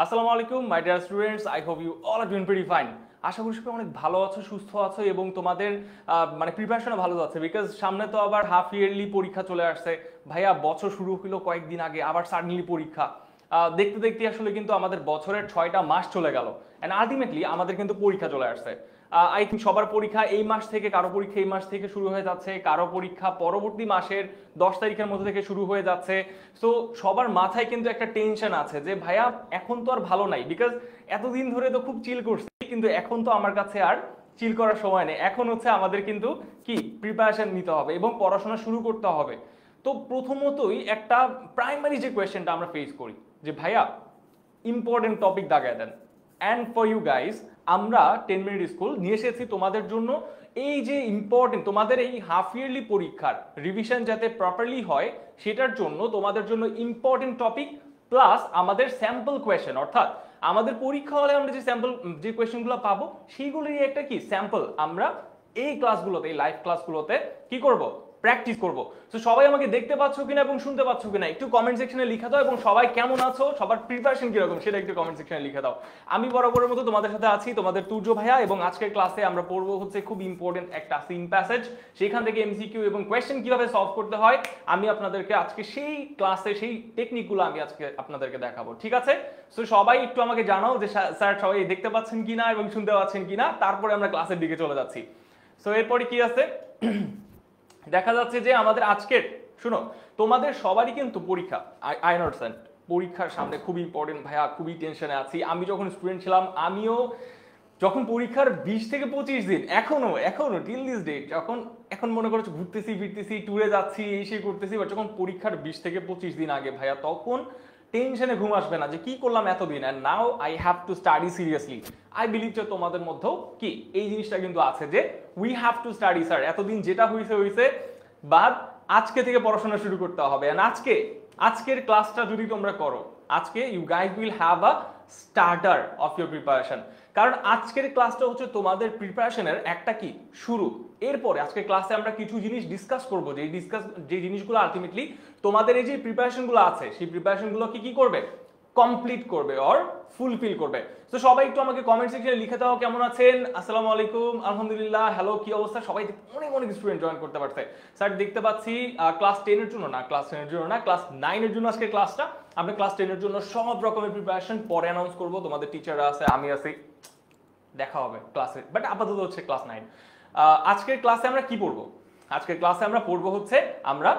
আসসালামু আলাইকুম my dear students, I hope you all are doing pretty fine. আশা করি সবাই অনেক ভালো আছো, সুস্থ আছো এবং তোমাদের প্রিপারেশনও ভালো যাচ্ছে, বিকজ সামনে তো আবার হাফ ইয়ারলি পরীক্ষা চলে আসছে। ভাইয়া বছর শুরু হলো কয়েকদিন আগে, আবার সাডেনলি পরীক্ষা। দেখতে দেখতে আসলে কিন্তু আমাদের বছরের 6টা মাস চলে গেল অ্যান্ড আলটিমেটলি আমাদের কিন্তু পরীক্ষা চলে আসছে। আই থিঙ্ক সবার পরীক্ষা এই মাস থেকে, কারো পরীক্ষা এই মাস থেকে শুরু হয়ে যাচ্ছে, কারো পরীক্ষা পরবর্তী মাসের 10 তারিখের মধ্যে থেকে শুরু হয়ে যাচ্ছে। সো সবার মাথায় কিন্তু একটা টেনশন আছে যে ভাইয়া এখন তো আর ভালো নাই, বিকজ এতদিন ধরে তো খুব চিল করছি, কিন্তু এখন তো আমার কাছে আর চিল করার সময় নেই। এখন হচ্ছে আমাদের কিন্তু কি প্রিপারেশন নিতে হবে এবং পড়াশোনা শুরু করতে হবে। তো প্রথমতই একটা প্রাইমারি যে কোয়েশ্চেনটা আমরা ফেস করি যে ভাইয়া ইম্পর্টেন্ট টপিক দাগায় দেন। অ্যান্ড ফর ইউ গাইস, আমরা 10 মিনিট স্কুল নিয়ে এসেছি তোমাদের জন্য। এই যে ইম্পর্টেন্ট তোমাদের এই হাফ ইয়ারলি পরীক্ষার রিভিশন যাতে প্রপারলি হয়, সেটার জন্য তোমাদের জন্য ইম্পর্টেন্ট টপিক প্লাস আমাদের স্যাম্পল কোয়েশ্চেন, অর্থাৎ আমাদের পরীক্ষা হলে আমরা যে স্যাম্পল যে কোয়েশ্চেনগুলো পাবো সেইগুলোরই একটা কি স্যাম্পল আমরা এই ক্লাসগুলোতে, এই লাইভ ক্লাসগুলোতে কি করব, প্র্যাকটিস করব। তো সবাই আমাকে দেখতে পাচ্ছ কিনা এবং শুনতে পাচ্ছ কিনা একটু কমেন্ট সেকশনে লিখে দাও, এবং সবাই কেমন আছো, সবার প্রিপারেশন কিরকম সেটা একটু কমেন্ট সেকশনে লিখে দাও। আমি বরাবরের মতো তোমাদের সাথে আছি, তোমাদের তুর্য ভাইয়া, এবং আজকের ক্লাসে আমরা পড়বো হচ্ছে খুব ইম্পর্টেন্ট একটা সিন প্যাসেজ, সেখান থেকে এমসিকিউ এবং কোয়েশ্চেন কিভাবে সলভ করতে হয় আমি আপনাদেরকে আজকে সেই ক্লাসে সেই টেকনিকগুলো আমি আজকে আপনাদেরকে দেখাবো, ঠিক আছে? সো সবাই একটু আমাকে জানাও যে স্যার সবাই দেখতে পাচ্ছেন কিনা এবং শুনতে পাচ্ছেন কিনা, তারপরে আমরা ক্লাসের দিকে চলে যাচ্ছি। সো এরপরে কি আছে দেখা যাচ্ছে যে আমাদের আজকের, শুনো, তোমাদের সবারই কিন্তু পরীক্ষা, আই আন্ডারস্ট্যান্ড, পরীক্ষার সামনে খুব ইম্পর্টেন্ট ভাইয়া, খুবই টেনশনে আছি। আমি যখন স্টুডেন্ট ছিলাম, আমিও যখন পরীক্ষার 20 থেকে 25 দিন, এখনো টিল দিস ডেট, এখন মনে করছো ঘুরতেছি ফিরতেছি, ট্যুরে যাচ্ছি, এই সেই করতেছি, বাট যখন পরীক্ষার 20 থেকে 25 দিন আগে ভাইয়া, তখন টেনশনে ঘুম আসবে না যে কি করলাম এতদিন, and now I have to study seriously. I believe যে তোমাদের মধ্যেও কি এই জিনিসটা কিন্তু আছে যে we have to study sir, এতদিন যেটা হয়েছে বাদ, আজকে থেকে পড়াশোনা শুরু করতে হবে। অ্যান্ড আজকের ক্লাসটা যদি তোমরা করো, আজকে you guys will have a starter of your preparation, কারণ আজকের ক্লাসটা হচ্ছে তোমাদের প্রিপারেশনের একটা কি শুরু। এরপরে আজকের ক্লাসে আমরা কিছু জিনিস ডিসকাস করবো, যে জিনিসগুলো আলটিমেটলি তোমাদের এই যে প্রিপারেশনগুলো আছে সেই প্রিপারেশনগুলো কি করবে, কমপ্লিট করবে অর ফুলফিল করবে। তো সবাই একটু আমাকে কমেন্ট সেকশনে লিখে দাও কেমন আছেন। আসসালামু আলাইকুম, আলহামদুলিল্লাহ, হ্যালো, কি অবস্থা? সবাই অনেক স্টুডেন্ট জয়েন করতে পারছে স্যার, দেখতে পাচ্ছি। ক্লাস 10-এর জন্য না, ক্লাস 9-এর জন্য আজকে ক্লাসটা। আমরা ক্লাস 10-এর জন্য সব রকমের প্রিপারেশন পরে অ্যানাউন্স করবো, তোমাদের টিচাররা আছে, আমি আছি, দেখা হবে ক্লাসে, বাট আপাতত হচ্ছে ক্লাস 9। আজকের ক্লাসে আমরা কি পড়বো? আজকের ক্লাসে আমরা পড়বো হচ্ছে আমরা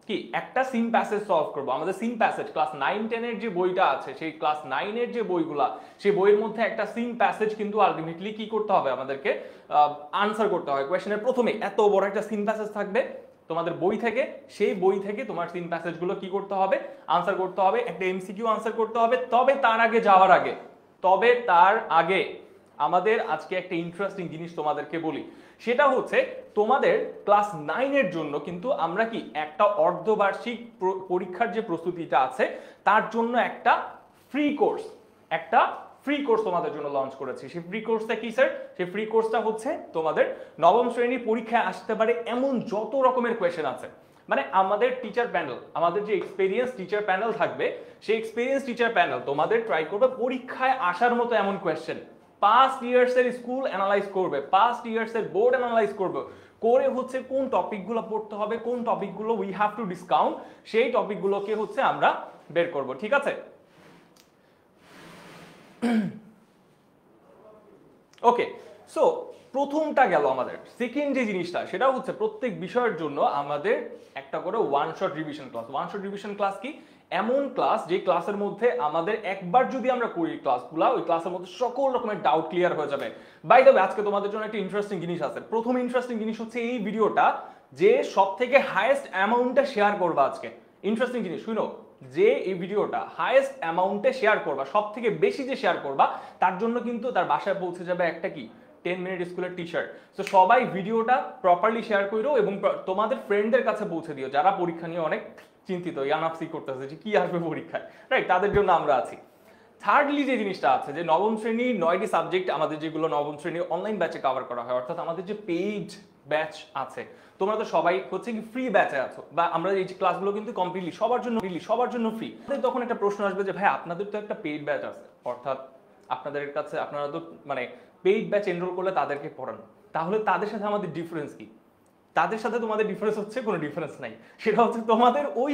কি একটা সিন প্যাসেজ সলভ করবো। আমাদের সিন প্যাসেজ ক্লাস 9-10-এর যে বইটা আছে, সেই ক্লাস 9-এর যে বইগুলা, সেই বইয়ের মধ্যে একটা সিন প্যাসেজ কিন্তু আলটিমেটলি কি করতে হবে, আমাদেরকে আনসার করতে হবে। কোয়েশ্চেনের প্রথমে এত বড় একটা সিন প্যাসেজ থাকবে তোমাদের বই থেকে, সেই বই থেকে তোমার সিন প্যাসেজগুলো কি করতে হবে, আনসার করতে হবে, একটা এমসিকিউ আনসার করতে হবে। তবে তার আগে আমাদের আজকে একটা ইন্টারেস্টিং জিনিস তোমাদেরকে বলি, সেটা হচ্ছে তোমাদের ক্লাস 9-এর জন্য কিন্তু আমরা কি একটা অর্ধবার্ষিক পরীক্ষার যে প্রস্তুতিটা আছে তার জন্য একটা ফ্রি কোর্স তোমাদের জন্য লঞ্চ করেছি। সেই ফ্রি কোর্সটা কি স্যার? সেই ফ্রি কোর্সটা হচ্ছে তোমাদের নবম শ্রেণীর পরীক্ষায় আসতে পারে এমন যত রকমের কোয়েশ্চেন আছে, মানে আমাদের টিচার প্যানেল, আমাদের যে এক্সপেরিয়েন্স টিচার প্যানেল থাকবে, সেই এক্সপেরিয়েন্স টিচার প্যানেল তোমাদের ট্রাই করবে পরীক্ষায় আসার মতো এমন কোয়েশ্চেন, পাস্ট ইয়ার্স এর স্কুল অ্যানালাইজ করবে, পাস্ট ইয়ার্স এর বোর্ড অ্যানালাইজ করবে, করে হচ্ছে কোন টপিকগুলো পড়তে হবে, কোন টপিকগুলো উই হ্যাভ টু ডিসকাউন্ট, সেই টপিকগুলোকে হচ্ছে আমরা বের করব, ঠিক আছে? ওকে, সো প্রথমটা গেল। আমাদের সেকেন্ড যে জিনিসটা, সেটা হচ্ছে প্রত্যেক বিষয়ের জন্য আমাদের একটা করে one shot revision class. One shot revision class কি? এমন ক্লাস যে ক্লাসের মধ্যে আমাদের একবার যদি আমরা করি ক্লাসগুলো, ওই ক্লাসের মধ্যে সকল রকমের ডাউট ক্লিয়ার হয়ে যাবে। বাই দ্য ওয়ে, আজকে তোমাদের জন্য একটা ইন্টারেস্টিং জিনিস আছে। প্রথম ইন্টারেস্টিং জিনিস হচ্ছে এই ভিডিওটা যে সব থেকে হাইয়েস্ট অ্যামাউন্টে শেয়ার করবা আজকে। ইন্টারেস্টিং জিনিস শুনো, যে এই ভিডিওটা হাইয়েস্ট অ্যামাউন্টে শেয়ার করবা, সব থেকে বেশি যে শেয়ার করবা, তার জন্য কিন্তু তার বাসায় পৌঁছে যাবে একটা কি 10 মিনিট স্কুলের টি শার্ট। তো সবাই ভিডিওটা প্রপারলি শেয়ার করো এবং তোমাদের ফ্রেন্ডদের কাছে পৌঁছে দিও যারা পরীক্ষা নিয়ে অনেক চিন্তিত, ইয়ানাফসি করতেছে যে কি আসবে পরীক্ষায়, রাইট? তাদের জন্য আমরা আছি। থার্ডলি যে জিনিসটা আছে যে নবম শ্রেণীর 9টি সাবজেক্ট আমাদের, যেগুলো নবম শ্রেণীর অনলাইন ব্যাচে কভার করা হয়, অর্থাৎ আমাদের যে পেইড ব্যাচ আছে, তোমরা তো সবাই হচ্ছে কি ফ্রি ব্যাচে আছো, বা আমরা এই ক্লাসগুলো কিন্তু কমপ্লিটলি সবার জন্য ফ্রি। তখন একটা প্রশ্ন আসবে যে ভাই আপনাদের তো একটা পেইড ব্যাচ আছে, অর্থাৎ আপনাদের কাছে আপনারা তো মানে পেইড ব্যাচ এনরোল করলে তাদেরকে পড়ান, তাহলে তাদের সাথে আমাদের ডিফারেন্স কি? তাদের সাথে তোমাদের ডিফারেন্স হচ্ছে কোনো ডিফারেন্স নাই, সেটা হচ্ছে তোমাদের ওই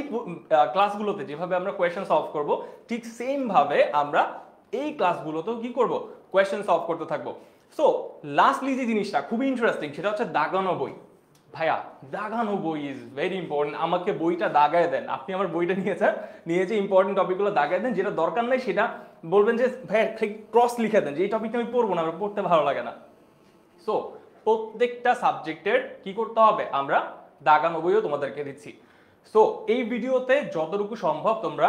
ক্লাসগুলোতে যেভাবে আমরা কোয়েশ্চেন সলভ করব ঠিক সেম ভাবে আমরা এই ক্লাসগুলোতেও কি করব, কোয়েশ্চেন সলভ করতে থাকবো। সো লাস্টলি যে জিনিসটা খুবই ইন্টারেস্টিং সেটা হচ্ছে দাগানো বই। ভাইয়া দাগানো বই ইজ ভেরি ইম্পর্টেন্ট, আমাকে বইটা দাগায় দেন। আপনি আমার বইটা নিয়ে যে ইম্পর্টেন্ট টপিকগুলো দাগায় দেন, যেটা দরকার নাই সেটা বলবেন যে ভাইয়া ক্রস লিখে দেন, যে এই টপিকটা আমি পড়বো না, আমার পড়তে ভালো লাগে না। সো প্রত্যেকটা সাবজেক্টের কি করতে হবে, আমরা দাগানো বইও তোমাদেরকে দিচ্ছি। সো এই ভিডিওতে যতটুকু সম্ভব তোমরা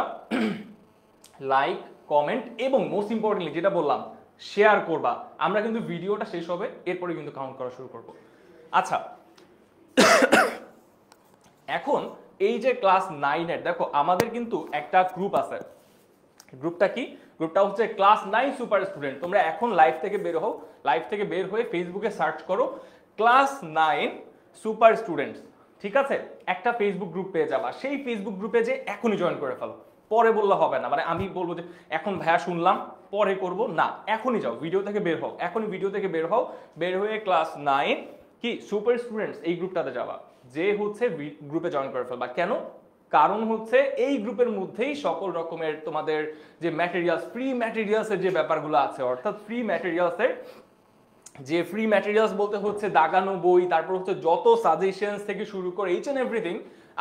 লাইক, কমেন্ট এবং মোস্ট ইম্পর্টেন্টলি যেটা বললাম শেয়ার করবা। আমরা কিন্তু ভিডিওটা শেষ হবে এরপরে কিন্তু কাউন্ট করা শুরু করব। আচ্ছা, এখন এই যে ক্লাস 9 এর দেখো আমাদের কিন্তু একটা গ্রুপ আছে। গ্রুপটা কি? গ্রুপটা হচ্ছে ক্লাস 9 সুপার স্টুডেন্ট। তোমরা এখন লাইভ থেকে বের হও, লাইভ থেকে বের হয়ে ফেসবুকে সার্চ করো ক্লাস 9 সুপার স্টুডেন্টস, ঠিক আছে? একটা ফেসবুক গ্রুপ পেয়ে যাবা, সেই ফেসবুক গ্রুপে যে এখনই জয়েন করে ফেলো, পরে বললে হবে না। মানে আমি বলবো যে এখন ভাইয়া শুনলাম পরে করব না, এখনই যাও, ভিডিও থেকে বের হও, এখনই ভিডিও থেকে বের হও, বের হয়ে ক্লাস 9 কি সুপার স্টুডেন্টস এই গ্রুপটাতে যাবা, যে হচ্ছে গ্রুপে জয়েন করে ফেলবা। কেন? কারণ হচ্ছে এই গ্রুপের মধ্যেই সকল রকমের তোমাদের যে ম্যাটেরিয়ালস, ফ্রি ম্যাটেরিয়ালসের যে ব্যাপারগুলো আছে, অর্থাৎ ফ্রি ম্যাটেরিয়ালসের যে ফ্রি ম্যাটেরিয়ালস বলতে হচ্ছে দাগানো বই, তারপর হচ্ছে যত সাজেশনস থেকে শুরু করে ইচ এন্ড এভরিথিং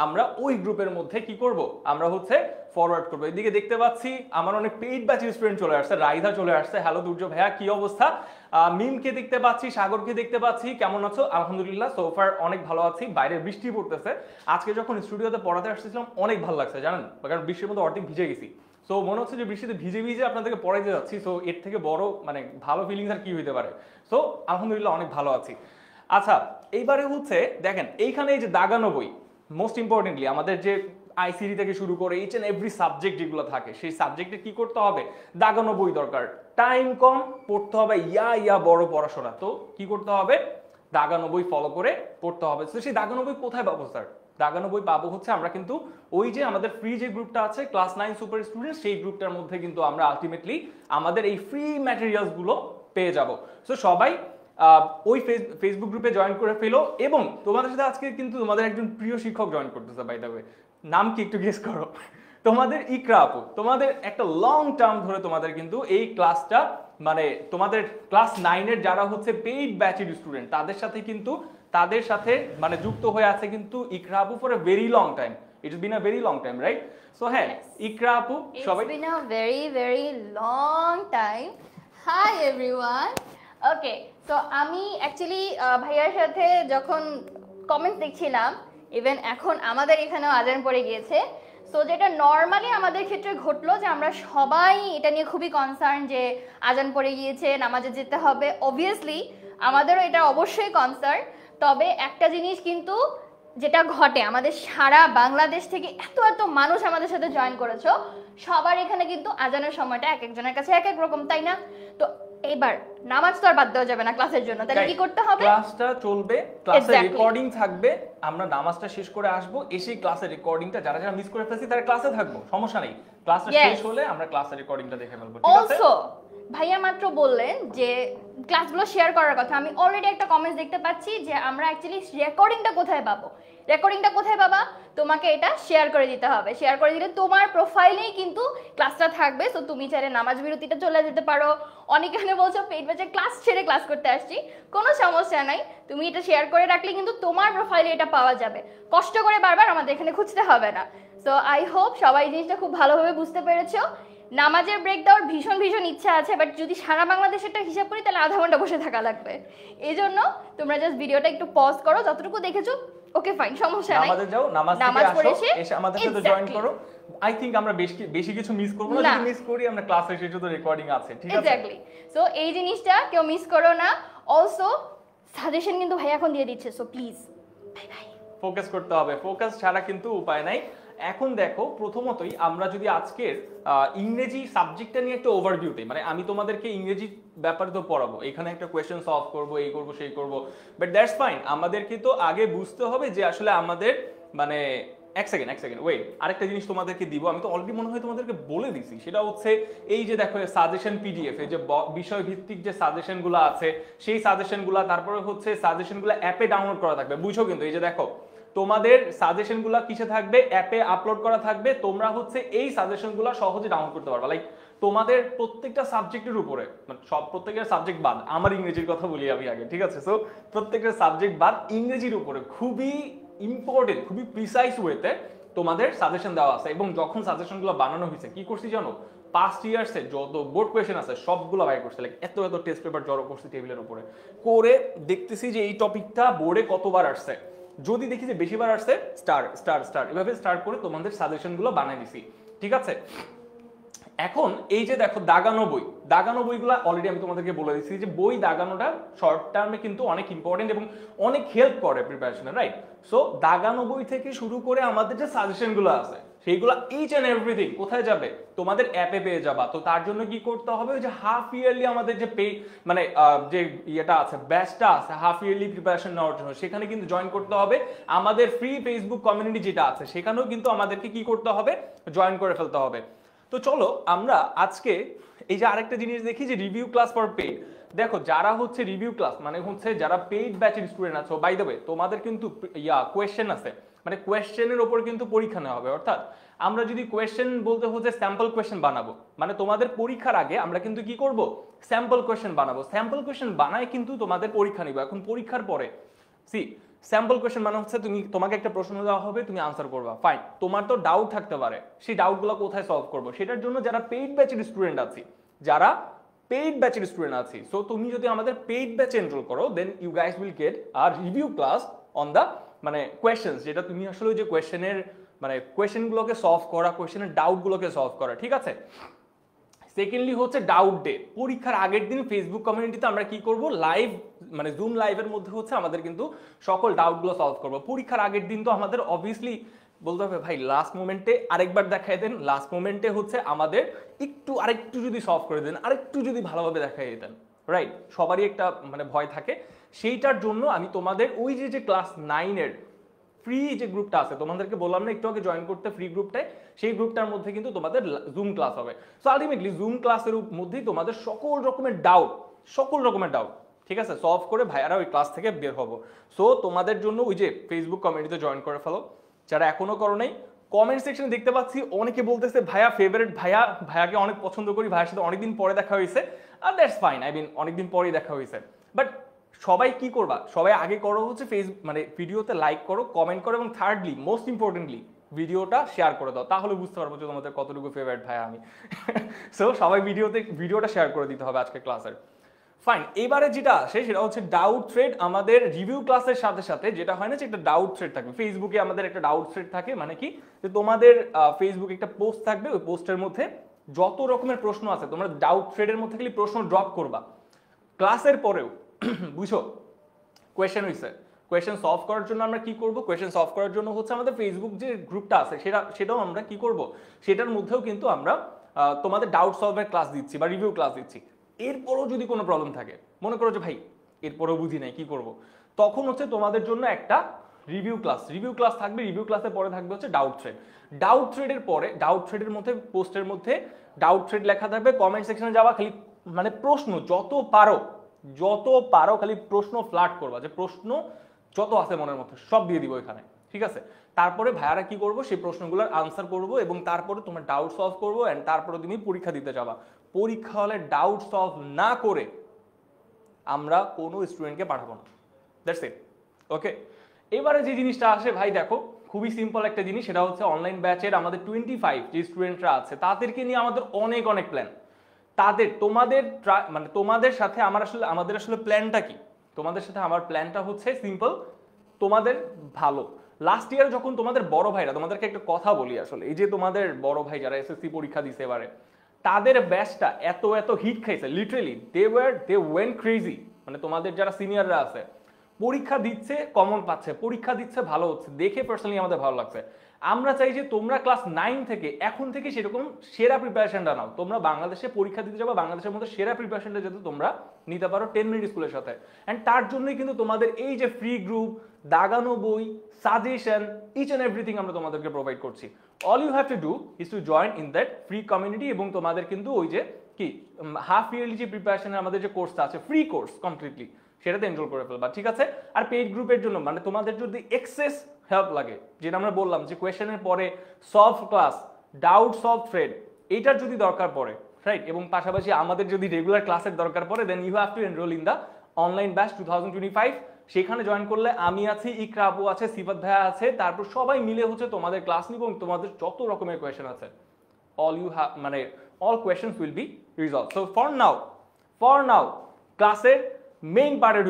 আমরা ওই গ্রুপের মধ্যে কি করব, আমরা হচ্ছে ফরওয়ার্ড করবো। এদিকে দেখতে পাচ্ছি আমার অনেক পেইড ব্যাচের স্টুডেন্ট চলে আসছে, রাইধা চলে আসছে, হ্যালো দুর্য ভাইয়া কি অবস্থা? মিমকে দেখতে পাচ্ছি, সাগরকে দেখতে পাচ্ছি, কেমন আছো? আলহামদুলিল্লাহ সোফার অনেক ভালো আছি। বাইরে বৃষ্টি পড়তেছে, আজকে যখন স্টুডিওতে পড়াতে আসছিলাম অনেক ভালো লাগছে জানেন, কারণ বৃষ্টির মধ্যে অর্ধেক ভিজে গেছি। সো মনে হচ্ছে যে বৃষ্টিতে ভিজে ভিজে আপনাদেরকে পড়াইতে যাচ্ছি, সো এর থেকে বড় মানে ভালো ফিলিংস আর কি হইতে পারে। সো আলহামদুলিল্লাহ অনেক ভালো আছি। আচ্ছা, এইবারে হচ্ছে দেখেন এইখানে এই যে দাগানো বই, মোস্ট ইম্পর্টেন্টলি আমাদের যে আইসিডি থেকে শুরু করে ইচ এন্ড এভরি সাবজেক্ট যেগুলো থাকে সেই সাবজেক্টে কি করতে হবে, দাগানো বই দরকার। টাইম কম, পড়তে হবে ইয়া বড় পড়াশোনা, তো কি করতে হবে, দাগানো বই ফলো করে পড়তে হবে। তো সেই দাগানো বই কোথায় পাবো স্যার? দাগানো বই পাবো হচ্ছে আমরা কিন্তু ওই যে আমাদের ফ্রি যে গ্রুপটা আছে ক্লাস 9 সুপার স্টুডেন্ট, সেই গ্রুপটার মধ্যে কিন্তু আমরা আলটিমেটলি আমাদের এই ফ্রি ম্যাটেরিয়ালস গুলো পেয়ে যাব। সো সবাই ওই ফেসবুক গ্রুপে জয়েন করে ফেলো। এবং তোমাদের সাথে আজকে কিন্তু তোমাদের একজন প্রিয় শিক্ষক জয়েন করতেছে, বাই দ্য ওয়ে নাম কি একটু গেস করো? তোমাদের ইকরা আপু। তোমাদের একটা লং টার্ম ধরে তোমাদের কিন্তু এই ক্লাসটা মানে তোমাদের ক্লাস 9 এর যারা হচ্ছে পেইড ব্যাচের স্টুডেন্ট তাদের সাথে মানে যুক্ত হয়ে আছে কিন্তু ইকরা আপু for a very long time. It's been a very long time, right? So হ্যাঁ, ইকরা আপু সবাই, It's been a very very long time. Hi everyone. Okay, so আমি অ্যাকচুয়ালি ভাইয়ার সাথে যখন কমেন্টস দেখছিলাম, ইভেন এখন আমাদের এখানেও আজান পড়ে গিয়েছে। সো যেটা নর্মালি আমাদের ক্ষেত্রে ঘটলো যে আমরা সবাই এটা নিয়ে খুবই কনসার্ন যে আজান পড়ে গিয়েছে, নামাজে যেতে হবে। অবভিয়াসলি আমাদেরও এটা অবশ্যই কনসার্ন। তবে একটা জিনিস কিন্তু যেটা ঘটে, আমাদের সারা বাংলাদেশ থেকে এত এত মানুষ আমাদের সাথে জয়েন করেছো, সবার এখানে কিন্তু আজানের সময়টা এক একজনের কাছে এক এক রকম, তাই না? তো এবার নামাজ তো আর বাদ দেওয়া যাবে না ক্লাসের জন্য, তাহলে কি করতে হবে? ক্লাসটা চলবে, ক্লাসের রেকর্ডিং থাকবে, আমরা নামাজটা শেষ করে আসবো, এসে ক্লাসের রেকর্ডিংটা যারা যারা মিস করে ফেলছি তারা ক্লাসে থাকবো, সমস্যা নেই। ক্লাসটা শেষ হলে আমরা ক্লাসের রেকর্ডিংটা দেখে ফেলবো, ঠিক আছে? অলসো ভাইয়া মাত্র বললেন যে ক্লাসগুলো শেয়ার করার কথা, আমি অলরেডি একটা কমেন্টস দেখতে পাচ্ছি যে আমরা অ্যাকচুয়ালি রেকর্ডিংটা কোথায় পাবো? রেকর্ডিংটা কোথায় পাবা? তোমাকে এটা শেয়ার করে দিতে হবে। শেয়ার করে দিলে তোমার প্রোফাইলেই কিন্তু ক্লাসটা থাকবে। সো তুমি চাইলে নামাজ বিরতিটা চলে যেতে পারো। অনেকে বলছো পেইড ব্যাচে ক্লাস ছেড়ে ক্লাস করতে আসছি, কোনো সমস্যা নাই, তুমি এটা শেয়ার করে রাখলে কিন্তু তোমার প্রোফাইলে এটা পাওয়া যাবে, কষ্ট করে বারবার আমাদের এখানে খুঁজতে হবে না। সো আই হোপ সবাই জিনিসটা খুব ভালোভাবে বুঝতে পেরেছো। নামাজের ব্রেক দেওয়ার ভীষণ ভীষণ ইচ্ছা আছে, বাট যদি সারা বাংলাদেশেরটা হিসাব করি তাহলে আধা ঘন্টা বসে থাকা লাগবে। এই জন্য তোমরা জাস্ট ভিডিওটা একটু পজ করো, যতটুকু দেখেছো ওকে ফাইন, সমস্যা নাই। নামাজে যাও, নামাজ পড়ে এসে আমাদের সাথে জয়েন করো। আই থিংক আমরা বেশি কিছু মিস করব না, যদি মিস করি আমরা ক্লাসে শেষে তো রেকর্ডিং আছে, ঠিক আছে? এক্স্যাক্টলি। সো এই জিনিসটা কেউ মিস করো না। অলসো সাজেশন কিন্তু ভাই এখন দিয়ে দিচ্ছে, so please bye bye. Focus করতে হবে, ফোকাস ছাড়া কিন্তু উপায় নাই। এখন দেখো প্রথমতই আমরা যদি আজকের ইংরেজি সাবজেক্টটা নিয়ে একটা ওভারভিউ দিই, মানে আমি তোমাদেরকে ইংরেজি ব্যাপারে তো পড়াবো, এখানে একটা কোয়েশ্চেন সলভ করবো, এই করবো সেই করবো, বাট দ্যাটস ফাইন। আমাদেরকে তো আগে বুঝতে হবে যে আসলে আমাদের মানে এক সেকেন্ড ওয়েট, আরেকটা জিনিস তোমাদেরকে দিব, আমি তো অলরেডি মনে হয় তোমাদেরকে বলে দিছি, সেটা হচ্ছে এই যে দেখো সাজেশন পিডিএফ, এই যে বিষয় ভিত্তিক যে সাজেশনগুলো আছে সেই সাজেশনগুলো, তারপরে হচ্ছে সাজেশনগুলো অ্যাপে ডাউনলোড করা থাকবে, বুঝছো কিন্তু এই যে দেখো তোমাদের সাজেশনগুলো কিসে থাকবে, অ্যাপে আপলোড করা থাকবে, তোমরা হচ্ছে এই সাজেশনগুলো সহজে ডাউনলোড করতে পারবে। লাইক তোমাদের প্রত্যেকটা সাবজেক্টের উপরে, মানে সব প্রত্যেকের সাবজেক্ট বাদ, আমার ইংরেজির কথা বলি আমি আগে, ঠিক আছে? সো প্রত্যেকটা সাবজেক্ট বাদ ইংরেজির উপরে খুবই ইম্পর্টেন্ট, খুবই প্রিসাইজ ওয়েতে তোমাদের সাজেশন দেওয়া আছে। এবং যখন সাজেশনগুলো বানানো হয়েছে কি করছি জানো, পাস্ট ইয়ার্সে যত বোর্ড কোয়েশ্চেন আছে সবগুলো বাইর করছে, লাইক এত এত টেস্ট পেপার জড়ো করছি টেবিলের উপরে, করে দেখতেছি যে এই টপিকটা বোর্ডে কতবার আসছে, যদি দেখি যে বেশিবার আসছে স্টার স্টার স্টার, এভাবে স্টার করে তোমাদের সাজেশনগুলো বানিয়ে দিছি, ঠিক আছে? এখন এই যে দেখো দাগানো বইগুলো অলরেডি আমি তোমাদেরকে বলে দিচ্ছি যে বই দাগানোটা শর্ট টার্মে কিন্তু অনেক ইম্পর্টেন্ট এবং অনেক হেল্প করে প্রিপারেশনে, রাইট? সো দাগানো বই থেকে শুরু করে আমাদের যে সাজেশনগুলো আছে সেইগুলো ইচ এন্ড এভরিথিং কোথায় যাবে, তোমাদের অ্যাপে পেয়ে যাবা। তো তার জন্য কি করতে হবে, ওই যে হাফ ইয়ারলি আমাদের যে মানে যে ইয়েটা আছে, ব্যাচটা আছে হাফ ইয়ারলি প্রিপারেশন নেওয়ার জন্য, সেখানে কিন্তু জয়েন করতে হবে। আমাদের ফ্রি ফেসবুক কমিউনিটি যেটা আছে সেখানেও কিন্তু আমাদেরকে কি করতে হবে, জয়েন করে ফেলতে হবে। তো চলো আমরা আজকে এই যে আরেকটা জিনিস দেখি যে রিভিউ ক্লাস ফর পেইড। দেখো যারা হচ্ছে রিভিউ ক্লাস মানে হচ্ছে যারা পেইড ব্যাচের স্টুডেন্ট আছো, বাই দ্য ওয়ে তোমাদের কিন্তু কোয়েশ্চেন আছে, মানে কোয়েশ্চেনের উপর কিন্তু পরীক্ষা নেওয়া হবে। অর্থাৎ আমরা যদি কোয়েশ্চেন বলতে হচ্ছে স্যাম্পল কোয়েশ্চেন বানাবো, মানে তোমাদের পরীক্ষার আগে আমরা কিন্তু কি করব, স্যাম্পল কোয়েশ্চেন বানাবো। স্যাম্পল কোয়েশ্চেন বানায় কিন্তু তোমাদের পরীক্ষা নিব। এখন পরীক্ষার পরে স্যাম্পল কোয়েশ্চেন মানে হচ্ছে তোমাকে একটা প্রশ্ন দেওয়া হবে, তুমি আনসার করবা, ফাইন। তোমার তো ডাউট থাকতে পারে, সেই ডাউটগুলো কোথায় সলভ করবো, সেটার জন্য যারা পেইড ব্যাচের স্টুডেন্ট আছি, সো তুমি যদি আমাদের পেইড ব্যাচে এনরোল করো, then you guys will get a review class on the মানে কোয়েশ্চেনস, যেটা তুমি আসলে যে কোয়েশ্চেনের মানে কোয়েশ্চেনগুলোকে সলভ করা, কোয়েশ্চেনের ডাউটগুলোকে সলভ করা, ঠিক আছে? সেকেন্ডলি হচ্ছে ডাউট ডে, পরীক্ষার আগের দিন ফেসবুক কমিউনিটিতে আমরা কি করব, লাইভ মানে জুম লাইভের মধ্যে হচ্ছে আমাদের কিন্তু সকল ডাউটগুলো সলভ করব। পরীক্ষার আগের দিন তো আমাদের অবভিয়াসলি বলতে হবে ভাই লাস্ট মোমেন্টে আরেকবার দেখাই দেন, লাস্ট মোমেন্টে হচ্ছে আমাদের আরেকটু যদি সলভ করে দেন, আরেকটু যদি ভালোভাবে দেখাই দিতেন, রাইট? সবারই একটা মানে ভয় থাকে, সেইটার জন্য আমি তোমাদের ওই যে ক্লাস 9-এর ফ্রি যে গ্রুপটা আছে, তোমাদেরকে বললাম না একটু আগে জয়েন করতে ফ্রি গ্রুপটায়, সেই গ্রুপটার মধ্যে কিন্তু তোমাদের জুম ক্লাস হবে। সো আলটিমেটলি জুম ক্লাসের মধ্যেই তোমাদের সকল রকমের ডাউট ঠিক আছে সলভ করে ভাইয়ারা ওই ক্লাস থেকে বের হবো। সো তোমাদের জন্য ওই যে ফেসবুক কমিউনিটিতে জয়েন করে ফেলো যারা এখনো করো নাই। কমেন্ট সেকশনে দেখতে পাচ্ছি অনেকে বলতেছে ভাইয়া ফেভারিট, ভাইয়াকে অনেক পছন্দ করি, ভাইয়ার সাথে অনেকদিন পরে দেখা হয়েছে, আর দ্যাটস ফাইন, আই মিন অনেকদিন পরেই দেখা হয়েছে। বাট সবাই কি করবা, সবাই আগে করো হচ্ছে ফেসবুক মানে ভিডিওতে লাইক করো, কমেন্ট করো, এবং থার্ডলি মোস্ট ইম্পর্টেন্টলি ভিডিওটা শেয়ার করে দাও, তাহলে বুঝতে পারবো যে তোমাদের কতটুকু ফেভারিট ভাই আমি। সো সবাই ভিডিওটা শেয়ার করে দিতে হবে আজকে ক্লাসের। ফাইন, এবারে যেটা আসে সেটা হচ্ছে ডাউট থ্রেড। আমাদের রিভিউ ক্লাসের সাথে সাথে যেটা হয় না যে একটা ডাউট থ্রেড থাকবে ফেসবুকে, আমাদের একটা ডাউট থ্রেড থাকে, মানে কি যে তোমাদের ফেসবুকে একটা পোস্ট থাকবে, ওই পোস্টের মধ্যে যত রকমের প্রশ্ন আছে তোমরা ডাউট থ্রেডের মধ্যে খালি প্রশ্ন ড্রপ করবা ক্লাসের পরেও। বুঝো কোয়েশ্চেন হইছে, কোয়েশ্চেন সলভ করার জন্য আমরা কি করব, কোয়েশ্চেন সলভ করার জন্য হচ্ছে আমাদের ফেসবুক যে গ্রুপটা আছে সেটাও আমরা কি করব, সেটার মধ্যেও কিন্তু আমরা তোমাদের ডাউট সলভের ক্লাস দিচ্ছি বা রিভিউ ক্লাস দিচ্ছি। এরপরও যদি কোনো প্রবলেম থাকে, মনে করো যে ভাই এরপরও বুঝি নাই কি করব, তখন হচ্ছে তোমাদের জন্য একটা রিভিউ ক্লাস থাকবে। রিভিউ ক্লাসের পরে থাকবে হচ্ছে ডাউট থ্রেড। ডাউট থ্রেডের পরে ডাউট থ্রেডের মধ্যে পোস্টের মধ্যে ডাউট থ্রেড লেখা থাকবে, কমেন্ট সেকশনে যাওয়া, খালি মানে প্রশ্ন যত পারো খালি প্রশ্ন ফ্লাট করবা, যে প্রশ্ন যত আছে মনের মধ্যে সব দিয়ে দিব এখানে, ঠিক আছে? তারপরে ভাইয়ারা কি করবো, সেই প্রশ্নগুলোর আনসার করবো এবং তারপরে তোমার ডাউট সলভ করবো, এন্ড তারপরে তুমি পরীক্ষা দিতে যাবা। পরীক্ষা হলে ডাউট সলভ না করে আমরা কোনো স্টুডেন্টকে পাঠাবো না, দ্যাটস ইট, ওকে? এবারে যে জিনিসটা আসে ভাই দেখো খুবই সিম্পল একটা জিনিস, সেটা হচ্ছে অনলাইন ব্যাচের আমাদের 25 যে স্টুডেন্টরা আছে তাদেরকে নিয়ে আমাদের অনেক প্ল্যান। তোমাদের সাথে আমাদের আসলে প্ল্যানটা কি, তোমাদের সাথে আমার প্ল্যানটা হচ্ছে সিম্পল, তোমাদের ভালো। লাস্ট ইয়ার যখন তোমাদের বড় ভাইরা, তোমাদেরকে একটা কথা বলি, আসলে এই যে তোমাদের বড় ভাই যারা এসএসসি পরীক্ষা দিছে এবারে, তাদের ব্যাচটা এত হিট খাইছে, লিটারেলি দে ওয়েন্ট ক্রেজি। মানে তোমাদের যারা সিনিয়ররা আছে পরীক্ষা দিচ্ছে, কমন পাচ্ছে, পরীক্ষা দিচ্ছে, ভালো হচ্ছে, দেখে পার্সোনালি আমাদের ভালো লাগছে। আমরা চাই যে তোমরা ক্লাস 9 থেকে এখন থেকে সেরকম সেরা প্রিপারেশনটা নাও। তোমরা বাংলাদেশে পরীক্ষা দিতে যাবে, বাংলাদেশের মধ্যে সেরা প্রিপারেশনটা যাতে তোমরা নিতে পারো 10 মিনিট স্কুলের সাথে। অ্যান্ড তার জন্যই কিন্তু তোমাদের এই যে ফ্রি গ্রুপ, দাগানো বই, সাজেশন, ইচ অ্যান্ড এভরিথিং আমরা তোমাদেরকে প্রোভাইড করছি। All you have to do is to join in that free community, এবং তোমাদের কিন্তু ওই যে কি হাফ ইয়ারলি যে প্রিপারেশনের আমাদের যে কোর্সটা আছে, ফ্রি কোর্স কমপ্লিটলি, সেটাতে এনরোল করে ফেলবা, ঠিক আছে? আর পেইড গ্রুপের জন্য মানে তোমাদের যদি এক্সেস হেল্প লাগে, যেটা আমরা বললাম যে কোয়েশ্চেনের পরে solve class, doubt solve thread, এইটার যদি দরকার পড়ে, রাইট, এবং পাশাপাশি আমাদের যদি রেগুলার ক্লাসের দরকার পড়ে, then you have to enrol in the online batch 2025। সেখানে জয়েন করলে আমি আছি, ইকরা আপু আছে, সিফাত ভাইয়া আছে, তারপর সবাই মিলে হচ্ছে তোমাদের ক্লাস নিব এবং তোমাদের যত রকমের কোয়েশ্চেন আছে all you have মানে all questions will be resolved. So for now ক্লাসের মেইন পার্টে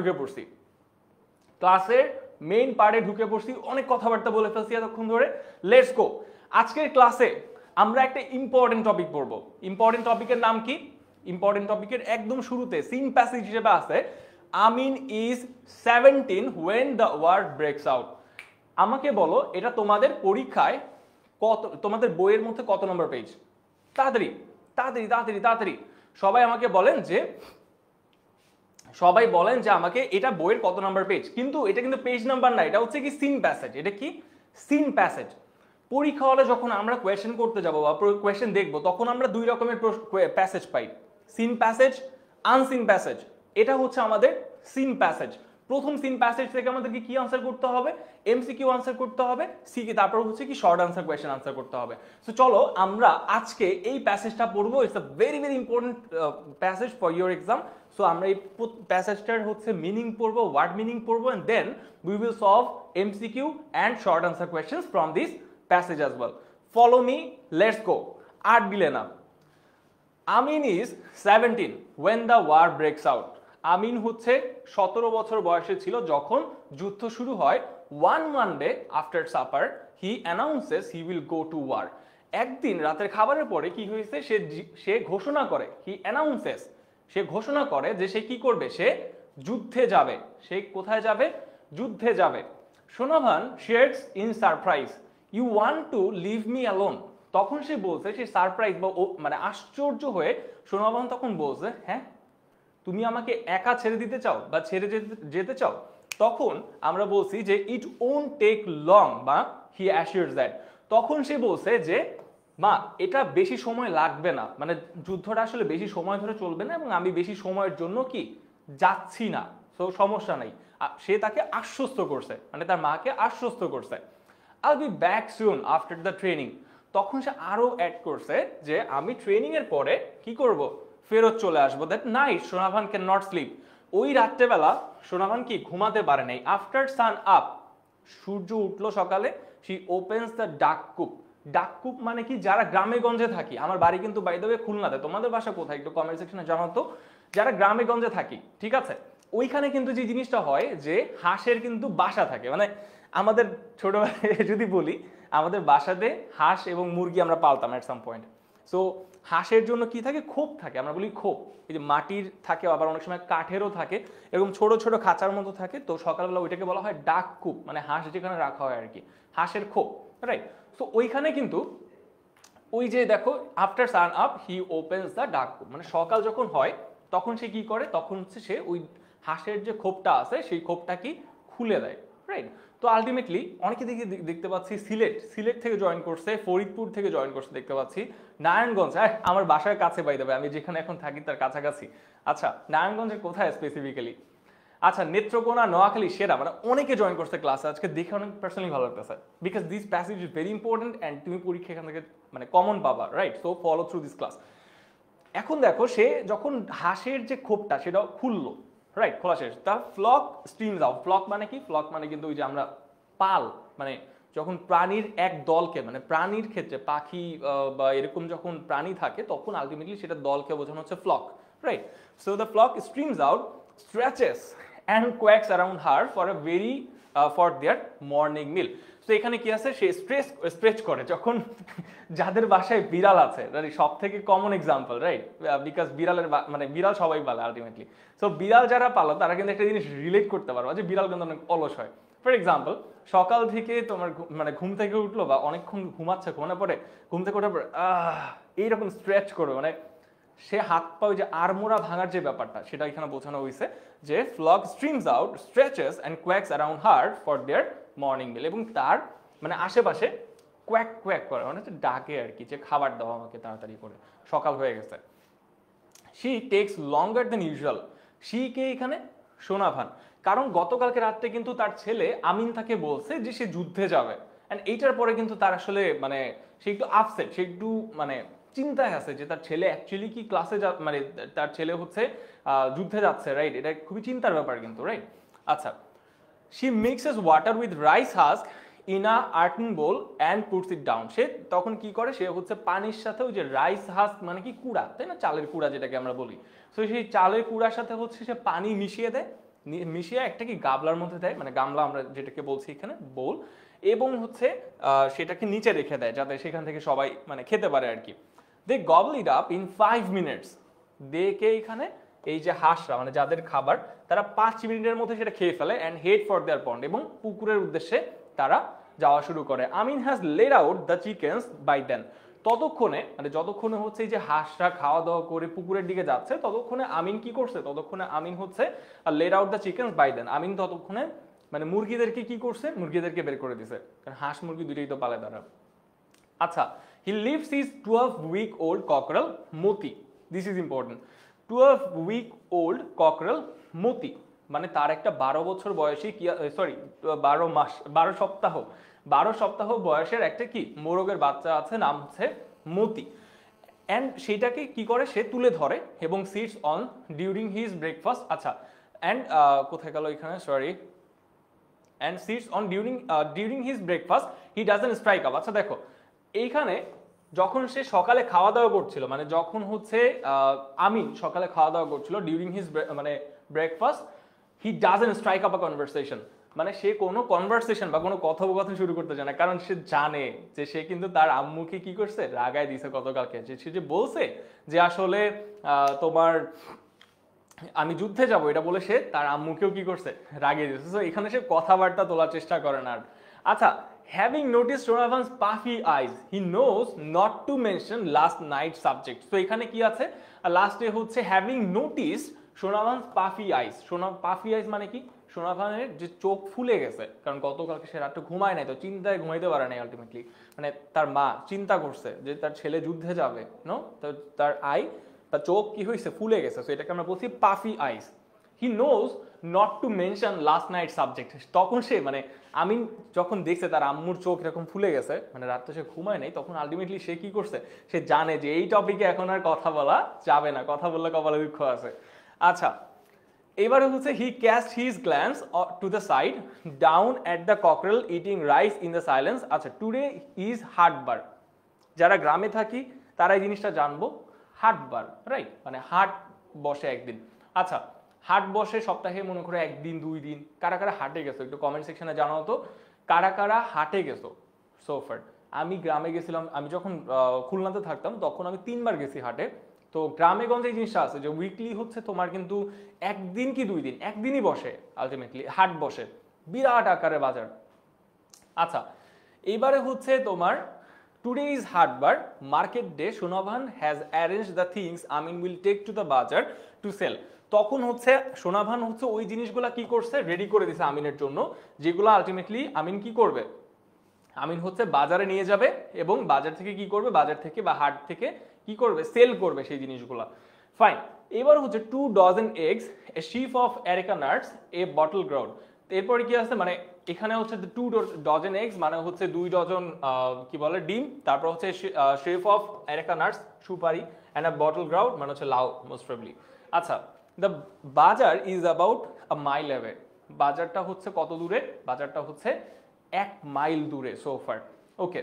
ঢুকে পড়ছি, অনেক কথাবার্তা বলে ফেলছি এতক্ষণ ধরে। Let's go. আজকের ক্লাসে আমরা একটা ইম্পর্টেন্ট টপিক পড়বো। ইম্পর্টেন্ট টপিকের নাম কি? ইম্পর্টেন্ট টপিকের একদম শুরুতে সিন প্যাসেজ হিসেবে আছে আমিন is 17 when the war breaks out। আমাকে বলো এটা তোমাদের পরীক্ষায় কত, তোমাদের বইয়ের মধ্যে কত নম্বর পেজ? তাড়াতাড়ি তাড়াতাড়ি তাড়াতাড়ি তাড়াতাড়ি সবাই আমাকে বলেন যে আমাকে এটা বইয়ের কত নাম্বার পেজ। কিন্তু এটা কিন্তু পেজ নাম্বার না, এটা হচ্ছে কি সিন প্যাসেজ। এটা কি সিন প্যাসেজ। পরীক্ষা হলে যখন আমরা কোয়েশ্চেন করতে যাব বা কোয়েশ্চেন দেখব, তখন আমরা দুই রকমের প্যাসেজ পাই, সিন প্যাসেজ, আনসিন প্যাসেজ। এটা হচ্ছে আমাদের সিন প্যাসেজ। প্রথম সিন প্যাসেজ থেকে আমাদেরকে কি আনসার করতে হবে? এমসিকিউ আনসার করতে হবে, তারপর হচ্ছে কি শর্ট আনসার কোয়েশ্চেন আনসার করতে হবে। সো চলো আমরা আজকে এই প্যাসেজটা পড়বো। It's a very very important passage for your exam. So আমরা এই প্যাসেজটার হচ্ছে মিনিং পড়বো, ওয়ার্ড মিনিং পড়বো, and then we will solve MCQ and short answer questions from this passage as well. Follow me, let's go. আর দিলে না। Amin is 17 when the war breaks out। Amin হচ্ছে 17 বছর বয়সে ছিল যখন যুদ্ধ শুরু হয়। one day after supper he announces he will go to war। একদিন রাতের খাবারের পরে কি হয়েছে, সে ঘোষণা করে, he announces, সে ঘোষণা করে যে সে কি করবে, সে যুদ্ধে যাবে। সে কোথায় যাবে? যুদ্ধে যাবে। সোনাভান shares in surprise, you want to leave me alone. তখন সে বলছে, সে সারপ্রাইজ বা মানে আশ্চর্য হয়ে সোনাভান তখন বলছে, হ্যাঁ তুমি আমাকে একা ছেড়ে দিতে চাও বা ছেড়ে যেতে চাও? তখন আমরা বলছি যে ইট ওন্ট টেক লং, বা হি অ্যাসিওরস দ্যাট। তখন সে বলছে যে মা এটা বেশি সময় লাগবে না, মানে যুদ্ধটা আসলে বেশি সময় ধরে চলবে না এবং আমি বেশি সময়ের জন্য কি যাচ্ছি না, সো সমস্যা নাই। সে তাকে আশ্বস্ত করছে, মানে তার মাকে আশ্বস্ত করছে। আইল be back soon after the training. তখন সে আরো অ্যাড করছে যে আমি ট্রেনিং এর পরে কি করব, ফেরত চলে আসবো। That night Sonavan can not slip. ওই রাত্রেবেলা সোনাভান কি ঘুমাতে পারে নাই। আফটার সান আপ, সূর্য উঠলো সকালে, শি ওপেন্স দ্য ডাককূপ। ডাককূপ মানে কি, যারা গ্রামে গঞ্জে থাকি, আমার বাড়ি কিন্তু বাই দ্য ওয়ে খুলনাতে, তোমাদের বাসা কোথায় একটু কমেন্ট সেকশনে জানাতো। যারা গ্রামে গঞ্জে থাকি, ঠিক আছে, ওইখানে কিন্তু যে জিনিসটা হয় যে হাঁসের কিন্তু বাসা থাকে। মানে আমাদের ছোটবেলায় যদি বলি, আমাদের বাসাতে হাঁস এবং মুরগি আমরা পালতাম এট সাম পয়েন্ট। সো হাঁসের জন্য কি থাকে, খোপ থাকে, আমরা বলি খোপ। এই যে মাটির থাকে, আবার অনেক সময় কাঠেরও থাকে, এরকম ছোট ছোট খাঁচার মতো থাকে। তো সকালবেলা ওইটাকে বলা হয় ডাককূপ, মানে হাঁস যেখানে রাখা হয় আর কি, হাঁসের খোপ, রাইট। সো ওইখানে কিন্তু ওই যে দেখো after sun up he opens the duck coop, মানে সকাল যখন হয় তখন সে কি করে, তখন হচ্ছে সে ওই হাঁসের যে খোপটা আছে সেই খোপটা কি খুলে দেয়, রাইট। তো আলটিমেটলি অনেকে দেখতে পাচ্ছি সিলেট থেকে জয়েন করছে, ফরিদপুর থেকে জয়েন করছে দেখতে পাচ্ছি, নারায়ণগঞ্জ, আমার বাসার কাছে বাই দেবে, আমি যেখানে এখন থাকি তার কাছাকাছি। আচ্ছা নারায়ণগঞ্জের কোথায় স্পেসিফিক্যালি? আচ্ছা নেত্রকোনা, নোয়াখালী, সেরা, মানে অনেকে জয়েন করছে ক্লাসে আজকে, দেখে অনেক পার্সোনালি ভালো লাগতেছে। Because this passage is very important and তুমি পরীক্ষা এখান থেকে মানে কমন পাবা, right. So follow through this class. এখন দেখো সে যখন হাঁসের যে খোপটা সেটা খুললো, রাইট, খোলা শেষ, তার ফ্লক স্ট্রিমস আউট। ফ্লক মানে কি? ফ্লক মানে কিন্তু ওই যে আমরা পাল, মানে যখন প্রাণীর এক দলকে, মানে প্রাণীর ক্ষেত্রে পাখি বা এরকম যখন প্রাণী থাকে তখন আলটিমেটলি সেটা দলকে বোঝানো হচ্ছে flock, right. So the flock streams out, stretches and quacks around her for their morning meal. তো এখানে কি আছে, সে স্ট্রেচ করে যখন যাদের বাসায় বিড়াল আছে, সব থেকে কমন এক্সাম্পল, রাইট, বিকজ বিড়ালের মানে বিড়াল সবাই পালে আলটিমেটলি। সো বিড়াল যারা পালো তারা কিন্তু একটা জিনিস রিলেট করতে পারবো যে বিড়াল কিন্তু অনেক অলস হয়। ফর এক্সাম্পল সকাল থেকে তোমার মানে ঘুম থেকে উঠলো বা অনেকক্ষণ ঘুমাচ্ছে, ঘুমানোর পরে ঘুম থেকে ওঠার পরে এইরকম স্ট্রেচ করবে, মানে সে হাত পা ওই যে আড়মোড়া ভাঙার যে ব্যাপারটা সেটা এখানে বোঝানো হয়েছে যে flock streams out stretches and quacks around her for their morning meal, এবং তার মানে আশেপাশে কোয়াক কোয়াক করে, মানে হচ্ছে ডাকে আর কি, যে খাবার দাও আমাকে তাড়াতাড়ি করে, সকাল হয়ে গেছে। She takes longer than usual, she কে এখানে সোনাভান, কারণ গতকালকে রাত্রে কিন্তু তার ছেলে আমিন তাকে বলছে যে সে যুদ্ধে যাবে, অ্যান্ড এইটার পরে কিন্তু তার আসলে মানে সে একটু আপসেট, সে একটু মানে চিন্তায় আছে যে তার ছেলে অ্যাকচুয়ালি কি ক্লাসে মানে তার ছেলে হচ্ছে যুদ্ধে যাচ্ছে, রাইট? এটা খুবই চিন্তার ব্যাপার কিন্তু, রাইট? আচ্ছা, she mixes water with rice husk in a earthen bowl and puts it down, সে তখন কি করে, সে হচ্ছে পানির সাথে ওই যে রাইস হাস্ক মানে কি কুড়া, তাই না, চালের কুড়া যেটাকে আমরা বলি, তো সেই চালের কুড়ার সাথে হচ্ছে সে পানি মিশিয়ে দেয়, মিশিয়ে একটা কি গাবলার মধ্যে দেয়, মানে গামলা আমরা যেটাকে বলছি এখানে বোল, এবং হচ্ছে সেটাকে নিচে রেখে দেয় যাতে সেখান থেকে সবাই মানে খেতে পারে আর কি। দে গবল ইট আপ ইন 5 মিনিটস, দেখে এখানে এই যে হাঁসরা মানে যাদের খাবার, তারা 5 মিনিটের মধ্যে সেটা খেয়ে ফেলে and head for their pond, এবং পুকুরের উদ্দেশ্যে তারা যাওয়া শুরু করে। Amin has led out the chickens by then, ততক্ষণে মানে যতক্ষণে হচ্ছে এই যে হাঁসরা খাওয়া দাওয়া করে পুকুরের দিকে যাচ্ছে, ততক্ষণে আমিন কি করছে, ততক্ষণে আমিন হচ্ছে led out the chickens by then, Amin ততক্ষণে মানে মুরগিদেরকে কি করছে, মুরগিদেরকে বের করে দিছে, কারণ হাঁস মুরগি দুটোই তো পালে তারা। আচ্ছা, he lives his 12-week old cockerel Moti, this is important, 12-week old cockerel মতি, মানে তার একটা 12 বছর বয়সী কি, সরি 12 মাস 12 সপ্তাহ বয়সের একটা কি মোরগের বাচ্চা আছে, নাম হচ্ছে মতি, অ্যান্ড সেটাকে কি করে সে তুলে ধরে এবং seats on during his breakfast. আচ্ছা, অ্যান্ড কোথায় গেল এখানে, sorry, and seats on during his breakfast he doesn't strike up. আচ্ছা দেখো, এইখানে যখন সে সকালে খাওয়া দাওয়া করছিল, মানে যখন হচ্ছে আমিন সকালে খাওয়া দাওয়া করছিল, ডিউরিং হিজ মানে breakfast he doesn't strike up a conversation, মানে সে কোনো কনভারসেশন বা কোনো কথোপকথন শুরু করতে চায় না, কারণ সে জানে যে সে কিন্তু তার আম্মুকে কি করছে, রাগায় দিছে গতকালকে, যে সে যে বলছে যে আসলে তোমার আমি যুদ্ধে যাব, এটা বলে সে তার আম্মুকেও কি করছে, রাগিয়ে দিয়েছে। সো এখানে সে কথাবার্তা তোলার চেষ্টা করে না। আচ্ছা, having noticed Donovan's puffy eyes, he knows not to mention last night's subject. So এখানে কি আছে, লাস্টে হচ্ছে having noticed Donovan's puffy eyes, puffy eyes মানে কি, সোনাভানের যে চোখ ফুলে গেছে, কারণ গতকালকে সে রাতে ঘুমায় নাই, তো চিন্তায় ঘুমাইতে পারে নাই আলটিমেটলি, মানে তার মা চিন্তা করছে যে তার ছেলে যুদ্ধে যাবে, নো, তো তার তার চোখ কি হয়েছে, ফুলে গেছে, তো এটাকে আমরা বলছি puffy eyes. He knows not to mention last night subject, তখন সে মানে আমিন যখন দেখছে তার আম্মুর চোখ এরকম ফুলে গেছে, মানে রাত্রে সে ঘুমায় নাই, তখন আলটিমেটলি সে কি করছে, সে জানে যে এই টপিকে এখন আর কথা বলা যাবে না, কথা বললে কপালে দুঃখ আছে। আচ্ছা, এবারে হচ্ছে he cast his glance to the side down at the cockerel eating rice in the silence. আচ্ছা, টুডে ইজ হাটবার, যারা গ্রামে থাকি তারা এই জিনিসটা জানবো, হাটবার, রাইট, মানে হাট বসে একদিন। আচ্ছা, হাট বসে সপ্তাহে মনে করে একদিন 2 দিন, কারা কারা হাটে গেছো একটু কমেন্ট সেকশনে জানাও তো, কারা কারা হাটে গেছো সোফার। আমি গ্রামে গেছিলাম, আমি যখন খুলনাতে থাকতাম তখন আমি 3 বার গেছি হাটে। তো গ্রামে গঞ্জে এই জিনিসটা আছে যে উইকলি হচ্ছে তোমার কিন্তু একদিন কি 2 দিন, একদিনই বসে আলটিমেটলি হাট বসে, বিরাট আকারে বাজার। আচ্ছা, এইবারে হচ্ছে তোমার টুডে ইজ হাটবার market day, Sonabhan has arrange the things Amin will take to the bazaar to sell. তখন হচ্ছে সোনাভান হচ্ছে ওই জিনিসগুলা কি করছে, রেডি করে দিছে আমিনের জন্য, যেগুলো আলটিমেটলি আমিন কি করবে, আমিন হচ্ছে বাজারে নিয়ে যাবে এবং বাজার থেকে কি করবে, বাজার থেকে বা হাট থেকে কি করবে, সেল করবে সেই জিনিসগুলা। ফাইন, এবার হচ্ছে 2 dozen eggs, a sheaf of areca nuts, a bottle ground। এরপরে কি আছে, মানে এখানে হচ্ছে 2 dozen eggs মানে হচ্ছে 2 ডজন কি বলে ডিম, তারপর হচ্ছে sheaf of areca nuts সুপারি, and a bottle ground মানে হচ্ছে লাউ মোস্ট প্রবাবলি। আচ্ছা, the বাজার is about a mile away, বাজারটা হচ্ছে কত দূরে, বাজারটা হচ্ছে 1 মাইল দূরে so far। ওকে,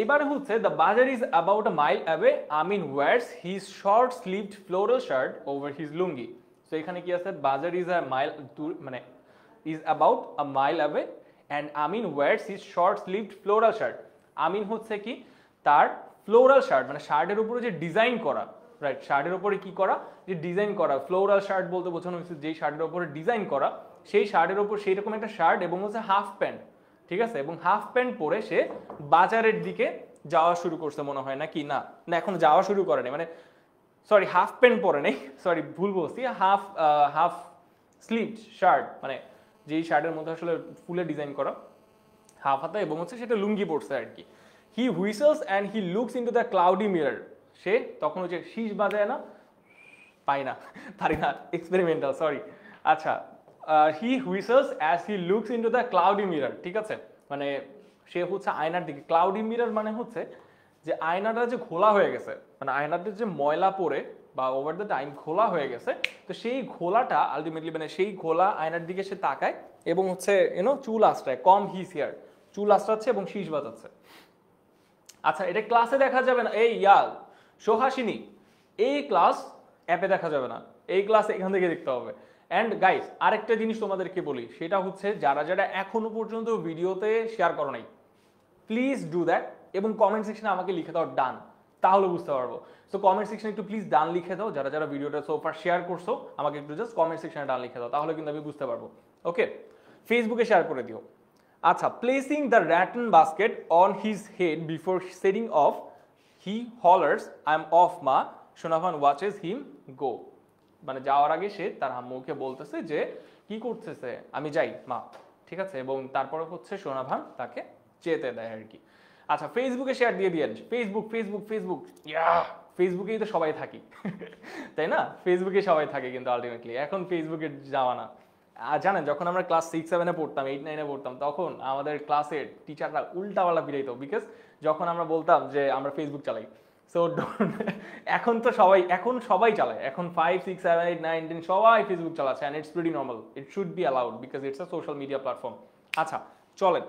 এবারে হচ্ছে the বাজার is about a mile away, Amin wears his short sleeved floral shirt over his lungi। so এখানে কি আছে, বাজার is a mile দূর মানে is about a mile away and Amin wears his short sleeved floral shirt। আমিন হচ্ছে কি তার floral shirt মানে শার্টের উপরে যে ডিজাইন করা, রাইট, শার্টের উপরে কি করা, যে ডিজাইন করা, ফ্লোরাল শার্ট বলতে বোঝানো হচ্ছে যেই শার্টের উপরে ডিজাইন করা সেই শার্টের উপর সেই রকম একটা শার্ট এবং হচ্ছে হাফ প্যান্ট, ঠিক আছে, এবং হাফ প্যান্ট পরে সে বাজারের দিকে যাওয়া শুরু করছে মনে হয়, নাকি না না এখন যাওয়া শুরু করেনি, মানে সরি হাফ প্যান্ট পরে নেই, সরি ভুল বলছি, হাফ হাফ স্লিভ শার্ট, মানে যেই শার্টের মধ্যে আসলে ফুলে ডিজাইন করা হাফ হাতা, এবং হচ্ছে সেটা লুঙ্গি পড়ছে আর কি। He whistles and he looks into the cloudy mirror, সে তখন হচ্ছে শীষ বাজায় না, পাই না, পারি না, এক্সপেরিমেন্টাল, সরি। আচ্ছা, he whistles as he looks into the cloudy mirror, ঠিক আছে, মানে সে হচ্ছে আয়নার দিকে, ক্লাউডি মিরর মানে হচ্ছে যে আয়নাটা যে ঘোলা হয়ে গেছে, মানে আয়নাটা যে ময়লা পড়ে বা ওভার দ্য টাইম ঘোলা হয়ে গেছে, তো সেই ঘোলাটা আলটিমেটলি মানে সেই ঘোলা আয়নার দিকে সে তাকায় এবং হচ্ছে চুল আশ্রায়, কম হিস হেয়ার, চুল আশ্রাচ্ছে এবং শীষ বাজাচ্ছে। আচ্ছা, এটা ক্লাসে দেখা যাবে না, এই সোহাসিনী, এই ক্লাস অ্যাপে দেখা যাবে না, এই ক্লাস এখান থেকে দেখতে হবে। অ্যান্ড গাইস, আরেকটা জিনিস তোমাদেরকে বলি, সেটা হচ্ছে যারা যারা এখনো পর্যন্ত ভিডিওতে শেয়ার করো নাই, প্লিজ ডু দ্যাট, এবং কমেন্ট সেকশনে আমাকে লিখে দাও ডান, তাহলে বুঝতে পারবো। সো কমেন্ট সেকশনে একটু প্লিজ ডান লিখে দাও, যারা যারা ভিডিওটা সোফার শেয়ার করছো আমাকে একটু জাস্ট কমেন্ট সেকশনে ডান লিখে দাও, তাহলে কিন্তু আমি বুঝতে পারবো। ওকে, ফেসবুকে শেয়ার করে দিও। আচ্ছা, placing the rattan basket on his head before setting off, he hollers I am off Ma, Sonabhan watches হিম গো, মানে যাওয়ার আগে সে তার আম্মুকে বলতেছে যে কি করতেছে, আমি যাই মা, ঠিক আছে, এবং তারপরে হচ্ছে সোনাভান তাকে যেতে দেয় আর কি। আচ্ছা, ফেসবুকে শেয়ার দিয়ে দিয়েন, ফেসবুক ফেসবুক ফেসবুক, ফেসবুকেই তো সবাই থাকি তাই না, ফেসবুকে সবাই থাকে কিন্তু আলটিমেটলি এখন ফেসবুকে যাওয়া না। আর জানেন, যখন আমরা ক্লাস 6-7-এ পড়তাম, 8-9-এ পড়তাম, তখন আমাদের ক্লাসের টিচাররা উল্টাপাল্টা পিড়াইতো, বিকজ যখন আমরা বলতাম যে আমরা ফেসবুক চালাই। সো এখন তো এখন সবাই চালায়, এখন 5-6-7-8-9-10 সবাই ফেসবুক চালাচ্ছে, and it's pretty normal, it should be allowed because it's a social media platform. আচ্ছা চলেন,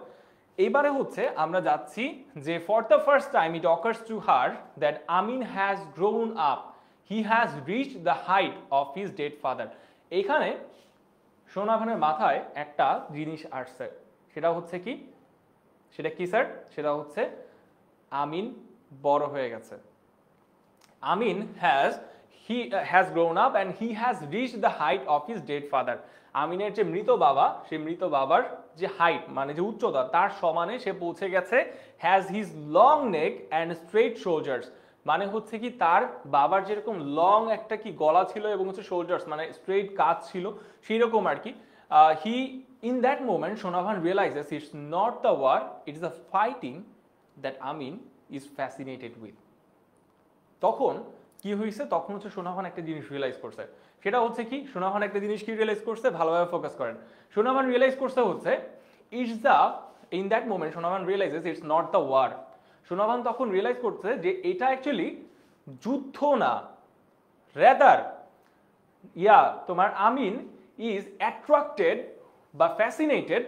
এইবারে হচ্ছে আমরা যাচ্ছি যে for the first time it occurs to her that Amin has grown up, he has reached the height of his dead father. এইখানে সোনাভানের মাথায় একটা জিনিস আসছে, সেটা হচ্ছে কি, সেটা কি স্যার, সেটা হচ্ছে আমিন বড় হয়ে গেছে। Amin has grown up and he has reached the height of his dead father. আমিনের যে মৃত বাবা, সেই মৃত বাবার যে হাইট মানে যে উচ্চতা, তার সমানে সে পৌঁছে গেছে। Has his long neck and straight shoulders, মানে হচ্ছে কি তার বাবার যেরকম লং একটা কি গলা ছিল এবং হচ্ছে শোল্ডার্স মানে স্ট্রেট কাঁধ ছিল, সেই রকম আর কি। He in that moment Sonabhan realizes it's not the war, it's the fighting that Amin is fascinated with. তখন কি হয়েছে, তখন হচ্ছে সোনাভান একটা জিনিস রিয়েলাইজ করছে, সেটা হচ্ছে কি, সোনাভান একটা জিনিস কি রিয়েলাইজ করছে, ভালোভাবে ফোকাস করেন। সোনাভান রিয়েলাইজ করছে হচ্ছে it's the, in that moment Sonabhan realizes it's not the war. Sonabhan তখন রিয়েলাইজ করছে যে এটা অ্যাকচুয়ালি যুদ্ধ না, রেদার তোমার আমিন ইজ অ্যাট্রাক্টেড বা ফ্যাসিনেটেড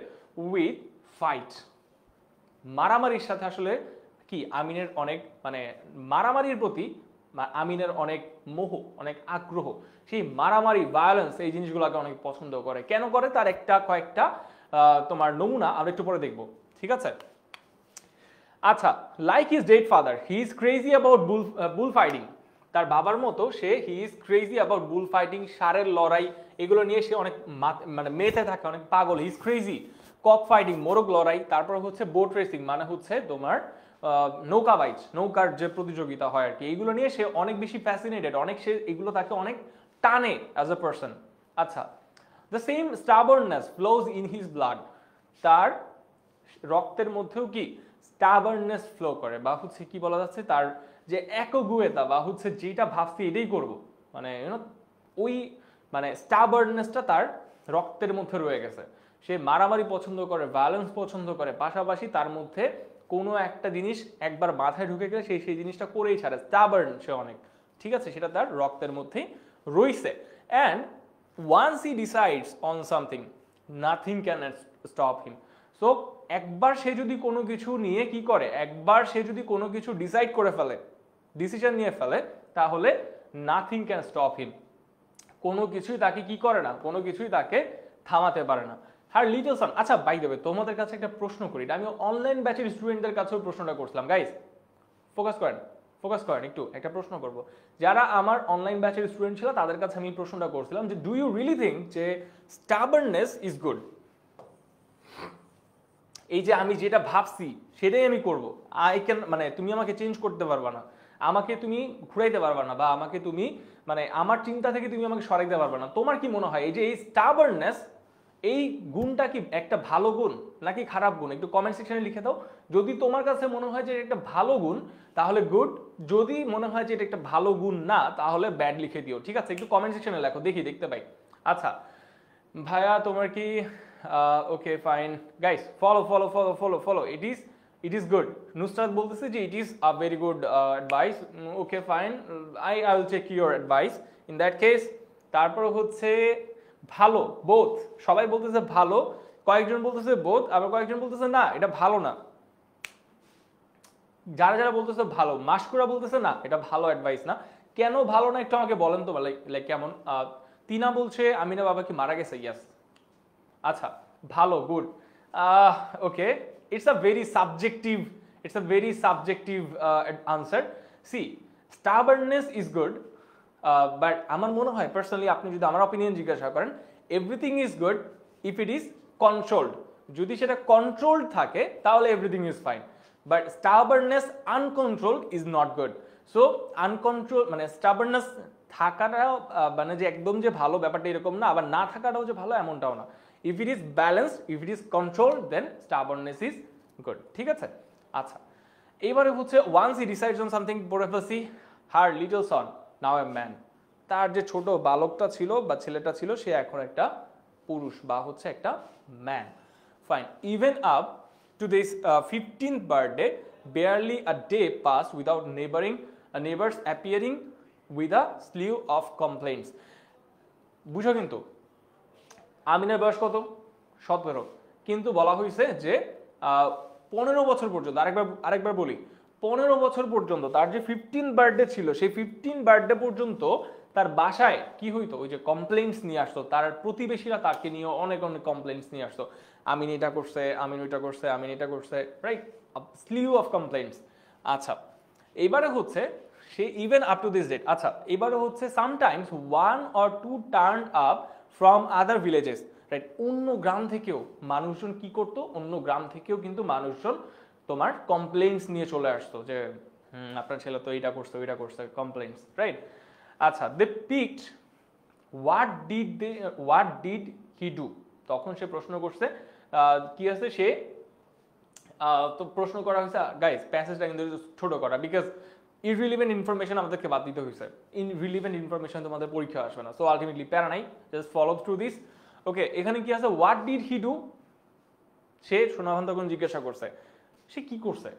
উইথ ফাইট। মারামারির সাথে আসলে কি আমিনের অনেক মানে মারামারির প্রতি আমিনের অনেক মোহ, অনেক আগ্রহ, সেই মারামারি ভায়োলেন্স এই জিনিসগুলোকে অনেক পছন্দ করে। কেন করে তার কয়েকটা তোমার নমুনা আমরা একটু পরে দেখবো, ঠিক আছে। আচ্ছা, like his dead father he is crazy about bull fighting, তার বাবার মতো he is crazy about bull fighting, ষাঁড়ের লড়াই, এগুলো নিয়ে সে অনেক মানে মেতে থাকে, অনেক পাগল। He is crazy cock fighting, মোরগ লড়াই, তারপর হচ্ছে বোট রেসিং মানে হচ্ছে তোমার নৌকা বাইচ, নৌকার যে প্রতিযোগিতা হয় আর কি, এইগুলো নিয়ে সে অনেক বেশি ফ্যাসিনেটেড, অনেক সে এগুলো তাকে অনেক টানে অ্যাজ এ পার্সন। আচ্ছা, the same stubbornness flows in his blood, তার রক্তের মধ্যেও কি স্টাবার্ননেস ফ্লো করে, বা হচ্ছে কি বলা যাচ্ছে, তার যে একগুয়েতা বা হচ্ছে যেটা ভাবছি এটাই করব, মানে ওই মানে স্টাবার্ননেসটা তার রক্তের মধ্যে রয়ে গেছে। সে মারামারি পছন্দ করে, ভায়োলেন্স পছন্দ করে, পাশাপাশি তার মধ্যে কোনো একটা জিনিস একবার মাথায় ঢুকে গেলে সেই জিনিসটা করেই ছাড়ে, স্টাবার্ন সে অনেক, ঠিক আছে, সেটা তার রক্তের মধ্যেই রয়েছে। And once he decides on something nothing can stop him. So একবার সে যদি কোনো কিছু নিয়ে কি করে, একবার সে যদি কোনো কিছু ডিসাইড করে ফেলে, ডিসিশন নিয়ে ফেলে, তাহলে নাথিং ক্যান স্টপ হিম, কোনো কিছুই তাকে কি করে না, কোনো কিছুই তাকে থামাতে পারে না। হার লিটল সন, আচ্ছা বাই দ্য ওয়ে তোমাদের কাছে একটা প্রশ্ন করি, আমি অনলাইন ব্যাচের স্টুডেন্টদের কাছেও প্রশ্নটা করছিলাম, গাইস ফোকাস করেন, ফোকাস করেন একটু। একটা প্রশ্ন করব, যারা আমার অনলাইন ব্যাচের স্টুডেন্ট ছিল তাদের কাছে আমি প্রশ্নটা করছিলাম যে ডু ইউ রিয়েলি থিঙ্ক যে স্টাবার্ননেস ইজ গুড? এই যে আমি যেটা ভাবছি সেটাই আমি করব, আই ক্যান, মানে তুমি আমাকে চেঞ্জ করতে পারবা না, আমাকে তুমি ঘুরাইতে পারবা না, বা আমাকে তুমি মানে আমার চিন্তা থেকে তুমি আমাকে সরাইতে পারবা না। তোমার কি মনে হয় এই যে এই স্টাবার্ননেস, এই গুণটা কি একটা ভালো গুণ নাকি খারাপ গুণ? একটু কমেন্ট সেকশনে লিখে দাও। যদি তোমার কাছে মনে হয় যে এটা একটা ভালো গুণ তাহলে গুড, যদি মনে হয় যে এটা একটা ভালো গুণ না তাহলে ব্যাড লিখে দিও, ঠিক আছে? একটু কমেন্ট সেকশনে লেখো, দেখি, দেখতে পাই। আচ্ছা ভাইয়া তোমার কি okay fine guys, follow follow follow follow follow, it is good. Nusrat বলতেছে যে it is a very good advice. Okay fine, I will check your advice in that case. তারপর হচ্ছে ভালো, বোথ, সবাই বলতেছে ভালো, কয়েকজন বলতেছে বোথ, আবার কয়েকজন বলতেছে না এটা ভালো না। যারা যারা বলতেছে ভালো, মাসকুরা বলতেছে না এটা ভালো অ্যাডভাইস না। কেন ভালো না একটু আমাকে বলেন তো, লাইক কেমন? তিনা বলছে আমিনা বাবা কি মারা গেছে? ইয়াস। আচ্ছা ভালো, good, okay, it's a very subjective answer. See, stubbornness is good, but আমার মনে হয় পার্সোনালি, আপনি যদি আমার অপিনিয়ন জিজ্ঞাসা করেন, everything is good if it is controlled. যদি সেটা কন্ট্রোলড থাকে তাহলে everything is fine, but stubbornness uncontrolled is not good. So uncontrol মানে স্টাবার্ননেস থাকাটাও মানে যে একদম যে ভালো ব্যাপারটা এরকম না, আবার না থাকাটাও যে ভালো এমনটাও না। If it is balanced, if it is controlled, then stubbornness is good, ঠিক আছে? আচ্ছা এবারে হচ্ছে once he decides on something prophecy her little son now a man. তার যে ছোট বালকটা ছিল বা ছেলেটা ছিল সে এখন একটা পুরুষ বা হচ্ছে একটা man. Fine, even up to this 15th birthday, barely a day passed without neighbors appearing with a slew of complaints. বুঝো কিন্তু আমিনের বয়স কত? 17, কিন্তু বলা হয়েছে যে 15 বছর পর্যন্ত, আরেকবার বলি, 15 বছর পর্যন্ত তার যে 15 বার্থডে ছিল সেই 15 বার্থডে পর্যন্ত তার বাসায় কি হইতো, ওই যে কমপ্লেইন্টস নিয়ে আসতো, তার প্রতিবেশীরা তাকে নিয়ে অনেক অনেক কমপ্লেইন্টস নিয়ে আসতো, আমিন এটা করছে, আমিন ওইটা করছে, আমিন এটা করছে, রাইট? স্লিউ of complaints. আচ্ছা এবারে হচ্ছে সে even up to this date, আচ্ছা এবারে হচ্ছে sometimes 1 or 2 turn up from other villages, right? অন্য গ্রাম থেকেও মানুষজন কি করতো, অন্য গ্রাম থেকেও কিন্তু মানুষজন তোমার কমপ্লেইন্টস নিয়ে চলে আসতো যে আপনার ছেলে তো এইটা করছে ওইটা করছে, কমপ্লেইন্টস, রাইট? আচ্ছা they picked what did he do. তখন সে প্রশ্ন করছে কি আছে, সে তো প্রশ্ন করা হয়েছে, গাইস প্যাসেজটা কিন্তু ছোট করা, বিকজ ইররিলেভেন্ট ইনফরমেশন আমাদেরকে বাদ দিতে হয়েছে। ইররিলেভেন্ট ইনফরমেশন তোমাদের পরীক্ষা আসবে না, সো আলটিমেটলি প্যারা নাই, জাস্ট ফলো থ্রু দিস। ওকে, এখানে কি আছে, হোয়াট ডিড হি ডু? সে সোনাভান তখন জিজ্ঞাসা করছে সে কি করছে,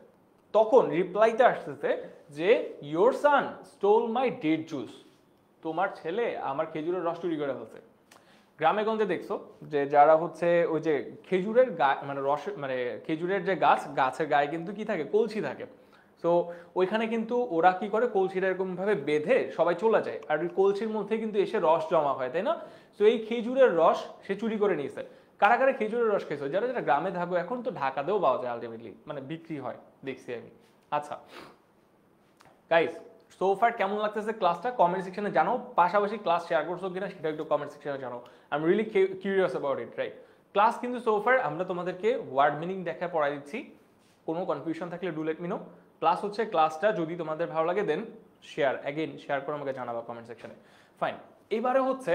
তখন রিপ্লাইতে আসতেছে যে your son stole my date juice, তোমার ছেলে আমার খেজুরের রস চুরি করে ফেলছে। গ্রামে গঞ্জে দেখছো যে যারা হচ্ছে ওই যে খেজুরের মানে রস মানে খেজুরের যে গাছের গায়ে কিন্তু কি থাকে, কলসি থাকে। সো ওইখানে কিন্তু ওরা কি করে, কলসিটা এরকম ভাবে বেঁধে সবাই চলে যায়, আর ওই কলসির মধ্যে কিন্তু এসে রস জমা হয়, তাই না? সো এই খেজুরের রস সে চুরি করে নিয়েছে। কারা কারা খেজুরের রস খেয়েছো? যারা যারা গ্রামে থাকো, এখন তো ঢাকাতেও পাওয়া যায় আলটিমেটলি, মানে বিক্রি হয়, দেখছি আমি। আচ্ছা গাইস, সো ফার কেমন লাগতেছে ক্লাসটা কমেন্ট সেকশনে জানাও, পাশাপাশি ক্লাস শেয়ার করছো কিনা সেটা একটু কমেন্ট সেকশনে জানাও। I am really curious about it, right? Class কিন্তু সো ফার আমরা তোমাদেরকে ওয়ার্ড মিনিং দেখা পড়াই দিচ্ছি, কোনো কনফিউশন থাকলে do let me no. Plus হচ্ছে ক্লাসটা যদি তোমাদের ভালো লাগে দেন শেয়ার করে আমাকে জানাবা কমেন্ট সেকশনে। ফাইন, এবারে হচ্ছে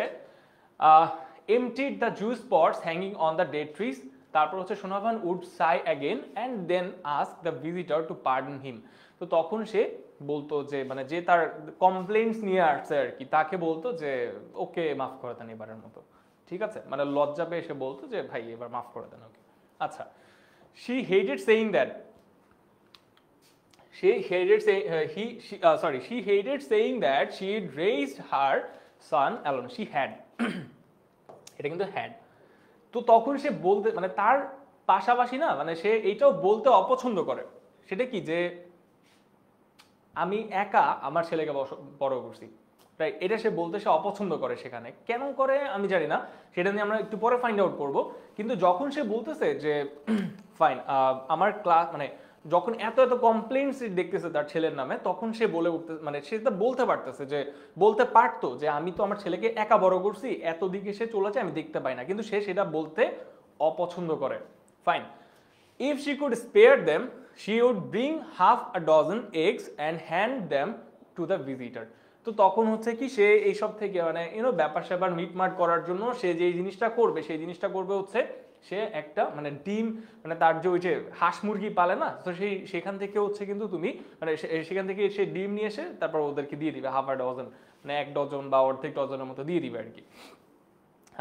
emptied the juice pots hanging on the dead trees, তারপর হচ্ছে Sonavan would sigh again and then ask the visitor to pardon him। তো তখন সে বলতো যে মানে যে তার কমপ্লেইন্টস নিয়ে আসছে আর কি, তাকে বলতো যে ওকে মাফ করে দেন এবারের মতো, ঠিক আছে? মানে লজ্জা পেয়ে সে বলতো যে ভাই এবার মাফ করে দেন ওকে। আচ্ছা, she hated saying that she hated saying that she had raised her son alone, she had এটা কিন্তু হ্যাড। তো তখন সে বলতে মানে তার পাশাপাশি না মানে সে এইটাও বলতে অপছন্দ করে, সেটা কি যে আমি একা আমার ছেলেকে বড় করছি, রাইট? এটা সে বলতে সে অপছন্দ করে। সেখানে কেন করে আমি জানি না, সেটা নিয়ে আমরা একটু পরে ফাইন্ড আউট করব। কিন্তু যখন সে বলতেছে যে ফাইন আমার ক্লাস মানে যখন এত এত কমপ্লেইন্টস দেখতেছে তার ছেলের নামে, তখন সে বলে উঠতে মানে সে তো বলতে পারতেছে যে, বলতে পারতো যে আমি তো আমার ছেলেকে একা বড় করছি, এত দিকে সে চলেছে আমি দেখতে পাই না, কিন্তু সে সেটা বলতে অপছন্দ করে। Fine, if she could spare them she would bring half a dozen eggs and hand them to the visitor. তো তখন হচ্ছে কি সে এইসব থেকে মানে ব্যাপার স্যাপার মিটমাট করার জন্য সে যে জিনিসটা করবে সেই জিনিসটা করবে হচ্ছে সে একটা মানে ডিম মানে তার যে ওই যে হাঁস মুরগি পালে না, তো সেখান থেকে হচ্ছে কিন্তু তুমি মানে সেখান থেকে সে ডিম নিয়ে এসে তারপর ওদেরকে দিয়ে দিবে হাফ আ ডজন, মানে 1 ডজন বা অর্ধেক ডজনের মতো দিয়ে দিবে আর কি।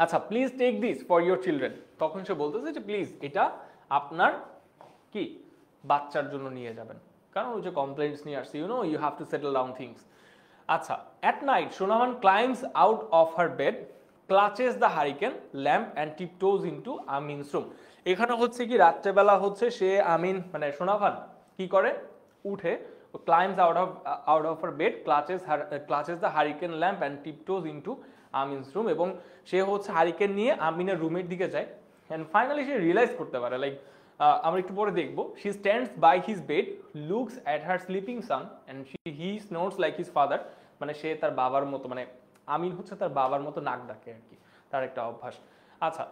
আচ্ছা, please take this for your children. তখন সে বলতেছে যে প্লিজ এটা আপনার কি বাচ্চার জন্য নিয়ে যাবেন, কারণ ওই যে কমপ্লেইন্টস নিয়ে আসছে, you have to settle down things. আচ্ছা, at night Sonaman climbs out of her bed, clutches the hurricane lamp and tiptoes into Amin's room. এখানে হচ্ছে কি রাত্রেবেলা হচ্ছে সে আমিন মানে সোনাভান কি করে, উঠে climbs out of her bed, clutches the hurricane lamp and tiptoes into Amin's room, এবং সে হচ্ছে হারিকেন নিয়ে আমিনের রুমের দিকে যায়। অ্যান্ড ফাইনালি সে রিয়েলাইজ করতে পারে, লাইক আমরা একটু পরে দেখবো, she stands by his bed, looks at her sleeping son and he snores like his father. মানে সে তার বাবার মতো, মানে আমিন হচ্ছে তার বাবার মতো নাক ডাকে আর কি, তার একটা অভ্যাস। আচ্ছা,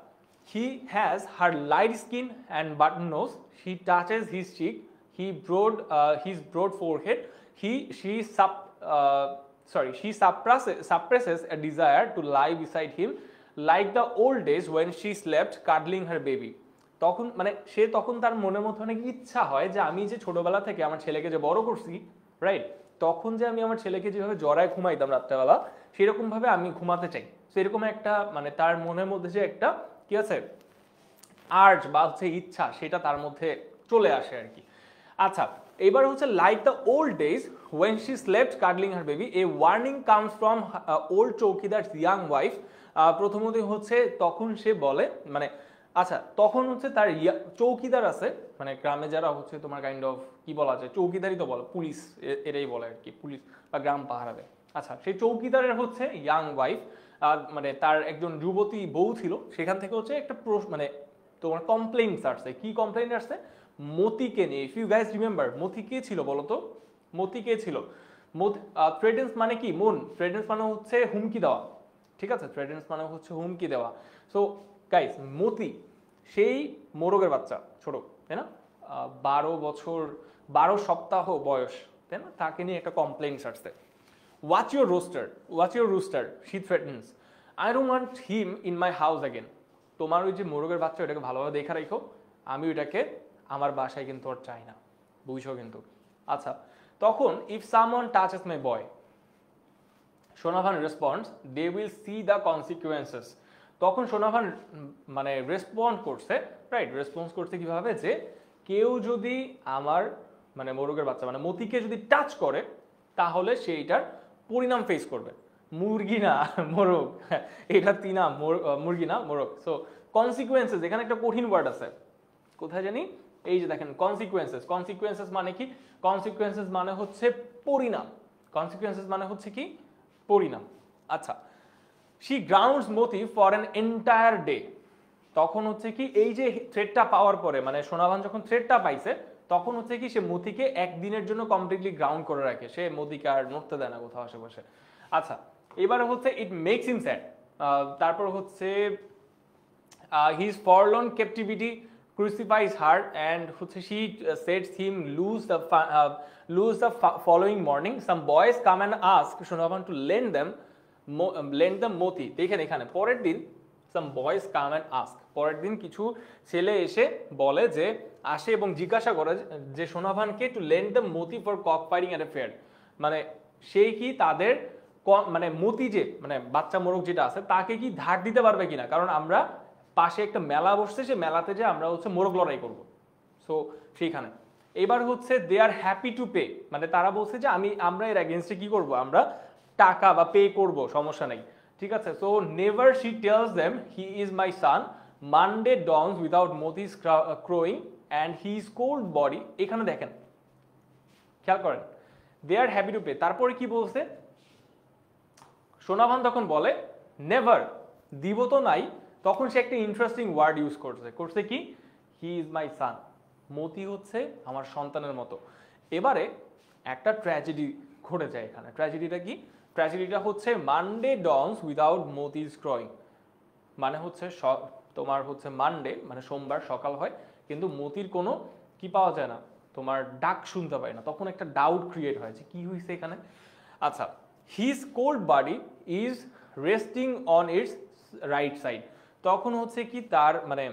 he has her light skin and button nose, he touches his cheek, his broad forehead, she suppresses a desire to lie beside him like the old days when she slept cuddling her baby. তখন মানে তখন তার মনের মধ্যে অনেক ইচ্ছা হয় যে আমি যে ছোটবেলা থেকে আমার ছেলেকে যে বড় করছি, রাইট, তখন যে আমি আমার ছেলেকে যেভাবে জড়ায় ঘুমাইতাম রাত্রেবেলা, সেরকম ভাবে আমি ঘুমাতে চাই। সেরকম একটা মানে তার মনের মধ্যে যে একটা কি আছে আর্জ বা হচ্ছে ইচ্ছা, সেটা তার মধ্যে চলে আসে আর কি। আচ্ছা, এবার হচ্ছে like the old days when she slept cuddling her baby, a warning comes from old chowkidar's young wife. প্রথমত হচ্ছে তখন সে বলে মানে আচ্ছা তখন হচ্ছে তার চৌকিদার আছে, মানে গ্রামে যারা হচ্ছে তোমার কাইন্ড অফ কি বলা যায়, চৌকিদারই তো বলে, পুলিশ এরাই বলে আর কি, পুলিশ বা গ্রাম পাহারা দেয়। আচ্ছা, সেই চৌকিদারের হচ্ছে ইয়াং ওয়াইফ, মানে তার একজন যুবতী বউ ছিল, সেখান থেকে হচ্ছে একটা মানে তোমার কমপ্লেইন্টস আসছে। কি কমপ্লেইন্ট আসছে? মতিকে নিয়ে। ইফ ইউ গাইজ রিমেম্বার, মতি কে ছিল বলো তো? মতি কে ছিল? থ্রেটেন্স মানে কি? মন। থ্রেটেন্স মানে হচ্ছে হুমকি দেওয়া, ঠিক আছে? থ্রেটেন্স মানে হচ্ছে হুমকি দেওয়া। সো গাইজ, মতি সেই মোরগের বাচ্চা, ছোট, তাই না? 12 সপ্তাহ বয়স, তাই না? তাকে নিয়ে একটা কমপ্লেইন্টস আসছে। Watch your rooster, she threatens. I don't want him in my house again. তোমার ওই যে মোরগের বাচ্চা, ওটাকে ভালোভাবে দেখে রাখো, আমি ওইটাকে আমার বাসায় কিন্তু আর চাই না, বুঝছো কিন্তু? আচ্ছা, তখন if someone touches my boy, Sonavan রেসপন্ডস, they will see the consequences. তখন সোনাভান মানে রেসপন্ড করছে, রাইট? রেসপন্স করছে কিভাবে, যে কেউ যদি আমার মানে মোরগের বাচ্চা মানে মতিকে যদি টাচ করে, তাহলে সেইটার পরিণাম ফেস করবে। মুরগি না মোরগ, এটা তিনা, মুরগি না মোরগ। সো কনসিকুয়েন্সেস, এখানে একটা কঠিন ওয়ার্ড আছে, কোথায় জানি, এই যে দেখেন কনসিকুয়েন্সেস। কনসিকুয়েন্সেস মানে কি? কনসিকুয়েন্সেস মানে হচ্ছে পরিণাম। কনসিকুয়েন্সেস মানে হচ্ছে কি? পরিণাম। আচ্ছা, she grounds Moti for an entire day. তখন হচ্ছে কি, এই যে থ্রেডটা পাওয়ার পরে, মানে সোনাভান যখন থ্রেডটা পাইছে, তখন হচ্ছে কি সে মতিকে একদিনের জন্য কমপ্লিটলি গ্রাউন্ড করে রাখে, সে মতিকে আর নড়তে দেয় না কোথাও আশেপাশে। আচ্ছা, এবারে হচ্ছে ইট মেক্স হিম স্যাড। তারপর হচ্ছে his forlorn captivity crucifies her, and she sets him loose the following morning. Some boys come and ask Shonavan to lend them moti. দেখেন এখানে পরের দিন some boys come and ask, পরের দিন কিছু ছেলে এসে বলে যে আসে এবং জিজ্ঞাসা করে যে সোনাভানকে to lend them moti for cock fighting at a fair, মানে সেই কি তাদের মানে মতি যে মানে বাচ্চা মোরগ যেটা আছে তাকে কি ধার দিতে পারবে কিনা, কারণ আমরা পাশে একটা মেলা বসছে, সে মেলাতে যে আমরা হচ্ছে মোরগ লড়াই করব। সো সেইখানে এবার হচ্ছে দে আর হ্যাপি টু পে, মানে তারা বলছে যে আমরা এর এগেইনস্টে কি করব, আমরা টাকা বা পে করব, সমস্যা নেই, ঠিক আছে? So never she tells them he is my son, Monday dawns without Moti's crowing and his cold body. এখানে দেখেন, খেয়াল করেন, they are happy to pay. তারপরে কি বলছে সোনাভান? তখন বলে নেভার, দিব তো নাই। তখন সে একটা ইন্টারেস্টিং ওয়ার্ড ইউজ করছে কি, হি ইজ মাই সান। মতি হচ্ছে আমার সন্তানের মতো। এবারে একটা ট্র্যাজেডি ঘটে যায় এখানে। ট্র্যাজেডিটা কি? ট্র্যাজেডিটা হচ্ছে মানডে ডনস উইদাউট মতিস ক্রয়িং। মানে হচ্ছে তোমার হচ্ছে মানডে মানে সোমবার সকাল হয়, কিন্তু মতির কোনো কি পাওয়া যায় না, তোমার ডাক শুনতে পায় না। তখন একটা ডাউট ক্রিয়েট হয় যে কি হয়েছে এখানে। আচ্ছা, his cold body is resting on its right side. তখন হচ্ছে কি তার মানে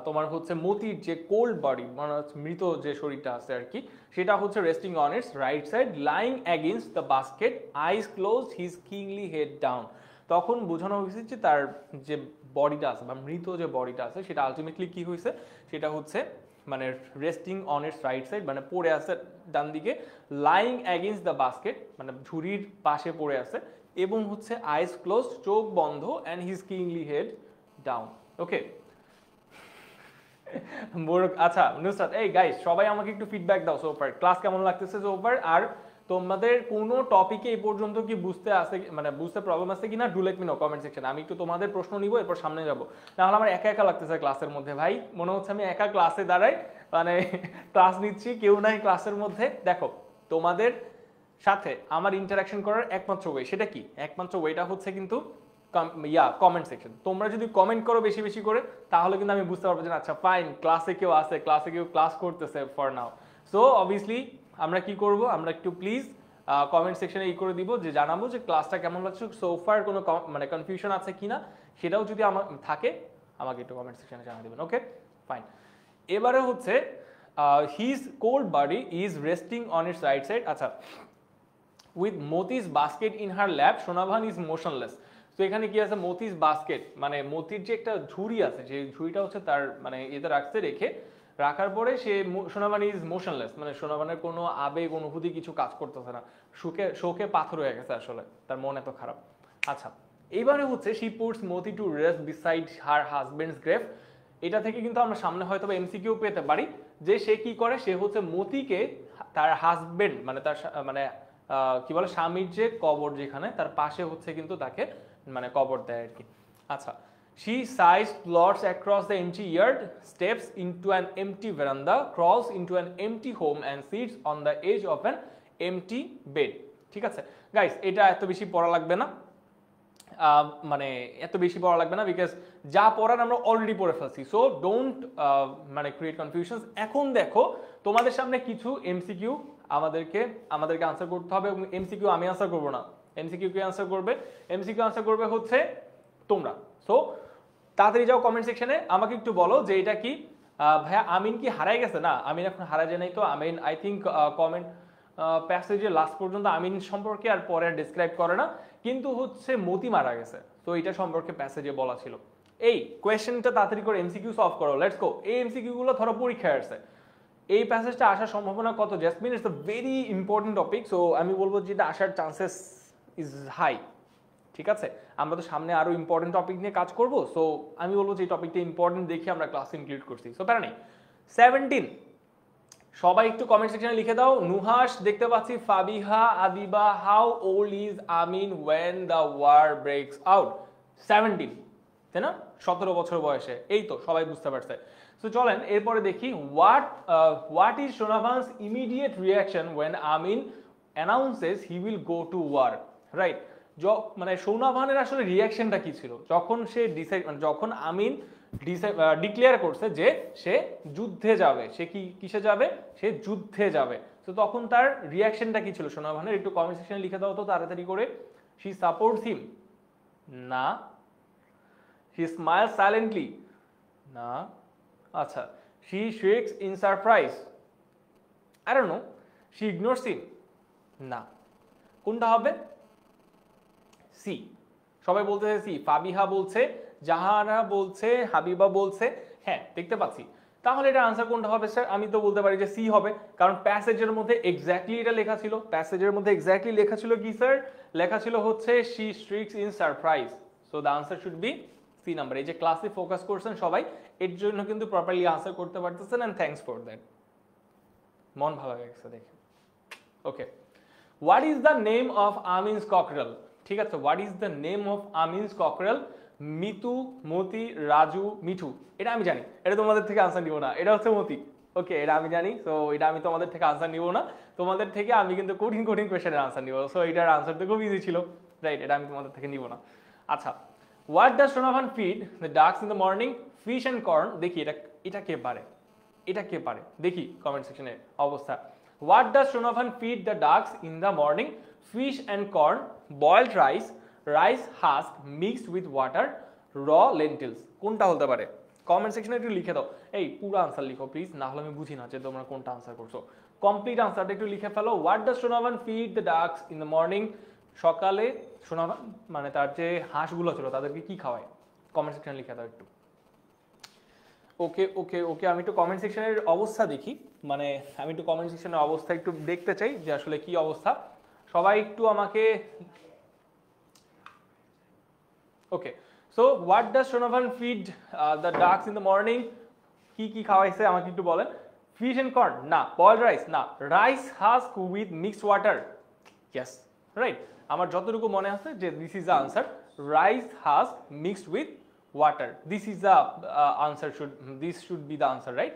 তোমার হচ্ছে মতির যে কোল্ড বডি মানে মৃত যে শরীরটা আছে আর কি, সেটা হচ্ছে resting on its right side lying against the basket, eyes closed, his kingly head down. তখন বোঝানো হয়েছে যে তার যে বডিটা আছে বা মৃত যে বডিটা আছে সেটা আলটিমেটলি কি হয়েছে, সেটা হচ্ছে মানে resting on its right side মানে পড়ে আছে ডান দিকে, লাইং অ্যাগেইনস্ট দ্য বাস্কেট মানে ঝুড়ির পাশে পড়ে আছে, এবং হচ্ছে আইস ক্লোজড চোখ বন্ধ, and his kingly head down. Okay, আচ্ছা নুসরাত, এই গাইস সবাই আমাকে একটু ফিডব্যাক দাও সোফার, ক্লাস কেমন লাগতেছে সোফার, আর তোমাদের কোনো টপিকে এই পর্যন্ত কি বুঝতে আছে মানে বুঝতে প্রবলেম আছে কিনা do let me no comment section. আমি একটু তোমাদের প্রশ্ন নিব, এরপর সামনে যাব। নাহলে আমার একা একা লাগতেছে ক্লাসের মধ্যে ভাই, মনে হচ্ছে আমি একা ক্লাসে দাঁড়াই মানে ক্লাস নিচ্ছি, কেউ নাই ক্লাসের মধ্যে। দেখো তোমাদের সাথে আমার ইন্টারাকশন করার একমাত্র ওয়ে, সেটা কি? একমাত্র ওয়েটা হচ্ছে কিন্তু কমেন্ট সেকশন। তোমরা যদি কমেন্ট করো বেশি বেশি করে, তাহলে কিন্তু আমি বুঝতে পারবো যে আচ্ছা ফাইন, ক্লাসে কেউ আছে, ক্লাসে কেউ ক্লাস করতেছে ফর নাও। সো অবভিয়াসলি আমরা কি করব, আমরা একটু প্লিজ কমেন্ট সেকশনে করে দিব যে জানাবো যে ক্লাসটা কেমন লাগছে, সোফার কোনো মানে কনফিউশন আছে কিনা, সেটাও যদি আমার থাকে আমাকে একটু কমেন্ট সেকশনে জানিয়ে দেবেন। Okay fine. এবারে হচ্ছে his cold body is resting on its right side. আচ্ছা, with Moti's basket in her lap, Sonavan is motionless. তো এখানে কি আছে, মতিস বাস্কেট মানে মতির যে একটা ঝুড়ি আছে, যে ঝুড়িটা হচ্ছে তার মানে এতে রাখতে, রাখার পরে সে সোনাভান ইজ মোশনলেস মানে সোনাভানের কোনো আবেগ অনুভূতি কিছু কাজ করতেছে না, শোকে পাথর হয়ে গেছে আসলে, তার মন এত খারাপ। আচ্ছা, এইবারে হচ্ছে she puts Moti to rest beside her husband's grave. এটা থেকে কিন্তু আমরা সামনে হয়তো এমসিকিউ পেতে পারি যে সে কি করে, সে হচ্ছে মতিকে তার হাজবেন্ড মানে তার মানে কি বলে স্বামীর যে কবর যেখানে তার পাশে হচ্ছে কিন্তু তাকে মানে কবর দেয় আর কি। আচ্ছা, she sighs, plods across the empty yard, steps into an empty veranda, crawls into an empty home and sits on the edge of an empty bed. ঠিক আছে গাইস, এটা এত বেশি পড়া লাগবে না, মানে এত বেশি পড়া লাগবে না, বিকজ যা পড়ার আমরা অলরেডি পড়ে ফেলছি। সো ডোন্ট মানে ক্রিয়েট কনফিউশন। এখন দেখো তোমাদের সামনে কিছু এমসিকিউ আমাদেরকে আনসার করতে হবে, এবং এমসিকিউ আমি আনসার করবো না, এমসিকিউ কে আনসার করবে, এমসিকিউ আনসার করবে হচ্ছে তোমরা। সো তাড়াতাড়ি যাও কমেন্ট সেকশনে, আমাকে একটু বলো যে এটা কি ভাইয়া আমিন কি হারাই গেছে? না, আমিন এখন হারা যায় নাই। তো আমিন আই থিঙ্ক কমেন্ট প্যাসেজের লাস্ট পর্যন্ত আমিন সম্পর্কে আর পরে ডিসক্রাইব করে না, কিন্তু হচ্ছে মতি মারা গেছে, তো এটা সম্পর্কে প্যাসেজে বলা ছিল। এই কোয়েশ্চেনটা তাড়াতাড়ি করে এমসিকিউ সলভ করো, লেটস গো। এই এমসিকিউ গুলো ধরো পরীক্ষায় আসছে, এই প্যাসেজটা আসার সম্ভাবনা কত jasmine? It's a very important topic, so আমি বলবো যে এটা আসার চান্সেস ইজ হাই। ঠিক আছে, আমরা তো সামনে আরো ইম্পর্টেন্ট টপিক নিয়ে কাজ করব, সো আমি বলবো যে এই টপিকটা ইম্পর্টেন্ট দেখে আমরা ক্লাস ইনক্লুড করছি। সো প্যারা নেই। 17 সবাই একটু কমেন্ট সেকশনে লিখে দাও। নুহাস দেখতে পাচ্ছি, Fabiha, Adiba, how old is Amin when the war breaks out? 17, তাই না? 17 বছর বয়সে, এই তো সবাই বুঝতে পারছে। সো চলেন এরপরে দেখি what is Sonavan's immediate reaction when Amin announces he will go to war, right? মানে সোনাভানের আসলে রিয়াকশনটা কি ছিল যখন সে যখন আমিন ডিক্লেয়ার করছে যে সে যুদ্ধে যাবে, সে কিসে যাবে, সে যুদ্ধে যাবে, তো তখন তার রিয়াকশনটা কি ছিল সোনাভানের? একটু কমেন্ট সেকশনে লিখে দাও তো তাড়াতাড়ি করে। শি সাপোর্টস হিম, না। শি স্মাইলস সাইলেন্টলি, না। আচ্ছা, she shakes in surprise, I don't know. She ignores him, না। কোনটা হবে? সি। সবাই বলতেছে সি, ফাবিহা বলছে, জাহারা বলছে, হাবিবা বলছে, হ্যাঁ দেখতে পাচ্ছি। তাহলে এটা আনসার কোনটা হবে স্যার? আমি তো বলতে পারি যে সি হবে, কারণ প্যাসেজের মধ্যে এক্স্যাক্টলি এটা লেখা ছিল। প্যাসেজের মধ্যে এক্স্যাক্টলি লেখা ছিল কি স্যার? লেখা ছিল হচ্ছে she shrieks in surprise, so the answer should be C number. এই যে ক্লাসে ফোকাস করছেন সবাই, এর জন্য কিন্তু প্রপারলি আনসার করতে পারতেছেন, এন্ড থ্যাঙ্কস ফর দ্যাট। মন ভালো হয়ে গেছে দেখে। Okay, what is the name of Amin's cockerel? ঠিক আছে, what is the name of Amin's cockerel? Mitu, Moti, Raju, Mithu, এটা আমি জানি, এটা তোমাদের থেকে আনসার নিব না, এটা হচ্ছে মতি। ওকে, এটা আমি জানি, সো এটা আমি তোমাদের থেকে আনসার নিব না, তোমাদের থেকে আমি কিন্তু কঠিন কঠিন কোয়েশ্চেনের আনসার নিব। সো এটার আনসার তো খুব ইজি ছিল, রাইট, এটা আমি তোমাদের থেকে নিব না। আচ্ছা, what does Sonavan feed the ducks in the morning? Fish and corn. দেখি এটা কে পারে, এটা কে পারে দেখি কমেন্ট সেকশনে অবস্থা। What does Sonavan feed the ducks in the morning? Fish and corn, boiled rice, rice husk mixed with water, র লেন্টিলস। কোনটা হতে পারে? কমেন্ট সেকশনে একটু লিখে দাও। এই পুরো আনসার লিখো প্লিজ, না হলে আমি বুঝি না যে তোমরা কোনটা আনসার করছো। কমপ্লিট আনসারটা একটু লিখে ফেলো। What does Sonavan feed the ducks in the morning? সকালে সোনাভান মানে তার যে হাঁসগুলো ছিল তাদেরকে কি খাওয়ায়? কমেন্ট সেকশনে লিখে দাও একটু। ওকে ওকে ওকে, আমি একটু কমেন্ট সেকশনের অবস্থা দেখি, মানে আমি একটু কমেন্ট সেকশনের অবস্থা একটু দেখতে চাই যে আসলে কি অবস্থা। সবাই একটু আমাকে, okay, so what does Sonavan feed the ducks in the morning? কি কি খাওয়াইছে আমাকে একটু বলেন। ফিশ এন্ড কর্ন না, বয়েলড রাইস না, rice husk with mixed water. Yes, right, আমার যতটুকু মনে আছে যে this is the answer, rice husk mixed with water, this is the answer, this should be the answer, right.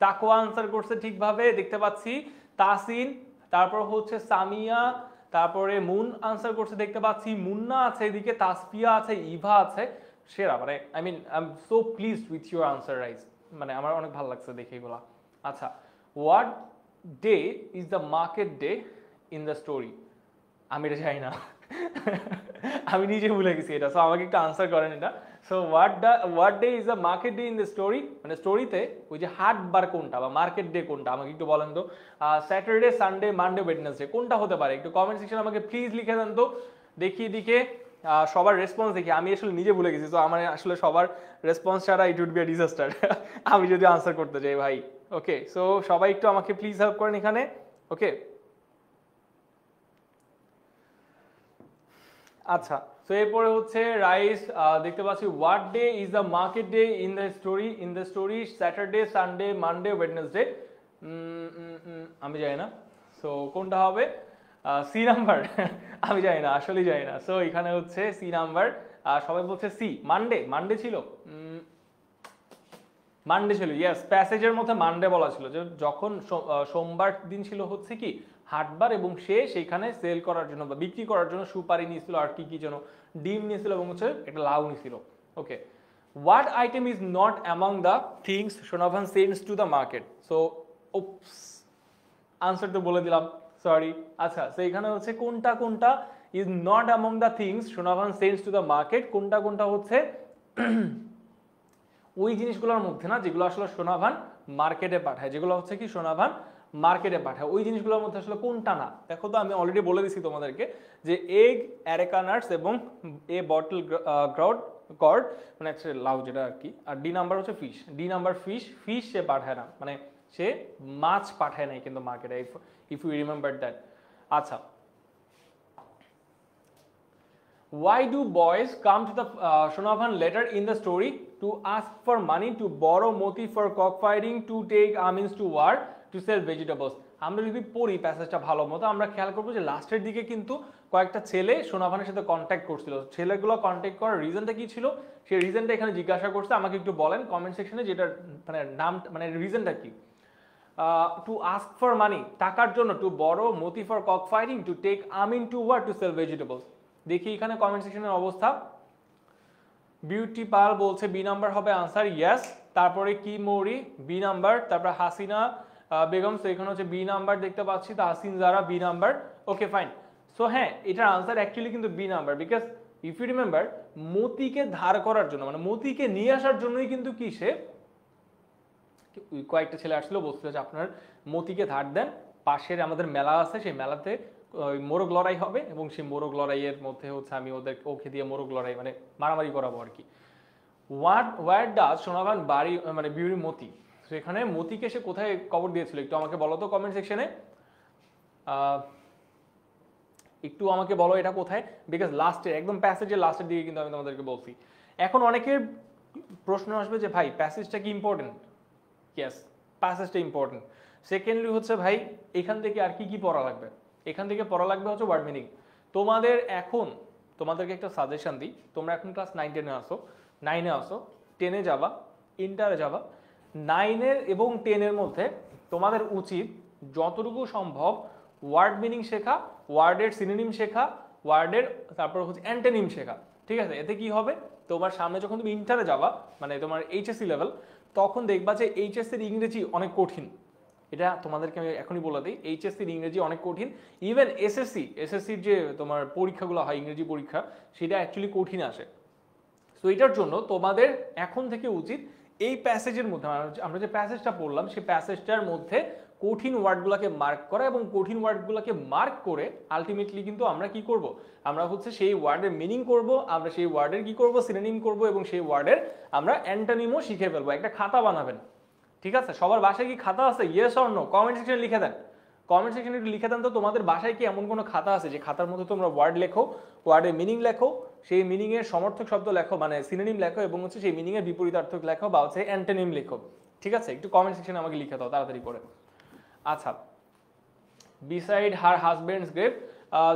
Taqwa answer করছে ঠিকভাবে দেখতে পাচ্ছি, তাসিন, তারপর হচ্ছে সামিয়া, তারপরে মুন আনসার করছে দেখতে পাচ্ছি, মুন্না আছে এদিকে, তাসফিয়া আছে, ইভা আছে। সেরা, মানে I mean I am so pleased with your answers, মানে আমার অনেক ভালো লাগছে দেখে এগুলা। আচ্ছা, what day is the market day in the story? আমি এটা জানি না, আমি নিজে ভুলে গেছি এটা, সো আমাকে একটু আনসার করেন এটা। So what day is the market day in the story, মানে স্টোরিতে ওই যে হাট বার কোনটা বা মার্কেট ডে কোনটা আমাকে একটু বলেন তো। স্যাটারডে, সানডে, মানডে, ওয়েডনেসডে, কোনটা হতে পারে? একটু কমেন্ট সেকশন আমাকে প্লিজ লিখে দেন তো, দেখি এদিকে সবার রেসপন্স দেখি। আমি আসলে নিজে ভুলে গেছি, তো আমার আসলে সবার রেসপন্স ছাড়া it would be a disaster আমি যদি আনসার করতে যাই ভাই। ওকে, সো সবাই একটু আমাকে প্লিজ হেল্প করেন এখানে। ওকে, আচ্ছা, তো এরপরে হচ্ছে রাইস দেখতে পাচ্ছি। What day is the market day in the story? In the story Saturday, Sunday, Monday, Wednesday. আমি জানি না, সো কোনটা হবে? সি নাম্বার আমি জানি না, আসলেই জানি না। সো এখানে হচ্ছে সি নাম্বার, সবাই বলছে সি, মানডে। মানডে ছিল, মানডে ছিল, ইয়েস, প্যাসেজের মধ্যে মানডে বলা ছিল যে যখন সোমবার দিন ছিল হচ্ছে কি হাটবার, এবং সে সেইখানে সেল করার জন্য বা বিক্রি করার জন্য সুপারি নিয়েছিল, আর কি কি যেন ডিম নিয়েছিল, এবং হচ্ছে একটা লাউ নিয়েছিল। Okay, what item is not among the things Sonavan sends to the market? So oops, answer তো বলে দিলাম, সরি। আচ্ছা, সো এখানে হচ্ছে কোনটা কোনটা is not among the things Sonavan sends to the market, কোনটা কোনটা হচ্ছে ওই জিনিসগুলোর মধ্যে না যেগুলো আসলে সোনাভান মার্কেটে পাঠায়, যেগুলো হচ্ছে কি সোনাভান মার্কেটে পাঠায়, ওই জিনিসগুলোর মধ্যে আসলে কোনটা না? দেখো তো, আমি অলরেডি বলে দিছি তোমাদেরকে যে এগ, অ্যারেকা নাটস এবং এ বটল গর্ড, মানে লাউ যেটা আর কি, আর ডি নাম্বার হচ্ছে fish. D number fish, fish সে পাঠায় না, মানে সে মাছ পাঠায় নাই কিন্তু মার্কেটে, ইফ ইউ রিমেম্বার দ্যাট। আচ্ছা, why do boys come to the Shonavan later in the story to ask for money, to borrow moti for cockfighting, to take Amins to war, to sell vegetables? আমরা যদি পড়ি প্যাসেজটা ভালো মতো আমরা খেয়াল করবো যে লাস্টের দিকে কিন্তু কয়েকটা ছেলে সোনাভানের সাথে কন্ট্যাক্ট করছিল। ছেলেগুলো কন্ট্যাক্ট করার রিজনটা কি ছিল, সেই রিজনটা এখানে জিজ্ঞাসা করছে, আমাকে একটু বলেন কমেন্ট সেকশনে, যেটা মানে নাম মানে রিজনটা কি। টু আস্ক ফর মানি, টাকার জন্য, to borrow Moti for cock fighting, to take Amin to war, to sell vegetables. দেখি এখানে কমেন্ট সেকশনের অবস্থা। বিউটি পাল বলছে বি নাম্বার হবে আনসার, ইয়েস। তারপরে কি মৌরি, বি নাম্বার। তারপর হাসিনা বেগম, সো এখানে হচ্ছে বি নাম্বার দেখতে পাচ্ছি, Tahsin Zara B number. Okay fine, so হ্যাঁ, এটার আনসার অ্যাকচুয়ালি কিন্তু B number, because if you remember মতিকে ধার করার জন্য, মানে মতিকে নিয়ে আসার জন্যই কিন্তু কি সে কয়েকটা ছেলে আসলে বলছিল যে আপনার মতিকে ধার দেন, পাশের আমাদের মেলা আছে, সেই মেলাতে মোরগ লড়াই হবে, এবং সেই মোরগ লড়াইয়ের মধ্যে হচ্ছে আমি ওকে দিয়ে মোরগ লড়াই মানে মারামারি করাবো আর কি। হোয়ার ডাজ সোনাভান বাড়ি মানে বিউরি মতি, সেখানে মতিকে সে কোথায় কবর দিয়েছিল একটু আমাকে বলো তো কমেন্ট সেকশনে, একটু আমাকে বলো এটা কোথায়, বিকজ লাস্টের একদম প্যাসেজের লাস্টের দিকে কিন্তু আমি তোমাদেরকে বলছি। এখন অনেকের প্রশ্ন আসবে যে ভাই প্যাসেজটা কি ইম্পর্টেন্ট? ইয়েস, প্যাসেজটা ইম্পর্টেন্ট। সেকেন্ডলি হচ্ছে ভাই এখান থেকে আর কি কি পড়া লাগবে? এখান থেকে পড়া লাগবে হচ্ছে ওয়ার্ড মিনিং। তোমাদের এখন তোমাদেরকে একটা সাজেশন দিই, তোমরা এখন ক্লাস 9-10-এ আসো, 9-এ আসো, 10-এ যাবা, ইন্টারে যাবা, 9-এর এবং 10-এর মধ্যে তোমাদের উচিত যতটুকু সম্ভব ওয়ার্ড মিনিং শেখা, ওয়ার্ডের সিনোনিম শেখা, ওয়ার্ডের তারপর হচ্ছে অ্যান্টোনিম শেখা। ঠিক আছে, এতে কি হবে, তোমার সামনে যখন তুমি ইন্টারে যাবা, মানে তোমার এইচএসসি লেভেল, তখন দেখবা যে এইচএসসির ইংরেজি অনেক কঠিন। এটা তোমাদেরকে আমি এখনই বলে দিই, এইচএসসির ইংরেজি অনেক কঠিন। ইভেন এসএসসির যে তোমার পরীক্ষাগুলো হয়, ইংরেজি পরীক্ষা, সেটা অ্যাকচুয়ালি কঠিন আসে। সো এটার জন্য তোমাদের এখন থেকে উচিত এই প্যাসেজের মধ্যে, আমরা যে প্যাসেজটা পড়লাম সেই প্যাসেজটার মধ্যে কঠিন ওয়ার্ডগুলোকে মার্ক করা, এবং কঠিন ওয়ার্ডগুলোকে মার্ক করে আলটিমেটলি কিন্তু আমরা কি করব, আমরা হচ্ছে সেই ওয়ার্ডের মিনিং করব, আমরা সেই ওয়ার্ডের কি করব, সিনোনিম করব, এবং সেই ওয়ার্ডের আমরা অ্যান্টোনিমও শিখে ফেলবো। একটা খাতা বানাবেন, ঠিক আছে? সবার বাসায় কি খাতা আছে? Yes or no? কমেন্ট সেকশনে লিখে দেন, কমেন্ট সেকশনে একটু লিখে দেন তো তোমাদের বাসায় কি এমন কোনো খাতা আছে যে খাতার মধ্যে তোমরা ওয়ার্ড লেখো, ওয়ার্ডের মিনিং লেখো, সেই মিনিং এর সমর্থক শব্দ লেখো, মানে সিনোনিম লেখো, এবং হচ্ছে সেই মিনিং এর বিপরীতার্থক লেখো বা হচ্ছে অ্যান্টোনিম লেখো। ঠিক আছে, একটু কমেন্ট সেকশনে আমাকে লিখে দাও তাড়াতাড়ি করে। আচ্ছা, বিসাইড হার হাজবেন্ডস গ্রেভ,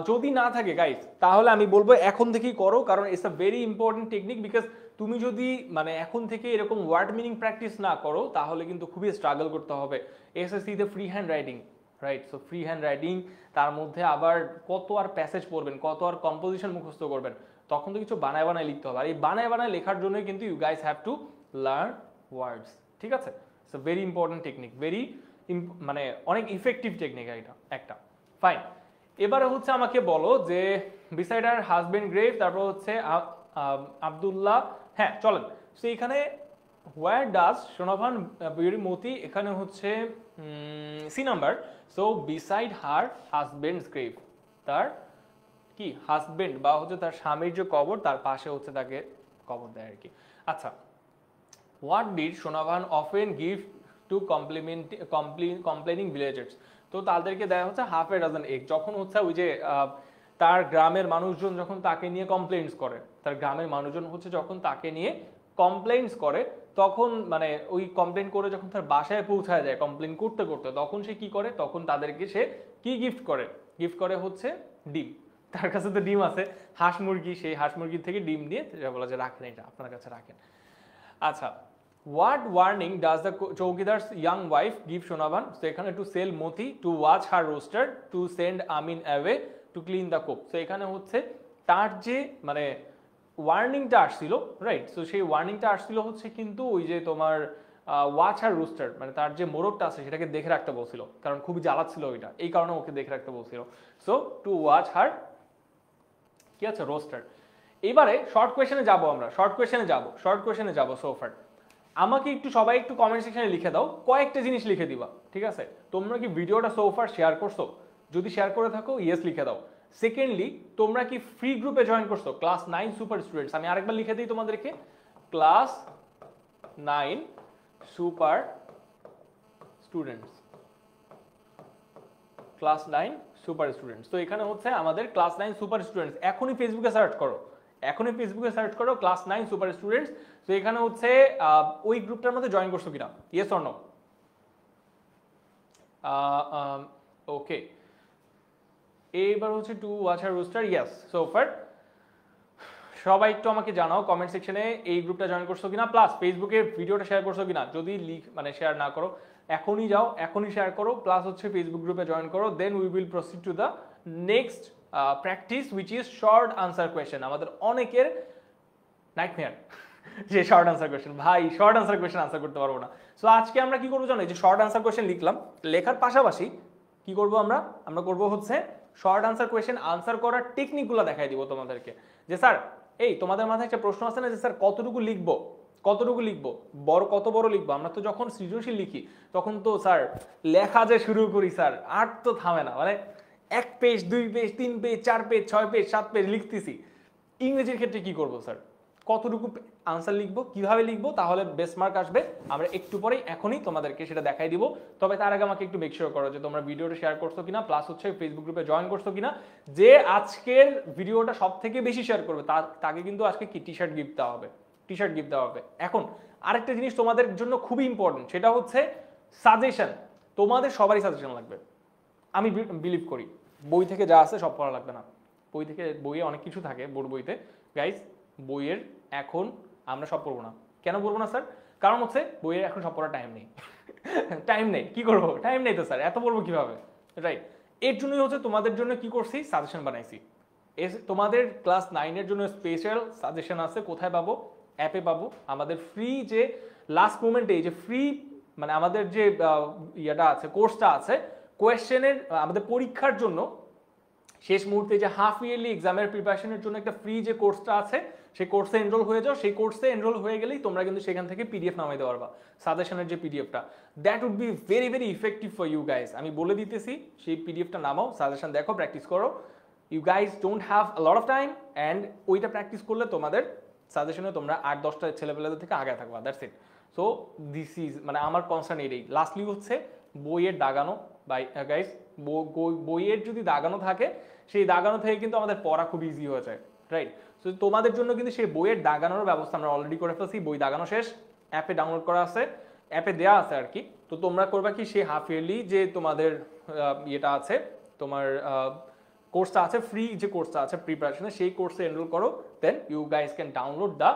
যদি না থাকে গাইস, তাহলে আমি বলবো এখন থেকেই করো, কারণ it's a very important technique. Because তুমি যদি মানে এখন থেকে এরকম ওয়ার্ড মিনিং প্র্যাকটিস না করো, তাহলে কিন্তু খুবই স্ট্রাগল করতে হবে এসএসসি তে free hand writing, right? So free hand writing, তার মধ্যে আবার কত আর প্যাসেজ পড়বেন, কত আর কম্পোজিশন মুখস্থ করবেন, তখন তো কিছু বানায় বানায় লিখতে হবে। আর এই বানায় বানায় লেখার জন্য কিন্তু you guys have to learn words. ঠিক আছে, it's a very important technique, very মানে অনেক ইফেক্টিভ টেকনিক এটা একটা। ফাইন, এবারে হচ্ছে আমাকে বলো যে বিসাইড আর হাজবেন্ড গ্রেভ, তারপর হচ্ছে আব্দুল্লাহ, হ্যাঁ চলেন। সো এখানে হোয়ার ডাজ সোনাভান বিউরি মতি, এখানে হচ্ছে C number. So beside her husband's grave, তার কি হাজবেন্ড বা হচ্ছে তার স্বামীর যে কবর, তার পাশে হচ্ছে তাকে কবর দেয় আর কি। আচ্ছা, what did Sonavan often give to complaining villagers, তো তাদেরকে দেয়া হচ্ছে হাফ এ ডাজন এগ। যখন হচ্ছে ওই যে তার গ্রামের মানুষজন যখন তাকে নিয়ে কমপ্লেইন্টস করে, তার গ্রামের মানুষজন হচ্ছে যখন তাকে নিয়ে কমপ্লেইন্টস করে, তখন মানে ওই কমপ্লেন করে যখন তার বাসায় পৌঁছায় যায় কমপ্লেন করতে করতে, তখন সে কি করে, তখন তাদেরকে সে কি গিফট করে, গিফট করে হচ্ছে ডিম। তার কাছে তো ডিম আছে, হাঁস মুরগি, সেই হাঁস মুরগির থেকে ডিম দিয়ে বলা যে রাখেন, এটা আপনার কাছে রাখেন। আচ্ছা, what warning does the চৌকিদার's young wife give Sonavan? তো এখানে to sell Moti, to watch her rooster, to send Amin away, to clean the cook. তো এখানে হচ্ছে তার যে মানে ওয়ার্নিংটা আসছিল, রাইট? সো সেই ওয়ার্নিংটা আসছিল হচ্ছে কিন্তু ওই যে তোমার ওয়াচ হার রোস্টার, মানে তার যে মোরগটা আছে সেটাকে দেখে রাখতে বলছিল, কারণ খুবই জ্বালাচ্ছিল ওইটা, এই কারণে ওকে দেখে রাখতে বলছিল। সো টু ওয়াচ হার কি আছে, রোস্টার। এবারে শর্ট কোয়েশনে যাবো, আমরা শর্ট কোয়েশনে যাবো। সোফার আমাকে একটু সবাই একটু কমেন্ট সেকশনে লিখে দাও, কয়েকটা জিনিস লিখে দিবা, ঠিক আছে? তোমরা কি ভিডিওটা সোফার শেয়ার করছো? যদি শেয়ার করে থাকো ইয়েস লিখে দাও। সেকেন্ডলি, তোমরা কি ফ্রি গ্রুপে জয়েন করছো ক্লাস 9 সুপার স্টুডেন্টস? আমি আরেকবার লিখে দিই তোমাদেরকে, class 9 super students, class 9 super students. তো এখানে হচ্ছে আমাদের ক্লাস 9 সুপার স্টুডেন্টস, এখনই ফেসবুকে সার্চ করো ক্লাস 9 সুপার স্টুডেন্টস। তো এখানে হচ্ছে ওই গ্রুপটার মধ্যে জয়েন করছো কিনা, ইয়েস অর নো? ওকে, এইবার হচ্ছে to watch her rooster, yes. So far সবাই একটু আমাকে জানাও কমেন্ট সেকশনে এই গ্রুপটা জয়েন করছো কিনা, প্লাস ফেসবুকে ভিডিওটা শেয়ার করছো কিনা। যদি মানে শেয়ার না করো, এখনই যাও, এখনই শেয়ার করো, প্লাস হচ্ছে ফেসবুক গ্রুপে জয়েন করো। Then we will proceed to the next practice which is short answer question. আমাদের অনেকের নাইটমেয়ার যে শর্ট আনসার কোয়েশ্চেন, ভাই শর্ট আনসার কোয়েশ্চেন আনসার করতে পারবো না। সো আজকে আমরা কি করবো জানো, যে শর্ট আনসার কোয়েশ্চেন লিখলাম, লেখার পাশাপাশি কি করবো আমরা করবো হচ্ছে শর্ট আনসার কোয়েশ্চেন আনসার করার টেকনিকগুলো দেখাই দিব তোমাদেরকে। যে স্যার এই তোমাদের মাথায় একটা প্রশ্ন আছে না, যে স্যার কতটুকু লিখবো, কত বড় লিখবো? আমরা তো যখন সৃজনশীল লিখি তখন তো স্যার লেখা যে শুরু করি স্যার, আর তো থামে না, মানে 1 page 2 page 3 page 4 page 6 page 7 page লিখতেছি। ইংরেজির ক্ষেত্রে কি করবো স্যার, কতটুকু আনসার লিখবো, কিভাবে লিখবো, তাহলে বেস্ট মার্ক আসবে? আমরা একটু পরেই এখনই তোমাদেরকে সেটা দেখাই দিব। তবে তার আগে আমাকে একটু মেক শিওর করো যে তোমরা ভিডিওটা শেয়ার করছো কিনা, প্লাস হচ্ছে ফেসবুক গ্রুপে জয়েন করছো কিনা। যে আজকের ভিডিওটা সব থেকে বেশি শেয়ার করবে তাকে কিন্তু আজকে কি টি শার্ট গিফট দেওয়া হবে। এখন আরেকটা জিনিস তোমাদের জন্য খুবই ইম্পর্টেন্ট, সেটা হচ্ছে সাজেশন। তোমাদের সবারই সাজেশন লাগবে, আমি বিলিভ করি। বই থেকে যা আছে সব পড়া লাগবে না, বই থেকে বইয়ে অনেক কিছু থাকে বোর্ড বইতে গাইস, বইয়ের এখন আমরা সব পড়বো না। কেন পড়বো না স্যার? কারণ হচ্ছে বইয়ের এখন সব পড়ার টাইম নেই। টাইম নেই, কি করবো, টাইম নেই তো স্যার, এত পড়বো কিভাবে, রাইট? এর জন্যই হচ্ছে তোমাদের জন্য কি করছি, সাজেশন বানাইছি। তোমাদের ক্লাস 9-এর জন্য স্পেশাল সাজেশন আছে। কোথায় পাবো? অ্যাপে পাবো। আমাদের ফ্রি যে লাস্ট মোমেন্টে যে ফ্রি মানে আমাদের যে ইয়েটা আছে, কোর্সটা আছে, কোয়েশ্চেনের আমাদের পরীক্ষার জন্য শেষ মুহূর্তে যে হাফ ইয়ারলি এক্সামের প্রিপারেশনের জন্য একটা ফ্রি যে কোর্সটা আছে, সেই কোর্সে এনরোল হয়ে যাও। সেই কোর্সে এনরোল হয়ে গেলেই তোমরা কিন্তু সেখান থেকে পিডিএফ নামাইতে পারবা, সাজেশনের যে পিডিএফটা। That would be very very effective for you guys. আমি বলে দিতেছি, সেই পিডিএফটা নামাও, সাজেশন দেখো, প্র্যাকটিস করো। You guys don't have a lot of time, and ওইটা প্র্যাকটিস করলে তোমাদের সাজেশনে তোমরা 8-10টা ছেলেপেলেদের থেকে আগে থাকবা। That's it. So this is মানে আমার কনসার্ন এটাই। লাস্টলি হচ্ছে বইয়ের দাগানো, বাই গাইস, বইয়ের যদি দাগানো থাকে, সেই দাগানো থেকে কিন্তু আমাদের পড়া খুব ইজি হয়ে যায়, রাইট? সো তোমাদের জন্য কিন্তু সেই বইয়ের দাগানোর ব্যবস্থা আমরা অলরেডি করে ফেলছি। বই দাগানো শেষ, অ্যাপে ডাউনলোড করা আছে, অ্যাপে দেওয়া আছে আর কি। তো তোমরা করবা কি, সেই হাফ ইয়ারলি যে তোমাদের ইয়েটা আছে, তোমার কোর্সটা আছে, ফ্রি যে কোর্সটা আছে প্রিপারেশনে, সেই কোর্সে এনরোল করো। Then you guys can download the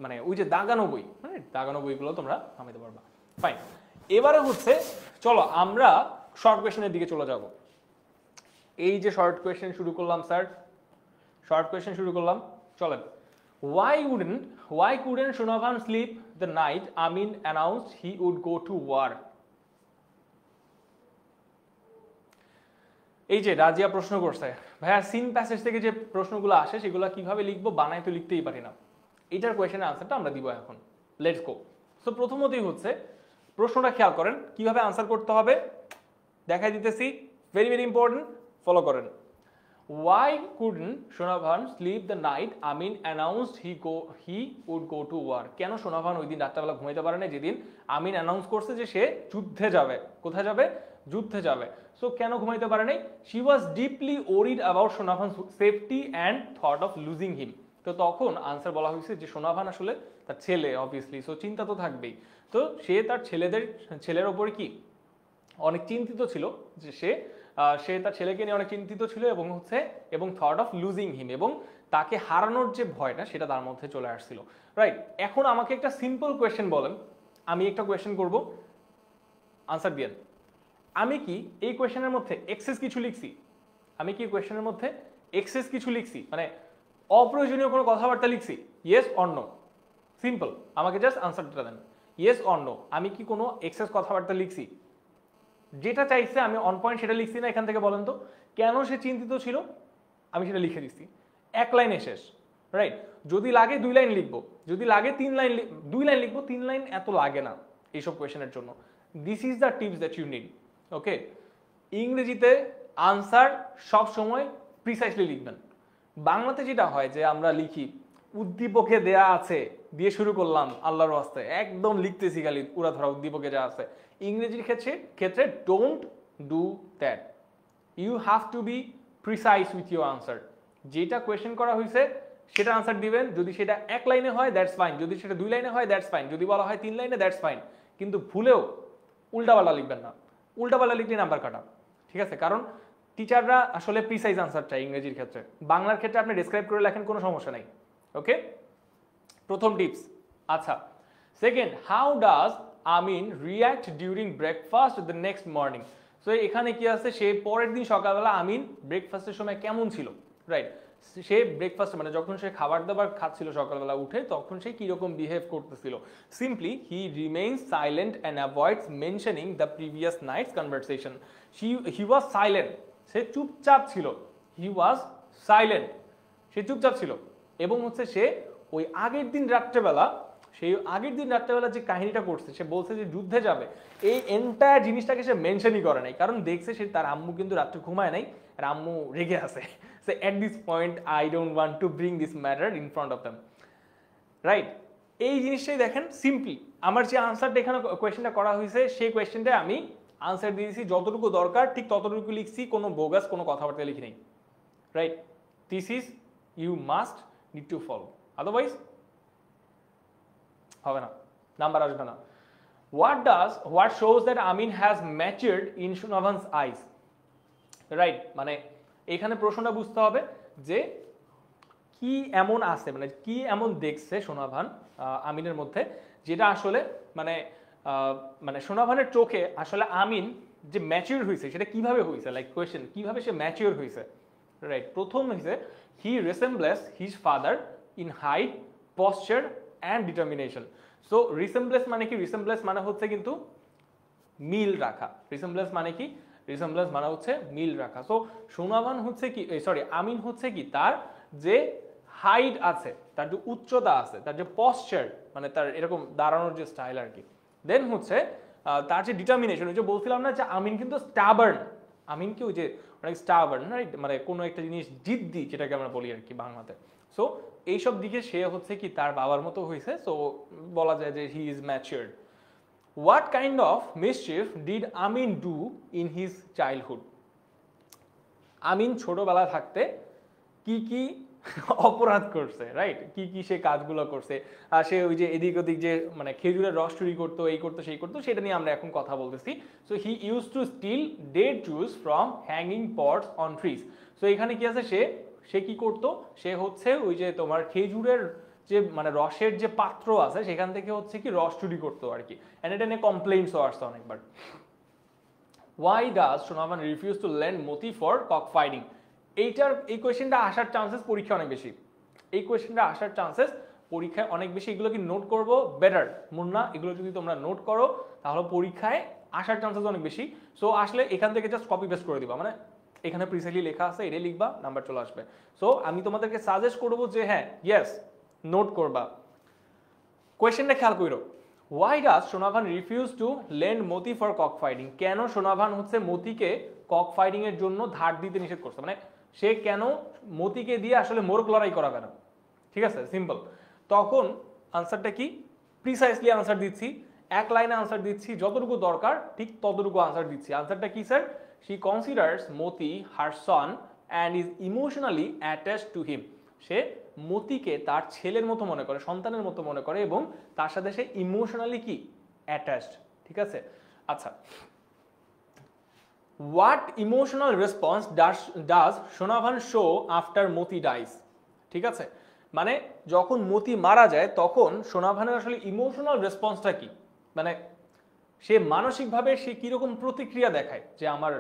মানে ওই যে দাগানো বই, মানে দাগানো বইগুলো তোমরা নামাইতে পারবা। ফাইন, এবারে হচ্ছে চলো আমরা শর্ট কোয়েশ্চেনের দিকে চলে যাব। এই যে শর্ট কোয়েশ্চেন শুরু করলাম স্যার, শর্ট কোয়েশ্চেন শুরু করলাম, চলেন। Why couldn't Shonavan sleep the night Amin announced he would go to war? এই যে রাজিয়া প্রশ্ন করছে, ভাইয়া সিন প্যাসেজ থেকে যে প্রশ্নগুলো আসে সেগুলো কিভাবে লিখবো, বানায় তো লিখতেই পারি না। এটার কোয়েশ্চেনের আনসারটা আমরা দিব এখন। Let's go. সো প্রথমতই হচ্ছে প্রশ্নটা খেয়াল করেন, কিভাবে আনসার করতে হবে দেখাই দিতেছি, ভেরি ভেরি ইম্পর্টেন্ট, ফলো করেন। Why couldn't Shonavan sleep the night Amin announced he would go to war? কেন সোনাভান ওই দিন রাত্রেবেলা ঘুমাইতে পারে না যেদিন আমিন অ্যানাউন্স করছে যে সে যুদ্ধে যাবে? কোথায় যাবে? যুদ্ধে যাবে। সো কেন ঘুমাইতে পারে নাই? She was deeply worried about Shonavan's safety and thought of losing him. তো তখন আনসার বলা হয়েছে যে সোনাভান আসলে তার ছেলে, অবভিয়াসলি, সো চিন্তা তো থাকবেই। তো সে তার ছেলের ওপরে কি অনেক চিন্তিত ছিল, যে সে তার ছেলেকে নিয়ে অনেক চিন্তিত ছিল, এবং থট অফ লুজিং হিম, এবং তাকে হারানোর যে ভয়টা সেটা তার মধ্যে চলে আসছিল, রাইট? এখন আমাকে একটা সিম্পল কোয়েশ্চেন বলেন, আমি একটা কোয়েশ্চেন করব, আনসার দিয়েন। আমি কি এই কোয়েশ্চেনের মধ্যে এক্সেস কিছু লিখছি? আমি কি কোয়েশ্চেনের মধ্যে এক্সেস কিছু লিখছি, মানে অপ্রয়োজনীয় কোনো কথাবার্তা লিখছি? Yes or no? সিম্পল, আমাকে জাস্ট আনসারটা দেন, ইয়েস অর নো। আমি কি কোনো এক্সেস কথাবার্তা লিখছি? যেটা চাইছে আমি অন পয়েন্ট সেটা লিখছি না? এখান থেকে বলেন তো কেন সে চিন্তিত ছিল, আমি সেটা লিখে দিচ্ছি, এক লাইনে শেষ, রাইট? যদি লাগে 2 লাইন লিখবো, যদি লাগে 2 লাইন লিখবো, 3 লাইন এত লাগে না এইসব কোয়েশনের জন্য। This is the tips that you need, okay? ইংরেজিতে আনসার সব সময় প্রিসাইসলি লিখবেন। বাংলাতে যেটা হয় যে আমরা লিখি উদ্দীপকে দেয়া আছে দিয়ে শুরু করলাম, আল্লাহর ওয়াস্তে একদম লিখতেছি খালি উড়া ধরা উদ্দীপকে যা আছে। ইংরেজির ক্ষেত্রে don't do that, you have to be precise with your answer. যেটা কোয়েশ্চেন করা হয়েছে সেটা আনসার দিবেন। যদি সেটা 1 লাইনে হয় দ্যাটস ফাইন, যদি সেটা 2 লাইনে হয় দ্যাটস ফাইন, যদি বলা হয় 3 লাইনে দ্যাটস ফাইন, কিন্তু ভুলেও উল্টাপাল্টা লিখবেন না। উল্টাপাল্টা লিখলে নাম্বার কাটা, ঠিক আছে? কারণ টিচাররা আসলে প্রিসাইজ আনসার চাই ইংরেজির ক্ষেত্রে। বাংলার ক্ষেত্রে আপনি ডেসক্রাইব করে লেখেন, কোনো সমস্যা নাই, ওকে? প্রথম টিপস। আচ্ছা, second, how does Amin react during breakfast the next morning? So এখানে কি আছে, সে পরের দিন সকালবেলা আমিন ব্রেকফাস্টের সময় কেমন ছিল, রাইট? সে ব্রেকফাস্ট মানে যখন সে খাবার দাবার খাচ্ছিল সকালবেলা উঠে, তখন সে কিরকম বিহেভ করতেছিল? Simply he remains silent and avoids mentioning the previous night's conversation. He was silent, সে চুপচাপ ছিল। হি ওয়াজ সাইলেন্ট, সে চুপচাপ ছিল। এবং হচ্ছে সে ওই আগের দিন রাত্রেবেলা যে কাহিনীটা করছে, সে বলছে যে যুদ্ধে যাবে, এই এন্টায়ার জিনিসটাকে সে মেনশনই করে নাই, কারণ দেখছে সে তার আম্মু কিন্তু রাত্রে ঘুমায় নাই, আর আম্মু রেগে আছে। So at this point I don't want to bring this matter in front of them, right? এই জিনিসটাই দেখেন, সিম্পলি আমার যে আনসারটা এখানে কোয়েশ্চেনটা করা হয়েছে, সেই কোয়েশ্চেনটা আমি আনসার দিয়েছি, যতটুকু দরকার ঠিক ততটুকু লিখছি, কোনো বোগাস কোনো কথাবার্তা লিখি নেই, right? This is you must need to follow, otherwise হবে না, নাম্বার আসবে না। What shows that Amin has matured in Sonavan's eyes, right? মানে এখানে প্রশ্নটা বুঝতে হবে যে কি এমন আছে, মানে কি এমন দেখছে সোনাভান আমিনের মধ্যে, যেটা আসলে মানে মানে সোনাভানের চোখে আসলে আমিন যে ম্যাচিউর হয়েছে সেটা কিভাবে হয়েছে, লাইক কোয়েশ্চেন কিভাবে সে ম্যাচিউর হয়েছে, রাইট। প্রথম হয়েছে he resembles his father in height, posture and determination. So resembles মানে কি, রিসেম্বলেস মানে হচ্ছে কিন্তু মিল রাখা। রিসেম্বলেন্স মানে কি, রিসেম্বলেন্স মানে হচ্ছে মিল রাখা। সো সোনাভান হচ্ছে কি, সরি আমিন হচ্ছে কি, তার যে হাইট আছে, তার যে উচ্চতা আছে, তার যে পশ্চার মানে তার এরকম দাঁড়ানোর যে স্টাইল আর কি, দেন হচ্ছে তার যে ডিটারমিনেশন, ওই যে বলছিলাম না যে আমিন কিন্তু স্টাবার্ন, আমিন কি ওই যে অনেক স্টাবার্ন, রাইট, মানে কোনো একটা জিনিস জিদ্দি যেটাকে আমরা বলি আর কি বাংলাতে। সো এইসব দিকে সে হচ্ছে কি তার বাবার মতো হয়েছে। সো বলা যায় যে he is matured. What kind of mischief did Amin do in his childhood? আমিন ছোটবেলা থাকতে কি কি অপরাধ করছে, রাইট, কি কি সে কাজগুলো করছে, আর সে ওই যে এদিক ওদিক যে মানে খেজুরের রস চুরি করতো, এই করতো সেই করতো, সেটা নিয়ে আমরা এখন কথা বলতেছি। So he used to steal date juice from hanging pots on trees. So এখানে কি আছে, সে কি করতো, সে হচ্ছে ওই যে তোমার খেজুরের যে মানে রসের যে পাত্র আছে সেখান থেকে হচ্ছে কি রস চুরি করতো আর কি। এন্ড এটা নিয়ে কমপ্লেইন্টসও আসছে অনেকবার। Why does Sonavan refuse to lend Moti for cock fighting? এই কোয়েশ্চেনটা আসার চান্সেস পরীক্ষা অনেক বেশি, এই কোয়েশ্চেনটা আসার চান্সেস পরীক্ষায় অনেক বেশি। এগুলো কি নোট করবো বেটার মুন্না, এগুলো যদি তোমরা নোট করো তাহলে পরীক্ষায় আসার চান্সেস অনেক বেশি। সো আসলে এখান থেকে জাস্ট কপি পেস্ট করে দিবা, মানে এখানে প্রিসাইজলি লেখা আছে এটাই লিখবা, নাম্বার চলে আসবে। সো আমি তোমাদেরকে সাজেস্ট করবো যে হ্যাঁ ইয়েস নোট করবা। কোয়েশ্চেনটা খেয়াল করো, why does Sonavan refuse to lend Moti for cock fighting? কেন সোনাভান হচ্ছে মতিকে কক ফাইটিং এর জন্য ধার দিতে নিষেধ করছে, মানে সে কেন মতিকে দিয়ে আসলে মোরগ লড়াই করাবে না? ঠিক আছে, সিম্পল। তখন আনসারটা কি, প্রিসাইসলি আনসার দিচ্ছি, এক লাইনে আনসার দিচ্ছি, যতটুকু দরকার ঠিক ততটুকু আনসার দিচ্ছি। আনসারটা কি sir? She considers Moti her son and is emotionally attached to him. সে মতিকে তার ছেলের মতো মনে করে, সন্তানের মতো মনে করে, এবং তার সাথে সে ইমোশনালি কি অ্যাটাচড। ঠিক আছে, আচ্ছা। What emotional response does Sonavan show after Moti dies? ঠিক আছে, মানে যখন মতি মারা যায় তখন সোনাভানের আসলে ইমোশনাল রেসপন্সটা কি, মানে সে মানসিকভাবে সে কিরকম প্রতিক্রিয়া দেখায় যে আমার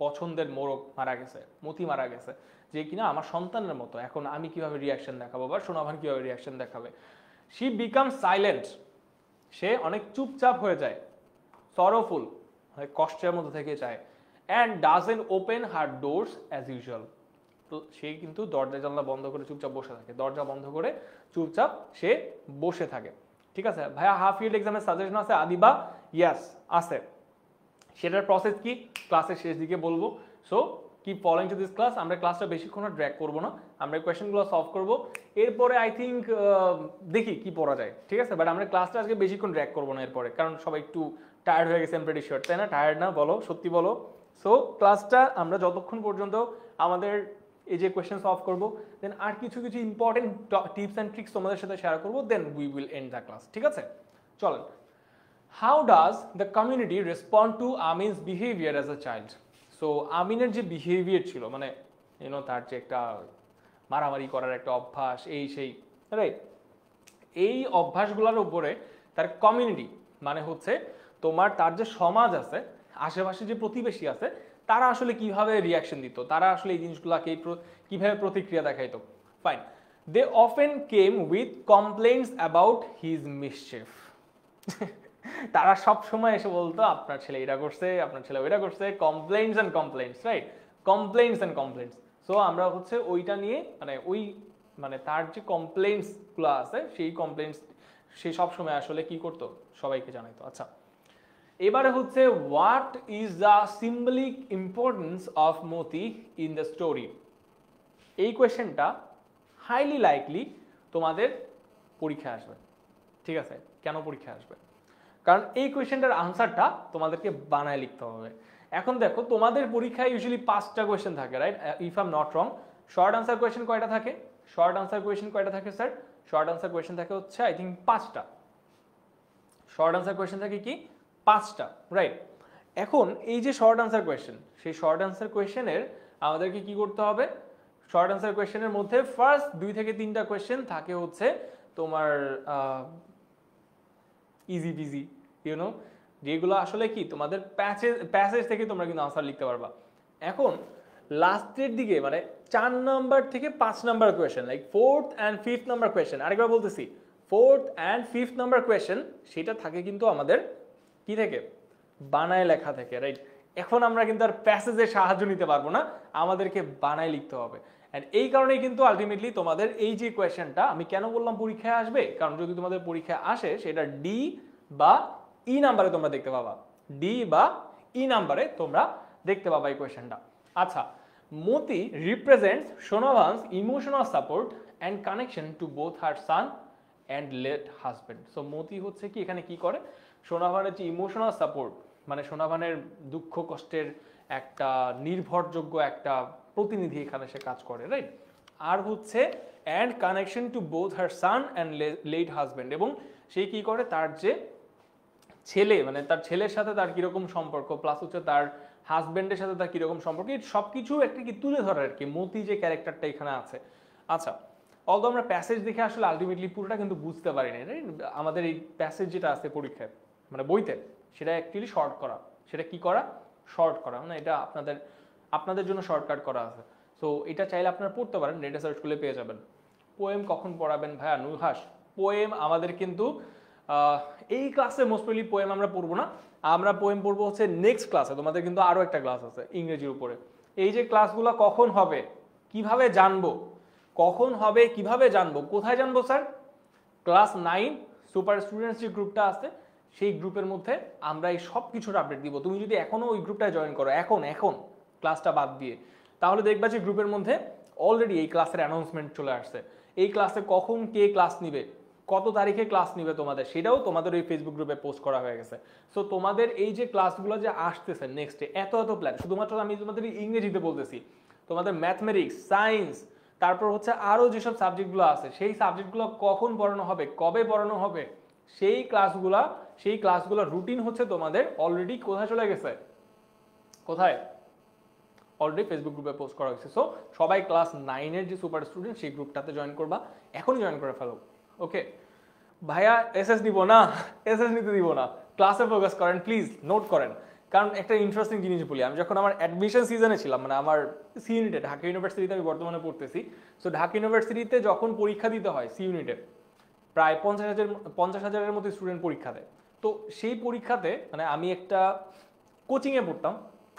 পছন্দের মোরগ মারা গেছে, মতি মারা গেছে, যে কিনা আমার সন্তানের মতো, এখন আমি কিভাবে রিয়াকশন দেখাবো বা সোনাভান কিভাবে রিয়াকশন দেখাবে? শি বিকাম সাইলেন্ট, সে অনেক চুপচাপ হয়ে যায়, সরোফুল, কষ্টের মধ্যে থেকে যায়, and doesn't open her doors as usual. তো সে কিন্তু দরজা জানলা বন্ধ করে চুপচাপ বসে থাকে, দরজা বন্ধ করে চুপচাপ সে বসে থাকে। ঠিক আছে ভাইয়া, হাফ ইয়ার এক্সামের সাজেশন আছে আদিবা? ইয়াস আছে, সেটার প্রসেস কি ক্লাসের শেষ দিকে বলবো। So keep following to this class. আমরা ক্লাসটা বেশিক্ষণ ড্র্যাগ করবো না, আমরা কোয়েশ্চেনগুলো সলভ করবো, এরপরে আই থিঙ্ক দেখি কি পড়া যায়। ঠিক আছে, বাট আমরা ক্লাসটা আজকে বেশিক্ষণ ড্র্যাগ করবো না এরপরে, কারণ সবাই একটু টায়ার্ড হয়ে গেছে, প্রেটি শিওর, তাই না? টায়ার্ড না? বলো, সত্যি বলো। সো ক্লাসটা আমরা যতক্ষণ পর্যন্ত আমাদের এই যে কোয়েশ্চেন সলভ করবো, দেন আর কিছু কিছু ইম্পর্টেন্ট টিপস অ্যান্ড ট্রিক্স তোমাদের সাথে শেয়ার করবো, then we will end the class. ঠিক আছে, চলেন। How does the community respond to Amin's behaviour as a child? So আমিনের যে বিহেভিয়ার ছিল, মানে ইউনো তার যে একটা মারামারি করার একটা অভ্যাস, এই সেই, রাইট, এই অভ্যাসগুলোর উপরে তার কমিউনিটি, মানে হচ্ছে তোমার তার যে সমাজ আছে, আশেপাশে যে প্রতিবেশী আছে, তারা আসলে কিভাবে রিয়াকশন দিত, তারা আসলে এই জিনিসগুলোকে কিভাবে প্রতিক্রিয়া দেখাইতো। Fine, they often came with complaints about his mischief. তারা সব সময় এসে বলতো আপনার ছেলে এটা করছে, আপনার ছেলে ওইটা করছে, complaints and complaints, right, complaints and complaints. So আমরা হচ্ছে ওইটা নিয়ে মানে ওই মানে তার যে কমপ্লেইন্টসগুলো আছে সেই কমপ্লেইন্টস সে সব সময় আসলে কি করতো, সবাইকে জানাইতো। আচ্ছা, এবারে হচ্ছে what is the symbolic importance of Moti in the story? এই কোয়েশ্চেনটা হাইলি লাইকলি তোমাদের পরীক্ষায় আসবে। ঠিক আছে, কেন পরীক্ষায় আসবে? কারণ এই কোয়েশ্চেনটার আনসারটা তোমাদেরকে বানায় লিখতে হবে। এখন দেখো তোমাদের পরীক্ষায় ইউজুয়ালি 5টা কোয়েশ্চেন থাকে, right, if I am not wrong. Short answer question কয়টা থাকে? শর্ট আনসার কোয়েশ্চেন কয়টা থাকে স্যার? শর্ট আনসার কোয়েশ্চেন থাকে হচ্ছে আই থিঙ্ক 5টা। শর্ট আনসার কোয়েশ্চেন থাকে কি 5টা, রাইট। এখন এই যে শর্ট আনসার কোয়েশ্চেন, সেই শর্ট আনসার কোয়েশ্চেনের আমাদেরকে কি করতে হবে? শর্ট অ্যান্সার কোয়েশ্চেনের মধ্যে ফার্স্ট 2 থেকে 3টা কোয়েশ্চেন থাকে হচ্ছে তোমার ইজি পিজি, ইউনো, যেগুলো আসলে কি তোমাদের প্যাসেজ থেকে তোমরা কিন্তু আনসার লিখতে পারবা। এখন লাস্টের দিকে মানে 4 নাম্বার থেকে 5 number question, like 4th and 5th number question, আরেকবার বলতেছি 4th and 5th number question, সেটা থাকে কিন্তু আমাদের কি থেকে, বানায় লেখা থেকে, রাইট? এখন আমরা কিন্তু আর প্যাসেজের সাহায্য নিতে পারবো না, আমাদেরকে বানায় লিখতে হবে। এন্ড এই কারণেই কিন্তু আলটিমেটলি তোমাদের এই যে কোয়েশ্চেনটা আমি কেন বললাম পরীক্ষায় আসবে, কারণ যদি তোমাদের পরীক্ষায় আসে সেটা ডি বা ই নাম্বারে তোমরা দেখতে পাবা, ডি বা ই নাম্বারে তোমরা দেখতে পাবা এই কোয়েশ্চেনটা। আচ্ছা, Moti represents Sonavan's emotional support and connection to both her son and late husband. So Moti হচ্ছে কি এখানে কি করে, সোনাভানের যে ইমোশনাল সাপোর্ট মানে সোনাভানের দুঃখ কষ্টের একটা নির্ভরযোগ্য একটা প্রতিনিধি এখানে সে কাজ করে, রাইট? আর হচ্ছে and connection to both her son and late husband, এবং সে কি করে তার যে ছেলে মানে তার ছেলের সাথে তার কিরকম সম্পর্ক, প্লাস হচ্ছে তার হাজবেন্ডের সাথে তার কিরকম সম্পর্ক, এই সবকিছু একটা কি তুলে ধরে আর কি মতি যে ক্যারেক্টারটা এখানে আছে। আচ্ছা, অলদো আমরা প্যাসেজ দেখে আসলে আলটিমেটলি পুরোটা কিন্তু বুঝতে পারিনি, রাইট? আমাদের এই প্যাসেজ যেটা আছে পরীক্ষায় মানে বইতে, সেটা অ্যাকচুয়ালি শর্ট করা, সেটা কি করা, শর্ট করা, মানে এটা আপনাদের জন্য শর্টকাট করা আছে। সো এটা চাইলে আপনারা পড়তে পারেন, নেটে সার্চ করলে পেয়ে যাবেন। পোয়েম কখন পড়াবেন ভাইয়া নুহাস? পোয়েম আমাদের কিন্তু এই ক্লাসে মোস্ট প্রবলি পোয়েম আমরা পড়বো না, আমরা পোয়েম পড়বো হচ্ছে নেক্সট ক্লাসে। তোমাদের কিন্তু আরো একটা ক্লাস আছে ইংরেজির উপরে। এই যে ক্লাসগুলো কখন হবে, কিভাবে জানবো, কখন হবে কিভাবে জানবো, কোথায় জানবো স্যার? ক্লাস 9 সুপার স্টুডেন্টস যে গ্রুপটা আছে সেই গ্রুপের মধ্যে আমরা এই সব কিছুর আপডেট দিব। তুমি যদি এখনো ওই গ্রুপটায় জয়েন করো এখন ক্লাসটা বাদ দিয়ে, তাহলে দেখবা যে গ্রুপের মধ্যে অলরেডি এই ক্লাসের অ্যানাউন্সমেন্ট চলে আসছে। এই ক্লাসে কখন কে ক্লাস নিবে, কত তারিখে ক্লাস নিবে তোমাদের, সেটাও তোমাদের ওই ফেসবুক গ্রুপে পোস্ট করা হয়ে গেছে। সো তোমাদের এই যে ক্লাসগুলো যে আসতেছে নেক্সটে, এত প্ল্যান, শুধুমাত্র আমি তোমাদের ইংরেজিতে বলতেছি, তোমাদের ম্যাথমেটিক্স, সায়েন্স, তারপর হচ্ছে আরো যেসব সাবজেক্টগুলো আছে সেই সাবজেক্টগুলো কখন পড়ানো হবে, কবে পড়ানো হবে, সেই ক্লাসগুলো রুটিন হচ্ছে তোমাদের অলরেডি কোথায় চলে গেছে, কোথায়, অলরেডি ফেসবুক গ্রুপে পোস্ট করা হয়েছে। সো সবাই ক্লাস 9-এর যে সুপার স্টুডেন্ট সেই গ্রুপটাতে জয়েন করবা, এখনই জয়েন করে ফেলো। ওকে ভাইয়া এসএস দিব না, এসএস নিতে দিব না, ক্লাসে ফোকাস করেন প্লিজ, নোট করেন। কারণ একটা ইন্টারেস্টিং জিনিস বলি, আমি যখন আমার অ্যাডমিশন সিজনে ছিলাম মানে আমার সি ইউনিটে, ঢাকা ইউনিভার্সিটিতে আমি বর্তমানে পড়তেছি, সো ঢাকা ইউনিভার্সিটিতে যখন পরীক্ষা দিতে হয় সি ইউনিটে প্রায় 50,000-এর মতো স্টুডেন্ট পরীক্ষা দেয়। তো সেই পরীক্ষাতে মানে আমি একটা কোচিংয়ে পড়তাম,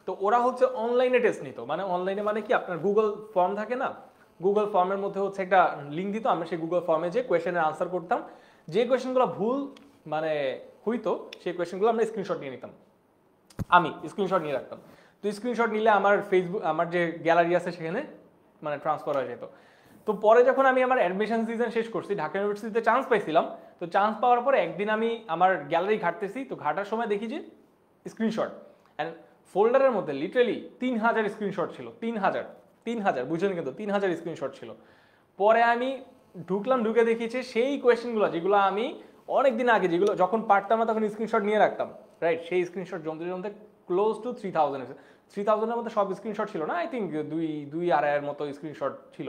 তো ওরা হচ্ছে অনলাইনে টেস্ট নিত, মানে অনলাইনে মানে কি আপনার গুগল ফর্ম থাকে না, গুগল ফর্মের মধ্যে হচ্ছে একটা লিঙ্ক দিত, আমরা সেই গুগল ফর্মে যে কোয়েশ্চেনের আনসার করতাম, যে কোয়েশ্চেনগুলো ভুল মানে হইতো সেই কোয়েশ্চেনগুলো আমরা স্ক্রিনশট নিয়ে নিতাম, আমি স্ক্রিনশট নিয়ে রাখতাম। তো স্ক্রিনশট নিলে আমার ফেসবুক আমার যে গ্যালারি আছে সেখানে মানে ট্রান্সফার হয়ে যেত। তো পরে যখন আমি আমার অ্যাডমিশন সিজন শেষ করছি, ঢাকা ইউনিভার্সিটিতে চান্স পাইছিলাম, তো চান্স পাওয়ার পরে একদিন আমি আমার গ্যালারি ঘাটতেছি, তো ঘাটার সময় দেখি যে স্ক্রিনশট অ্যান্ড ফোল্ডারের মধ্যে লিটারালি 3000 স্ক্রিনশট ছিল, 3000 বুঝলেন, কিন্তু 3000 স্ক্রিনশট ছিল। পরে আমি ঢুকে দেখিয়েছি সেই কোয়েশ্চেনগুলো যেগুলো আমি অনেকদিন আগে যেগুলো যখন পারতাম না তখন স্ক্রিনশট নিয়ে রাখতাম, রাইট? সেই স্ক্রিনশট জমতে ক্লোজ টু 3000-এর মধ্যে সব স্ক্রিনশট ছিল না, আই থিঙ্ক 2-2.5 মতো স্ক্রিনশট ছিল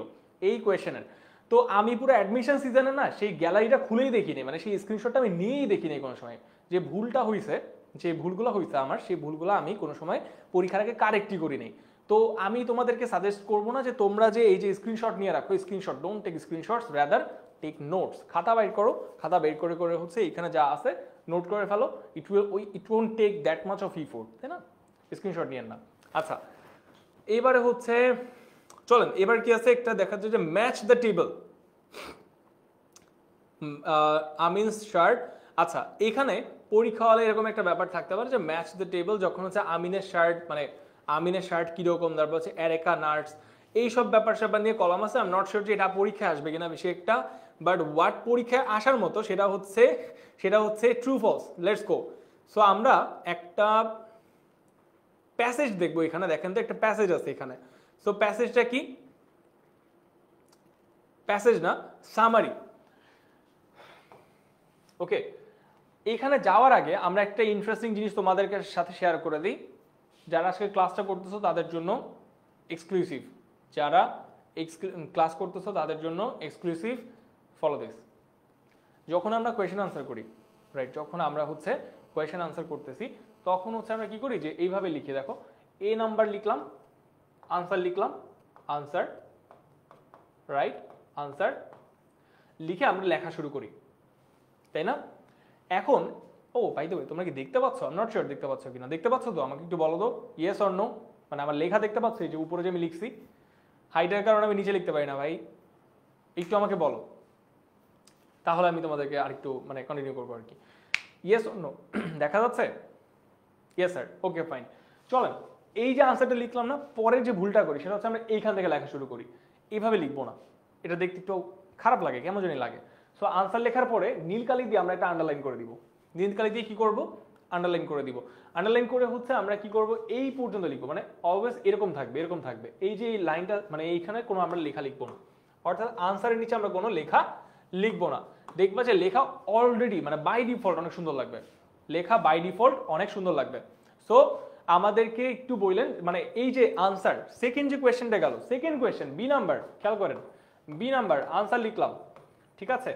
এই কোয়েশ্চেনের। তো আমি পুরো অ্যাডমিশন সিজনে না সেই গ্যালারিটা খুলেই দেখিনি, মানে সেই স্ক্রিনশটটা আমি নিয়েই দেখিনি কোনো সময়। যে ভুলটা হয়েছে, যে ভুলগুলো হয়েছে আমার, সেই ভুলগুলো আমি কোনো সময় পরীক্ষার আগে কারেক্টই করি নাই। তো আমি তোমাদেরকে সাজেস্ট করবো না যে তোমরা যে এই যে স্ক্রিনশট নিয়ে রাখো, screenshot, don't take screenshots, rather take notes. খাতা বাইর করো, খাতা বের করে হচ্ছে এখানে যা আছে নোট করে ফেলো, it won't take that much of effort, তাই না? স্ক্রিনশট নিয়েন না। আচ্ছা, এবারে হচ্ছে চলেন এবার কি আছে একটা দেখাচ্ছে যে match the table, Amin's shirt. আচ্ছা, এখানে পরীক্ষা হলে এরকম একটা ব্যাপার থাকতে পারে যে ম্যাচ দ্য টেবল, যখন হচ্ছে আমিনের শার্ট মানে আমিনের শার্ট কিরকম, তারপর হচ্ছে এরেকা নাটস, এইসব ব্যাপার স্যাপার নিয়ে কলাম আছে। আমি নট শিওর যে এটা পরীক্ষায় আসবে কিনা বেশি একটা, বাট ওয়াট পরীক্ষায় আসার মতো সেটা হচ্ছে true false. Let's go. So আমরা একটা প্যাসেজ দেখবো, এখানে দেখেন তো একটা প্যাসেজ আছে এখানে। সো প্যাসেজটা কি, প্যাসেজ না, সামারি। ওকে, এখানে যাওয়ার আগে আমরা একটা ইন্টারেস্টিং জিনিস তোমাদের সাথে শেয়ার করে দিই, যারা আজকে ক্লাসটা করতেছো তাদের জন্য এক্সক্লুসিভ, যারা ক্লাস করতেছো তাদের জন্য এক্সক্লুসিভ ফলো দিস। যখন আমরা কোয়েশ্চেন আনসার করি, রাইট, যখন আমরা হচ্ছে কোয়েশ্চেন আনসার করতেছি তখন হচ্ছে আমরা কি করি যে এইভাবে লিখে দেখো, এ নাম্বার লিখলাম, আনসার লিখলাম, আনসার, রাইট, আনসার লিখে আমরা লেখা শুরু করি, তাই না? এখন বাই দ্য ওয়ে, তোমরা কি দেখতে পাচ্ছ? আই এম নট শিওর দেখতে পাচ্ছ কিনা। দেখতে পাচ্ছ তো? আমাকে একটু বলো তো, ইয়েস অর নো। মানে আমার লেখা দেখতে পাচ্ছ, এই যে উপরে যে আমি লিখছি, হাইটের কারণে আমি নিচে লিখতে পারি না ভাই, একটু আমাকে বলো, তাহলে আমি তোমাদেরকে আরেকটু মানে কন্টিনিউ করবো আর কি। ইয়েস অর নো দেখা যাচ্ছে? Yes sir, okay fine. চলেন, এই যে আনসারটা লিখলাম না, পরের যে ভুলটা করি সেটা হচ্ছে আমরা এইখান থেকে লেখা শুরু করি। এইভাবে লিখবো না, এটা দেখতে একটু খারাপ লাগে, কেমন জানি লাগে। সো আনসার লেখার পরে নীল কালি দিয়ে আমরা একটা আন্ডারলাইন করে দিব। নীল কালি দিয়ে কি করব? আন্ডারলাইন করে দিব। আন্ডারলাইন করে হচ্ছে আমরা কি করব, এই পর্যন্ত লিখবো, মানে অলওয়েজ এরকম থাকবে, এরকম থাকবে। এই যে এই লাইনটা, মানে এইখানে কোনো আমরা লেখা লিখবো না, অর্থাৎ আনসারের নিচে আমরা কোনো লেখা লিখবো না। দেখবা যে লেখা অলরেডি মানে বাই ডিফল্ট অনেক সুন্দর লাগবে, লেখা বাই ডিফল্ট অনেক সুন্দর লাগবে। সো আমাদেরকে একটু বললেন, মানে এই যে আনসার, সেকেন্ড যে কোয়েশ্চেনটা গেল, সেকেন্ড কোয়েশ্চেন বি নাম্বার, খেয়াল করেন, বি নাম্বার আনসার লিখলাম, ঠিক আছে,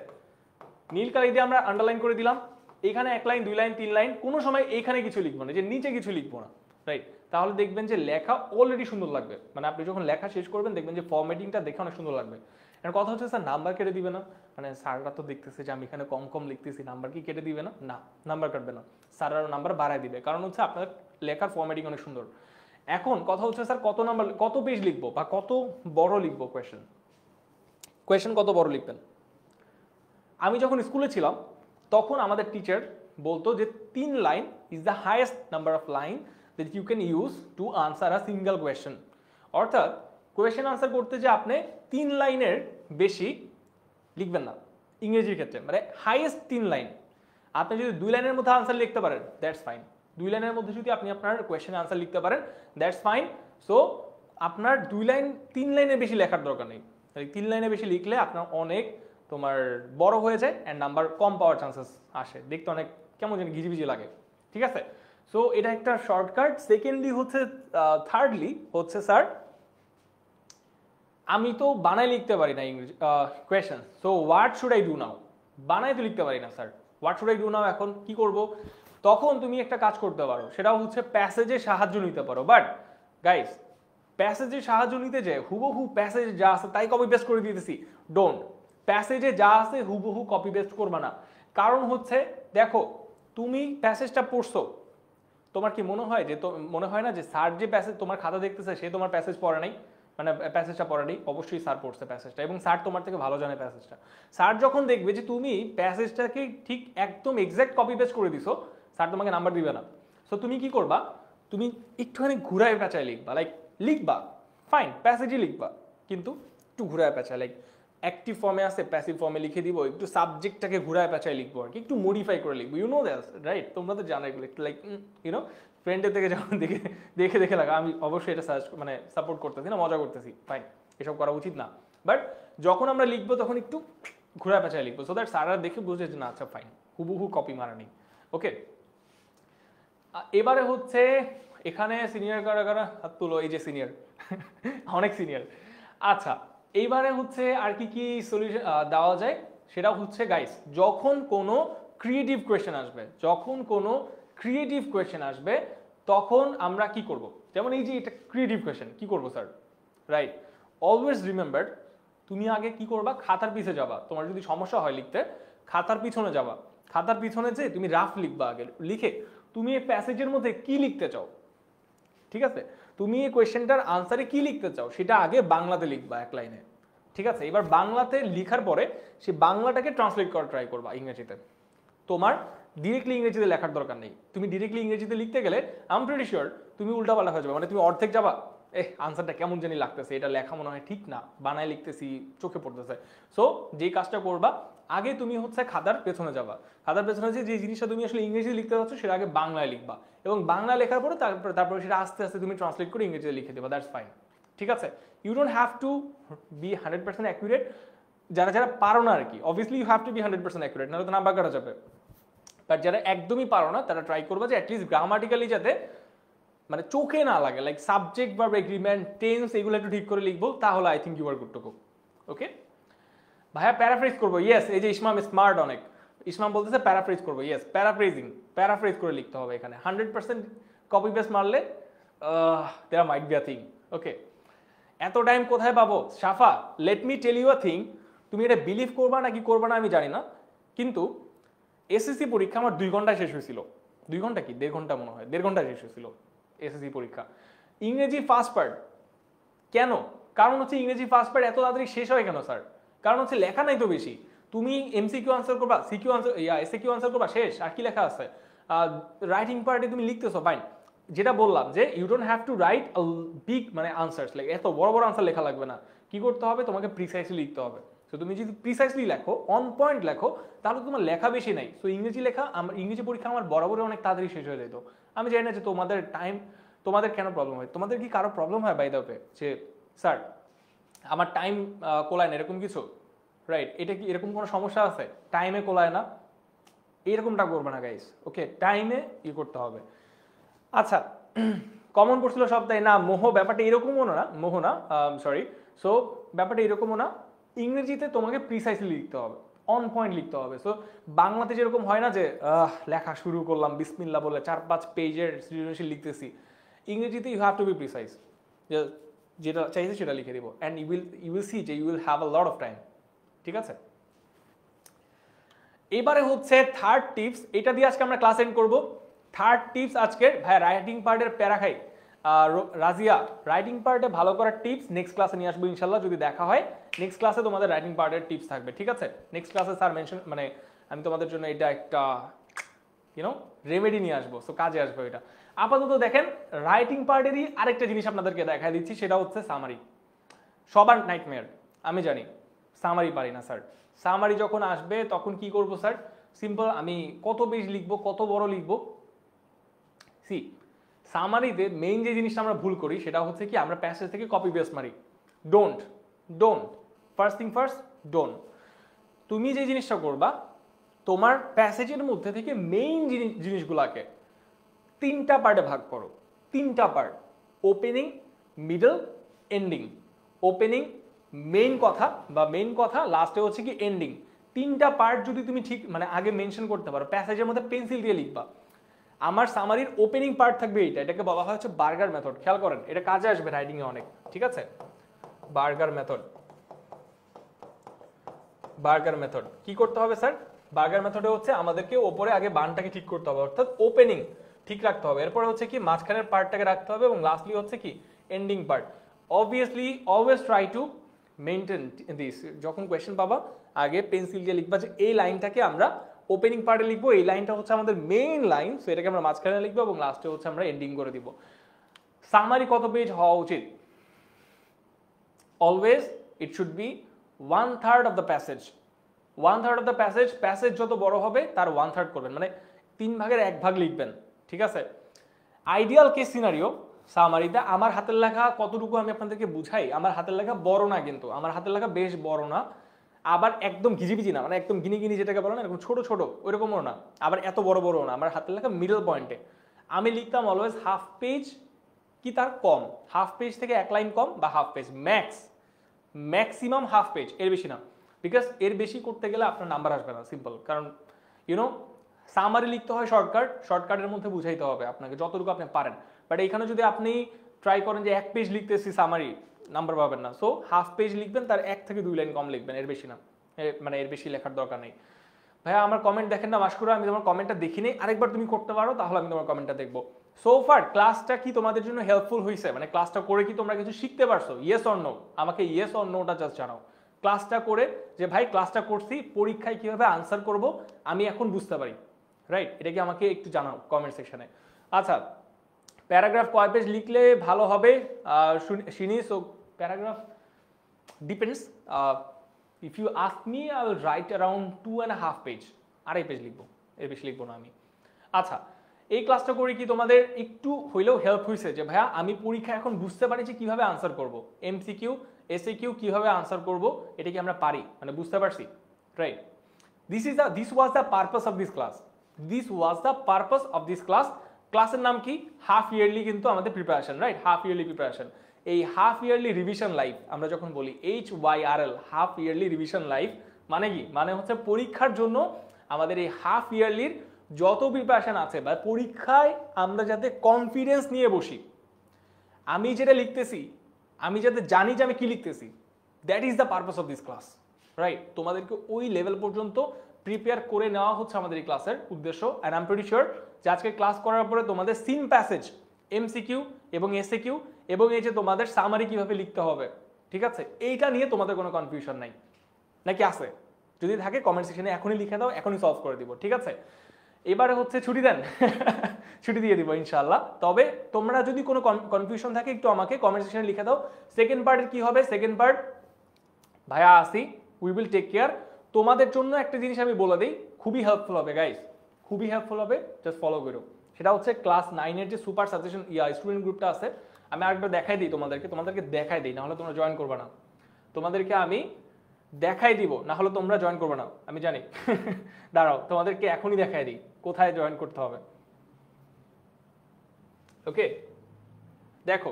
নীল কালি দিয়ে আমরা আন্ডারলাইন করে দিলাম। এখানে 1 লাইন 2 লাইন 3 লাইন, কোনো সময় এইখানে কিছু লিখবো না, যে নিচে কিছু লিখবো না, রাইট। তাহলে দেখবেন যে লেখা অলরেডি সুন্দর লাগবে, মানে আপনি যখন লেখা শেষ করবেন দেখবেন যে ফরম্যাটিংটা দেখে অনেক সুন্দর লাগবে। এর কথা হচ্ছে স্যার নাম্বার কেটে দিবে না, মানে স্যাররা তো দেখতেছে যে আমি এখানে কম কম লিখতেছি, নাম্বার কি কেটে দিবে না? না, নাম্বার কাটবে না, স্যাররা নাম্বার বাড়ায় দিবে, কারণ হচ্ছে আপনার লেখার ফরম্যাটিং অনেক সুন্দর। এখন কথা হচ্ছে স্যার কত নাম্বার, কত পেজ লিখবো বা কত বড় লিখবো কোয়েশ্চেন কত বড় লিখবেন? আমি যখন স্কুলে ছিলাম তখন আমাদের টিচার বলতো যে 3 line is the highest number of line that you can use to answer a single question. অর্থাৎ কোয়েশ্চেন আনসার করতে যে আপনি 3 লাইনের বেশি লিখবেন না ইংরেজির ক্ষেত্রে, মানে হাইয়েস্ট 3 লাইন। আপনি যদি 2 লাইনের মধ্যে আনসার লিখতে পারেন দ্যাটস ফাইন, 2 লাইনের মধ্যে যদি আপনি আপনার কোয়েশ্চেনের আনসার লিখতে পারেন দ্যাটস ফাইন। সো আপনার 2 লাইন 3 লাইনের বেশি লেখার দরকার নেই, 3 লাইনের বেশি লিখলে আপনার অনেক তোমার বড় হয়ে যায় and number com power chances আসে, দেখতে অনেক কেমন যেন ঘিজিবিজি লাগে, ঠিক আছে। সো এটা একটা শর্টকাট। সেকেন্ডলি হচ্ছে, থার্ডলি হচ্ছে স্যার আমি তো বানাই লিখতে পারি না ইংরেজি question, so what should I do now? বানাই তো লিখতে পারি না sir, what should I do now? এখন কি করব? তখন তুমি একটা কাজ করতে পারো, সেটাও হচ্ছে প্যাসেজের সাহায্য নিতে পারো। বাট গাইস, প্যাসেজের সাহায্য নিতে যে হুবহু প্যাসেজে যা আছে তাই কপি পেস্ট করে দিতেছি, ডোন্ট। প্যাসেজে যা আছে হুবহু কপি পেস্ট করবা না। কারণ হচ্ছে দেখো, তুমি প্যাসেজটা পড়ছো, তোমার কি মনে হয় যে মনে হয় না যে স্যার যে প্যাসেজ তোমার খাতা দেখতেছে সে তোমার প্যাসেজ পড়ে নাই, মানে প্যাসেজটা পড়ে নাই? অবশ্যই স্যার পড়ছে প্যাসেজটা, এবং স্যার তোমার থেকে ভালো জানে প্যাসেজটা। স্যার যখন দেখবে যে তুমি প্যাসেজটাকে ঠিক একদম এক্সাক্ট কপি পেস্ট করে দিছো, স্যার তোমাকে নাম্বার দিবে না। সো তুমি কি করবা, তুমি একটুখানি ঘুরায় পেঁচায় লিখবা, লাইক লিখবা ফাইন প্যাসেজই লিখবা, কিন্তু একটু ঘুরায় পেঁচায়, লাইক অ্যাক্টিভ ফর্মে আছে প্যাসিভ ফর্মে লিখে দিব, একটু সাবজেক্টটাকে ঘুরায় পেঁচায় লিখবো আর কি, একটু মডিফাই করে লিখবো, ইউ নো দ্যাট, রাইট? তোমরা তো জানো এগুলো, একটু লাইক ইউনো ফ্রেন্ডের থেকে যখন দেখে লাগা, আমি অবশ্যই এটা মানে সাপোর্ট করতেছি না, মজা করতেছি, ফাইন, এসব করা উচিত না। বাট যখন আমরা লিখবো তখন একটু ঘুরায় পেঁচায় লিখবো, সো দ্যাট স্যাররা দেখে বুঝে যে না আচ্ছা ফাইন, হুবহু কপি মারা নেই। ওকে, এবারে হচ্ছে এখানে সিনিয়র কারা হাত তুলো, এই যে সিনিয়র অনেক সিনিয়র। আচ্ছা, এইবারে হচ্ছে আর কি কি সলিউশন দেওয়া যায়, সেটা হচ্ছে গাইস, যখন কোনো ক্রিয়েটিভ কোয়েশ্চেন আসবে তখন আমরা কি করব? যেমন এই যে এটা ক্রিয়েটিভ কোয়েশ্চেন, কি করব স্যার? রাইট, অলওয়েজ রিমেম্বার, তুমি আগে কি করবা, খাতার পিছে যাবা। তোমার যদি সমস্যা হয় লিখতে, খাতার পিছনে যাবা, খাতার পিছনে যে তুমি রাফ লিখবা, আগে লিখে তুমি এই প্যাসেজের মধ্যে কি লিখতে চাও, ঠিক আছে, তুমি এই কোয়েশ্চেনটার আনসারে কি লিখতে চাও সেটা আগে বাংলাতে লিখবা 1 লাইনে, ঠিক আছে। এবার বাংলাতে লিখার পরে সেই বাংলাটাকে ট্রান্সলেট করার ট্রাই করবা ইংরেজিতে। তোমার ডিরেক্টলি ইংরেজিতে লেখার দরকার নেই, তুমি ডিরেক্টলি ইংরেজিতে লিখতে গেলে আই এম প্রিটি শিওর তুমি উল্টাপাল্টা হয়ে যাবে, মানে তুমি অর্ধেক যাবা, আনসারটা কেমন জানি লাগতেছে, এটা লেখা মনে হয় ঠিক না, বানায় লিখতেছি, চোখে পড়তেছে। সো যেই কাজটা করবা, আগে তুমি হচ্ছে খাতার পেছনে যাবা, খাতার পেছনে যে জিনিসটা তুমি আসলে ইংরেজি লিখতে চাচ্ছ সেটা আগে বাংলায় লিখবা, এবং বাংলা লেখার পরে তারপরে সেটা আস্তে আস্তে তুমি ট্রান্সলেট করে ইংরেজিতে লিখে দেবা, দ্যাটস ফাইন, ঠিক আছে। You don't have to be 100% accurate, যারা পারো না আর কি, obviously you have to be 100% accurate, নাহলে তো নাম্বার কাটা যাবে। বাট যারা একদমই পারো না তারা ট্রাই করবা যে অ্যাটলিস্ট গ্রামাটিক্যালি যাতে মানে চোখে না লাগে, like subject verb agreement tense এগুলো একটু ঠিক করে লিখবো, তাহলে I think you are good to go. Okay ভাইয়া প্যারাফ্রেজ করবো, ইয়েস এই যে ইসমাম স্মার্ট অনেক, ইসমাম বলতেছে প্যারাফ্রেজ করবো, ইয়েস প্যারাফ্রেজ করে লিখতে হবে এখানে, 100% কপি পেস্ট মারলে দেয়ার মাইট বি আ থিং। ওকে এত টাইম কোথায় পাবো Safa, let me tell you a thing, তুমি এটা বিলিভ করবা নাকি করবা না আমি জানি না, কিন্তু এসএসসি পরীক্ষা আমার 2 ঘন্টায় শেষ হয়েছিল, 2 ঘন্টা কি 1.5 ঘন্টা মনে হয়, 1.5 ঘন্টায় শেষ হয়েছিল এসএসসি পরীক্ষা। ইংরেজি ফার্স্ট পার্ট, কেন? কারণ হচ্ছে ইংরেজি ফার্স্ট পার্ট এত তাড়াতাড়ি শেষ হয় কেন স্যার? কারণ হচ্ছে লেখা নাই তো বেশি, তুমি এমসিকিউ আনসার করবা, সিকিউ আনসার এসএকিউ আনসার করবা, শেষ, আর কি লেখা আছে? রাইটিং পার্টে তুমি লিখতেছো ফাইন, যেটা বললাম যে you don't have to write big মানে আনসার্স, লাইক এত বড় বড় আনসার লেখা লাগবে না, কি করতে হবে তোমাকে প্রিসাইসলি লিখতে হবে। সো তুমি যদি প্রিসাইসলি লেখো, অন পয়েন্ট লেখো, তাহলে তোমার লেখা বেশি নাই। সো ইংরেজি লেখা, আমার ইংরেজি পরীক্ষা আমার বরাবরই অনেক তাড়াতাড়ি শেষ হয়ে যেত। আমি জানি না যে তোমাদের টাইম, তোমাদের কেন প্রবলেম হয়, তোমাদের কি কারো প্রবলেম হয় বাই দ্য ওয়ে যে স্যার আমার টাইম কোলায় না এরকম কিছু, রাইট? এটা কি এরকম কোনো সমস্যা আছে, টাইমে কোলায় না, এরকমটা করবে না গাইস। ওকে টাইমে ই করতে হবে। আচ্ছা কমন পড়ছিল সপ্তাহে না ব্যাপারটা এরকমও না, সরি। সো ব্যাপারটা এরকমও না, ইংরেজিতে তোমাকে প্রিসাইসলি লিখতে হবে, অন পয়েন্ট লিখতে হবে। সো বাংলাতে যেরকম হয় না যে লেখা শুরু করলাম বিসমিল্লাহ বলে 4-5 পেজের সৃজনশীল লিখতেছি, ইংরেজিতে you have to be precise, যেটা চাইছে সেটা লিখে দিব, অ্যান্ড ইউ উইল সি যে you will have a lot of time. ঠিক আছে, এবারে হচ্ছে থার্ড টিপস, এটা দিয়ে আজকে আমরা ক্লাস এন্ড করব। থার্ড টিপস আজকের ভাই রাইটিং পার্টের প্যারা খাই, রাজিয়া রাইটিং পার্টে ভালো করার টিপস নেক্সট ক্লাসে নিয়ে আসবো ইনশাল্লাহ, যদি দেখা হয় নেক্সট ক্লাসে তোমাদের রাইটিং পার্টের টিপস থাকবে। ঠিক আছে, নেক্সট ক্লাসে স্যার মেনশন মানে আমি তোমাদের জন্য এটা একটা রেমেডি নিয়ে আসবো, সো কাজে আসবে এটা। আপাতত দেখেন রাইটিং পার্টেরই আরেকটা জিনিস আপনাদেরকে দেখাই দিচ্ছি, সেটা হচ্ছে সামারি। সবার নাইটমেয়ার আমি জানি, সামারি পারি না স্যার। সামারি যখন আসবে তখন কি করব স্যার? সিম্পল, আমি কত পেজ লিখবো, কত বড় লিখবো। সি সামারিতে মেইন যে জিনিসটা আমরা ভুল করি সেটা হচ্ছে কি, আমরা প্যাসেজ থেকে কপি পেস্ট মারি। Don't first thing first, don't. তুমি যে জিনিসটা করবা, তোমার প্যাসেজের মধ্যে থেকে মেইন জিনিসগুলোকে 3টা পার্টে ভাগ করো, 3টা part, opening, middle, ending. Opening main কথা বা মেইন কথা, লাস্টে হচ্ছে কি এন্ডিং। 3টা পার্ট যদি তুমি ঠিক মানে আগে মেনশন করতে পারো, প্যাসেজের মধ্যে পেন্সিল দিয়ে লিখবা। আমার সামারির ওপেনিং পার্ট থাকবে এইটা, এটাকে বলা হয় হচ্ছে বার্গার মেথড। খেয়াল করেন, এটা কাজে আসবে রাইটিং এ অনেক। ঠিক আছে, বার্গার মেথড কি করতে হবে স্যার? বার্গার মেথডে হচ্ছে আমাদেরকে ওপরে আগে বানটাকে ঠিক করতে হবে, অর্থাৎ ওপেনিং ঠিক রাখতে হবে, এরপরে হচ্ছে কি মাঝখানের পার্টটাকে রাখতে হবে, এবং লাস্টলি হচ্ছে কি ending part. Obviously always try to maintain this. যখন কোয়েশ্চেন পাবা আগে পেন্সিল দিয়ে লিখবা যে এই লাইনটাকে আমরা ওপেনিং পার্টে লিখবো, এই লাইনটা হচ্ছে আমাদের মেইন লাইন, সো এটাকে আমরা মাঝখানে লিখবো এবং লাস্টে হচ্ছে আমরা এন্ডিং করে দিব। সামারি কত পেজ হওয়া উচিত? Always it should be 1/3 of the passage. 1/3 of the passage যত বড় হবে তার 1/3 করবেন, মানে 3 ভাগের 1 ভাগ লিখবেন। ঠিক আছে, আইডিয়াল কেস সিনারিও সামারিতে আমার হাতের লেখা কতটুকু আমি আপনাদেরকে বুঝাই। আমার হাতের লেখা বড় না, কিন্তু আমার হাতের লেখা বেশ বড় না, আবার একদম ঘিজিবিজি না, মানে একদম গিনি যেটাকে বলো না এরকম ছোট ওইরকমও না, আবার এত বড় না। আমার হাতের লেখা মিডল পয়েন্টে। আমি লিখতাম অলওয়েজ হাফ পেজ কি তার কম, হাফ পেজ থেকে 1 লাইন কম বা half page, maximum half page, এর বেশি না। বিকজ এর বেশি করতে গেলে আপনার নাম্বার আসবে না, সিম্পল। কারণ সামারি লিখতে হয় শর্টকাটের মধ্যে বুঝাইতে হবে আপনাকে যতটুকু আপনি পারেন। বাট এইখানে যদি আপনি ট্রাই করেন যে 1 পেজ লিখতেছি সামারি, নাম্বার পাবেন না। সো হাফ পেজ লিখবেন, তার 1 থেকে 2 লাইন কম লিখবেন, এর বেশি না, মানে এর বেশি লেখার দরকার নেই। ভাইয়া আমার কমেন্ট দেখেন না মাশকুরা, আমি তোমার কমেন্টটা দেখি নেই, আরেকবার তুমি করতে পারো, তাহলে আমি তোমার কমেন্টটা দেখবো। সো ফার ক্লাসটা কি তোমাদের জন্য হেল্পফুল হয়েছে? মানে ক্লাসটা করে কি তোমরা কিছু শিখতে পারছো? ইয়েস অর নো, আমাকে ইয়েস অর নোটা জাস্ট জানাও। ক্লাসটা করে যে ভাই ক্লাসটা করছি, পরীক্ষায় কিভাবে আনসার করব আমি এখন বুঝতে পারি, রাইট? এটা কি আমাকে একটু জানাও কমেন্ট সেকশনে। আচ্ছা, প্যারাগ্রাফ কয় পেজ লিখলে ভালো হবে শুনি? So paragraph depends. If you ask me I will write around 2.5 page, 2.5 page লিখবো, এর বেশি লিখবো না আমি। আচ্ছা, এই ক্লাসটা করে কি তোমাদের একটু হইলেও হেল্প হয়েছে যে ভাইয়া আমি পরীক্ষা এখন বুঝতে পারি যে কিভাবে আনসার করব, এমসিকিউ এসএকিউ কিভাবে আনসার করব, এটা কি আমরা পারি, মানে বুঝতে পারছি, right? This was the purpose of this class. ক্লাসের নাম কি? হাফ ইয়ারলি কিন্তু আমাদের preparation, right? Half yearly preparation. এই হাফ ইয়ারলি রিভিশন লাইফ আমরা যখন বলি HYRL, half yearly revision life, মানে কি? মানে হচ্ছে পরীক্ষার জন্য আমাদের এই হাফ ইয়ারলির যত প্রিপারেশন আছে বা পরীক্ষায় আমরা যাতে কনফিডেন্স নিয়ে বসি, আমি যেটা লিখতেছি আমি যাতে জানি যে আমি কি লিখতেছি, that is the purpose of this class, right? তোমাদেরকে ওই লেভেল পর্যন্ত প্রিপেয়ার করে নেওয়া হচ্ছে আমাদের এই ক্লাসের উদ্দেশ্য। And I am pretty sure যে আজকে ক্লাস করার পরে তোমাদের সিন প্যাসেজ, MCQ এবং SAQ এবং এই যে তোমাদের সামারি কিভাবে লিখতে হবে, ঠিক আছে, এইটা নিয়ে তোমাদের কোনো কনফিউশন নাই নাকি আছে? যদি থাকে কমেন্ট সেকশনে এখনই লিখে দাও, এখনই সলভ করে দিব, ঠিক আছে? এবারে হচ্ছে ছুটি দেন, ছুটি দিয়ে দিব ইনশাআল্লাহ। তবে তোমরা যদি কোনো কনফিউশন থাকে একটু আমাকে কমেন্ট সেকশনে লিখে দাও। সেকেন্ড পার্টের কি হবে? সেকেন্ড পার্ট ভাইয়া আসি, উই উইল টেক কেয়ার। তোমাদের জন্য একটা জিনিস আমি বলে দিই, খুবই হেল্পফুল হবে গাইস, খুবই হেল্পফুল হবে, জাস্ট ফলো করো। সেটা হচ্ছে ক্লাস 9-এর যে সুপার সাজেশন স্টুডেন্ট গ্রুপটা আছে, আমি আরেকবার দেখাই দিই তোমাদেরকে দেখাই দিই, নাহলে তোমরা জয়েন করবে না। তোমাদেরকে আমি দেখাই দিব, না হলে তোমরা জয়েন করবে না, আমি জানি। দাঁড়াও, তোমাদেরকে এখনই দেখাই দিই কোথায় জয়েন করতে হবে। ওকে, দেখো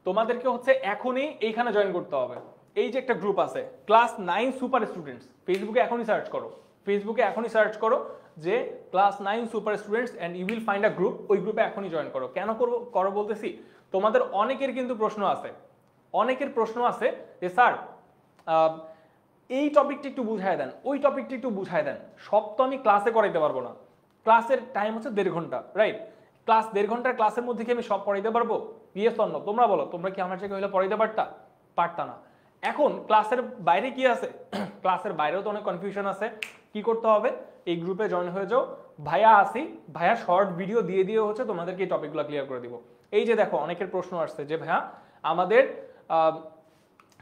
তোমাদেরকে হচ্ছে এখনই এইখানে জয়েন করতে হবে। এই যে একটা গ্রুপ আছে ক্লাস 9 সুপার স্টুডেন্টস, ফেসবুকে এখনই সার্চ করো, ফেসবুকে এখনই সার্চ করো যে class 9 super students and you will find a group. ওই গ্রুপে এখনই জয়েন করো। কেন করো বলতেছি, তোমাদের অনেকের কিন্তু প্রশ্ন আছে, অনেকের প্রশ্ন আছে যে স্যার এই টপিকটা একটু বুঝায় দেন, ওই টপিকটা একটু বুঝায় দেন। সব তো আমি ক্লাসে করাইতে পারবো না, ক্লাসের টাইম হচ্ছে 1.5 ঘন্টা, রাইট? ক্লাস 1.5 ঘন্টার ক্লাসের মধ্যে কি আমি সব পড়াইতে পারবো? Yes or no? তোমরা বলো, তোমরা কি আমার জায়গায় হলে পড়াইতে পারতা না? এখন ক্লাসের বাইরে কি আছে? ক্লাসের বাইরেও তো অনেক কনফিউশন আছে। কি করতে হবে? এই গ্রুপে জয়েন হয়ে যাও। ভাইয়া আসি, ভাইয়া শর্ট ভিডিও দিয়ে দিয়ে হচ্ছে তোমাদেরকে এই টপিকগুলো ক্লিয়ার করে দিব। এই যে দেখো অনেকের প্রশ্ন আসছে যে ভাইয়া আমাদের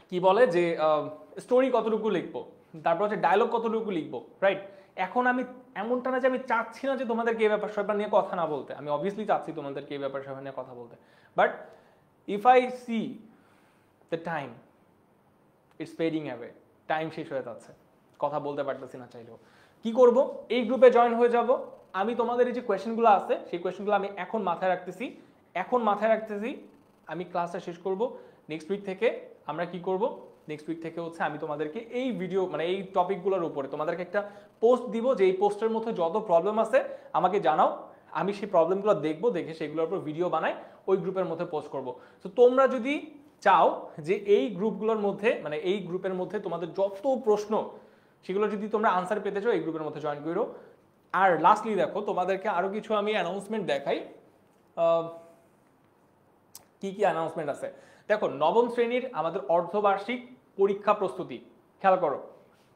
কি বলে যে স্টোরি কতটুকু লিখবো, তারপর হচ্ছে ডায়লগ কতটুকু লিখবো, রাইট? এখন আমি এমনটা না যে আমি চাচ্ছি না যে তোমাদেরকে এই ব্যাপার স্যাপার নিয়ে কথা না বলতে, আমি অবভিয়াসলি চাচ্ছি তোমাদেরকে এই ব্যাপার স্যাপার নিয়ে কথা বলতে, but if I C the time it's fading away, time শেষ হয়ে যাচ্ছে, কথা বলতে পারতেছি না চাইলেও। কি করব? এই গ্রুপে জয়েন হয়ে যাব। আমি তোমাদের এই যে কোয়েশ্চেনগুলো আছে সেই কোয়েশ্চেনগুলো আমি এখন মাথায় রাখতেছি, আমি ক্লাসটা শেষ করব। নেক্সট উইক থেকে আমরা কি করব? নেক্সট উইক থেকে হচ্ছে আমি তোমাদেরকে এই ভিডিও মানে এই টপিকগুলোর উপরে তোমাদেরকে একটা পোস্ট দিব, যে এই পোস্টের মধ্যে যত প্রবলেম আছে আমাকে জানাও, আমি সেই প্রবলেমগুলো দেখবো, দেখে সেগুলোর উপর ভিডিও বানাই, ওই গ্রুপের মধ্যে পোস্ট করব। তো তোমরা যদি চাও যে এই গ্রুপগুলোর মধ্যে মানে এই গ্রুপের মধ্যে তোমাদের যত প্রশ্ন সেগুলো যদি তোমরা আনসার পেতে চাও, এই গ্রুপের মধ্যে জয়েন করো। আর লাস্টলি দেখো তোমাদেরকে আরো কিছু আমি অ্যানাউন্সমেন্ট দেখাই। কি কি অ্যানাউন্সমেন্ট আছে দেখো। নবম শ্রেণীর আমাদের অর্ধবার্ষিক পরীক্ষা প্রস্তুতি, খেয়াল করো।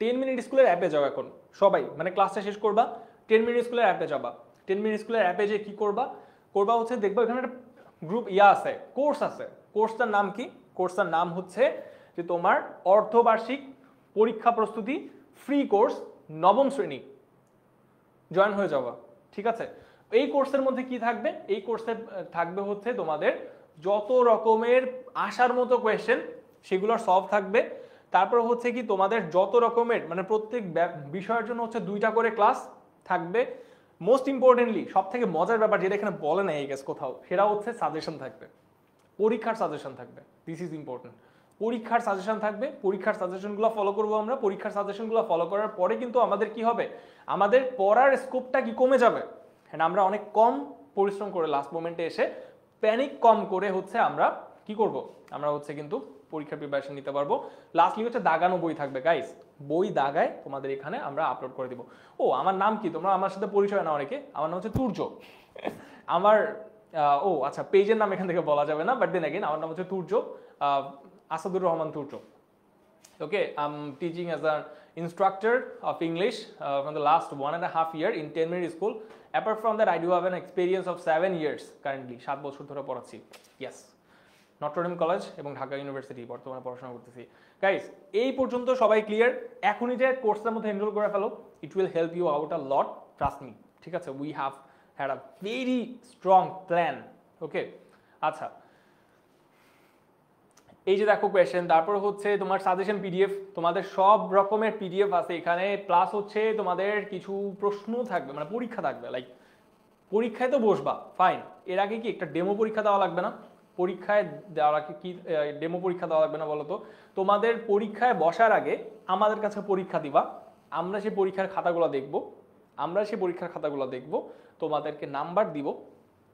10 মিনিট স্কুলের অ্যাপে যাও এখন সবাই, মানে ক্লাসটা শেষ করবা 10 মিনিট স্কুলের অ্যাপে যাবা। 10 মিনিট স্কুলের অ্যাপে যে কি করবা হচ্ছে দেখবা এখানে একটা গ্রুপ আছে, কোর্স আছে। কোর্সটার নাম কি? কোর্সটার নাম হচ্ছে যে তোমার অর্ধবার্ষিক পরীক্ষা প্রস্তুতি ফ্রি কোর্স নবম শ্রেণী। জয়েন হয়ে যাবা, ঠিক আছে? এই কোর্সের মধ্যে কি থাকবে? এই কোর্সে থাকবে হচ্ছে তোমাদের যত রকমের আসার মতো কোয়েশ্চেন সেগুলোর সলভ থাকবে। তারপর হচ্ছে কি তোমাদের যত রকমের মানে প্রত্যেক বিষয়ের জন্য হচ্ছে 2টা করে ক্লাস থাকবে। মোস্ট ইম্পর্টেন্টলি সব থেকে মজার ব্যাপার যেটা এখানে বলে না এই গেস কোথাও, সেটা হচ্ছে সাজেশন থাকবে, পরীক্ষার সাজেশন থাকবে। This is important. পরীক্ষার সাজেশন থাকবে, পরীক্ষার সাজেশনগুলো ফলো করবো আমরা। পরীক্ষার সাজেশনগুলো ফলো করার পরে কিন্তু আমাদের কি হবে? আমাদের পড়ার স্কোপটা কি কমে যাবে। হ্যাঁ, আমরা অনেক কম পরিশ্রম করে লাস্ট মোমেন্টে এসে প্যানিক কম করে হচ্ছে আমরা কি করব? আমরা হচ্ছে কিন্তু পরীক্ষার প্রিপারেশন নিতে পারবো। লাস্টলি হচ্ছে দাগানো বই থাকবে গাইস, বই দাগায় তোমাদের এখানে আমরা আপলোড করে দিব। ও আমার নাম কি? তোমরা আমার সাথে পরিচয় না অনেকে। আমার নাম হচ্ছে তুর্য। আমার ও আচ্ছা, পেজের নাম এখান থেকে বলা যাবে না, বাট দেন अगेन আমার নাম হচ্ছে Turjo, Asadur Rahman Turjo. Okay, I'm teaching as an instructor of English from the last 1.5 year in 10-minute school. Apart from that, I do have an experience of 7 years currently. 7 বছর ধরে পড়াচ্ছি। Yes, নটরডেম কলেজ এবং Dhaka university বর্তমানে পড়াশোনা করতেছি। গাইস, এই পর্যন্ত সবাই ক্লিয়ার? এখনই যে কোর্সের মধ্যে এনরোল করে ফেলো, it will help you out a lot, trust me. ঠিক আছে, we have had a very strong plan. Okay, আচ্ছা, এই যে দেখো কোয়েশ্চেন, তারপর হচ্ছে তোমার সাজেশন পিডিএফ, তোমাদের সব রকমের পিডিএফ আছে এখানে, প্লাস হচ্ছে তোমাদের কিছু প্রশ্ন থাকবে, মানে পরীক্ষা থাকবে, লাইক পরীক্ষায় তো বসবা, ফাইন, এর আগে কি একটা ডেমো পরীক্ষা দেওয়া লাগবে না? পরীক্ষায় দেওয়ার আগে কি ডেমো পরীক্ষা দেওয়া লাগবে না বলো তো? তোমাদের পরীক্ষায় বসার আগে আমাদের কাছে পরীক্ষা দিবা, আমরা সেই পরীক্ষার খাতাগুলো দেখব, তোমাদেরকে নাম্বার দিব,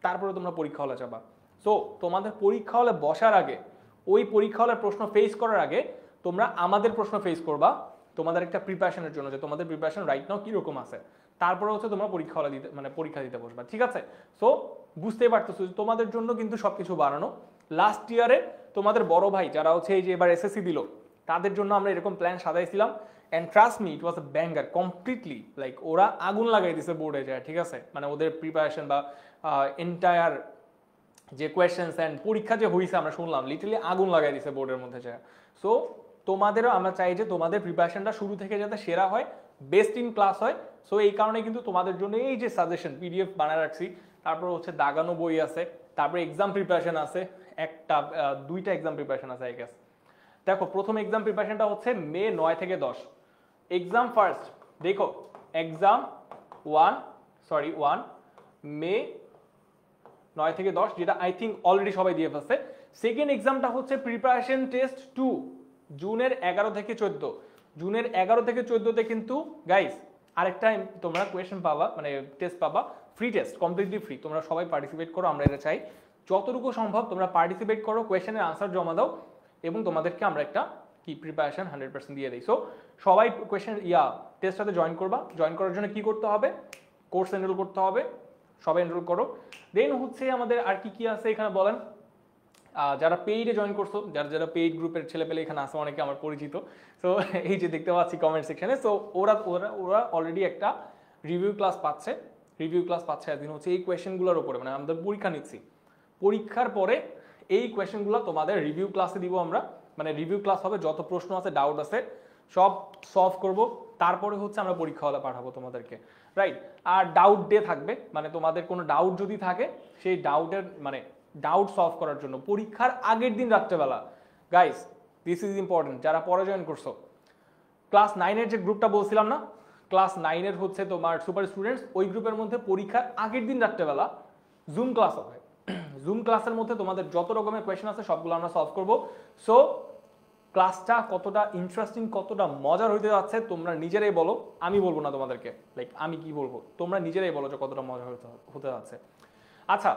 তারপরে তোমরা পরীক্ষা হলে যাবা। সো তোমাদের পরীক্ষা হলে বসার আগে, ওই পরীক্ষা হলের প্রশ্ন ফেস করার আগে তোমরা আমাদের প্রশ্ন ফেস করবা তোমাদের একটা প্রিপারেশনের জন্য, যে তোমাদের প্রিপারেশন রাইট নাও কিরকম আছে, তারপরে হচ্ছে তোমরা পরীক্ষা হলে দিতে মানে পরীক্ষা দিতে বসবা, ঠিক আছে? সো বুঝতেই পারতেছো যে তোমাদের জন্য কিন্তু সবকিছু বানানো। লাস্ট ইয়ারে তোমাদের বড় ভাই যারা হচ্ছে এই যে এবার এসএসসি দিল, তাদের জন্য আমরা এরকম প্ল্যান সাজাইছিলাম, and trust me it was a banger completely, like ওরা আগুন লাগাই দিছে বোর্ডে যায়, ঠিক আছে? মানে ওদের প্রিপারেশন বা এন্টায়ার যে কোয়েশ্চেন্স অ্যান্ড পরীক্ষা যে হয়েছে আমরা শুনলাম, লিটারলি আগুন লাগাই দিছে বোর্ডের মধ্যে যায়। সো তোমাদেরও আমরা চাই যে তোমাদের প্রিপারেশনটা শুরু থেকে যাতে সেরা হয়, বেস্ট ইন ক্লাস হয়। সো এই কারণে কিন্তু তোমাদের জন্য এই যে সাজেশন পিডিএফ বানায় রাখছি, তারপর হচ্ছে দাগানো বই আছে, তারপরে এক্সাম প্রিপারেশন আছে, দুইটা এক্সাম প্রিপারেশন আছে আই গেস। দেখো প্রথম এক্সাম প্রিপারেশনটা হচ্ছে মে 9 থেকে 10। এক্সাম ফার্স্ট দেখো, এক্সাম 1 মে 9 থেকে 10, যেটা আই থিঙ্ক অলরেডি সবাই দিয়ে ফেলছে। সেকেন্ড এক্সামটা হচ্ছে প্রিপারেশন টেস্ট 2, জুনের 11 থেকে 14। জুনের 11 থেকে 14তে কিন্তু গাইস আরেকটা তোমরা কোয়েশ্চেন পাবা, মানে টেস্ট পাবা, ফ্রি টেস্ট, কমপ্লিটলি ফ্রি। তোমরা সবাই পার্টিসিপেট করো, আমরা এটা চাই যতটুকু সম্ভব তোমরা পার্টিসিপেট করো, কোয়েশ্চেনের আনসার জমা দাও, এবং তোমাদেরকে আমরা একটা কি প্রিপারেশন 100% দিয়ে দিই। সো সবাই কোয়েশ্চেন টেস্টটাতে জয়েন করবা। জয়েন করার জন্য কি করতে হবে? কোর্স এনরোল করতে হবে, সবাই এনরোল করো। দেন হচ্ছে আমাদের আর কি কি আছে এখানে বলেন। যারা পেইডে জয়েন করছো, যারা পেইড গ্রুপের ছেলেপেলে এখানে আছে, অনেকে আমার পরিচিত। সো এই যে দেখতে পাচ্ছি কমেন্ট সেকশনে, সো ওরা অলরেডি একটা রিভিউ ক্লাস পাচ্ছে একদিন হচ্ছে এই কোয়েশ্চেনগুলোর উপরে, মানে আমাদের পরীক্ষা নিচ্ছি, পরীক্ষার পরে এই কোয়েশ্চেনগুলো তোমাদের রিভিউ ক্লাসে দিব আমরা, মানে রিভিউ ক্লাস হবে, যত প্রশ্ন আছে ডাউট আছে সব সলভ করব, তারপরে হচ্ছে আমরা পরীক্ষা হলে পাঠাবো তোমাদেরকে, রাইট? আর ডাউট ডে থাকবে, মানে তোমাদের কোনো ডাউট যদি থাকে সেই ডাউট সলভ করার জন্য পরীক্ষার আগের দিন রাত্রেবেলা, গাইস দিস ইজ ইম্পর্টেন্ট, যারা পরে জয়েন করছো, ক্লাস 9-এর যে গ্রুপটা বলছিলাম না, ক্লাস 9-এর হচ্ছে তোমার সুপার স্টুডেন্টস, ওই গ্রুপের মধ্যে পরীক্ষার আগের দিন রাত্রেবেলা জুম ক্লাস হবে। জুম ক্লাসের মধ্যে তোমাদের যত রকমের কোয়েশ্চেন আছে সবগুলো আমরা সলভ করব। সো ক্লাসটা কতটা ইন্টারেস্টিং, কতটা মজার হইতে যাচ্ছে তোমরা নিজেরাই বলো, আমি বলবো না তোমাদেরকে, লাইক আমি কি বলবো, তোমরা নিজেরাই বলো যে কতটা মজা হতে যাচ্ছে। আচ্ছা,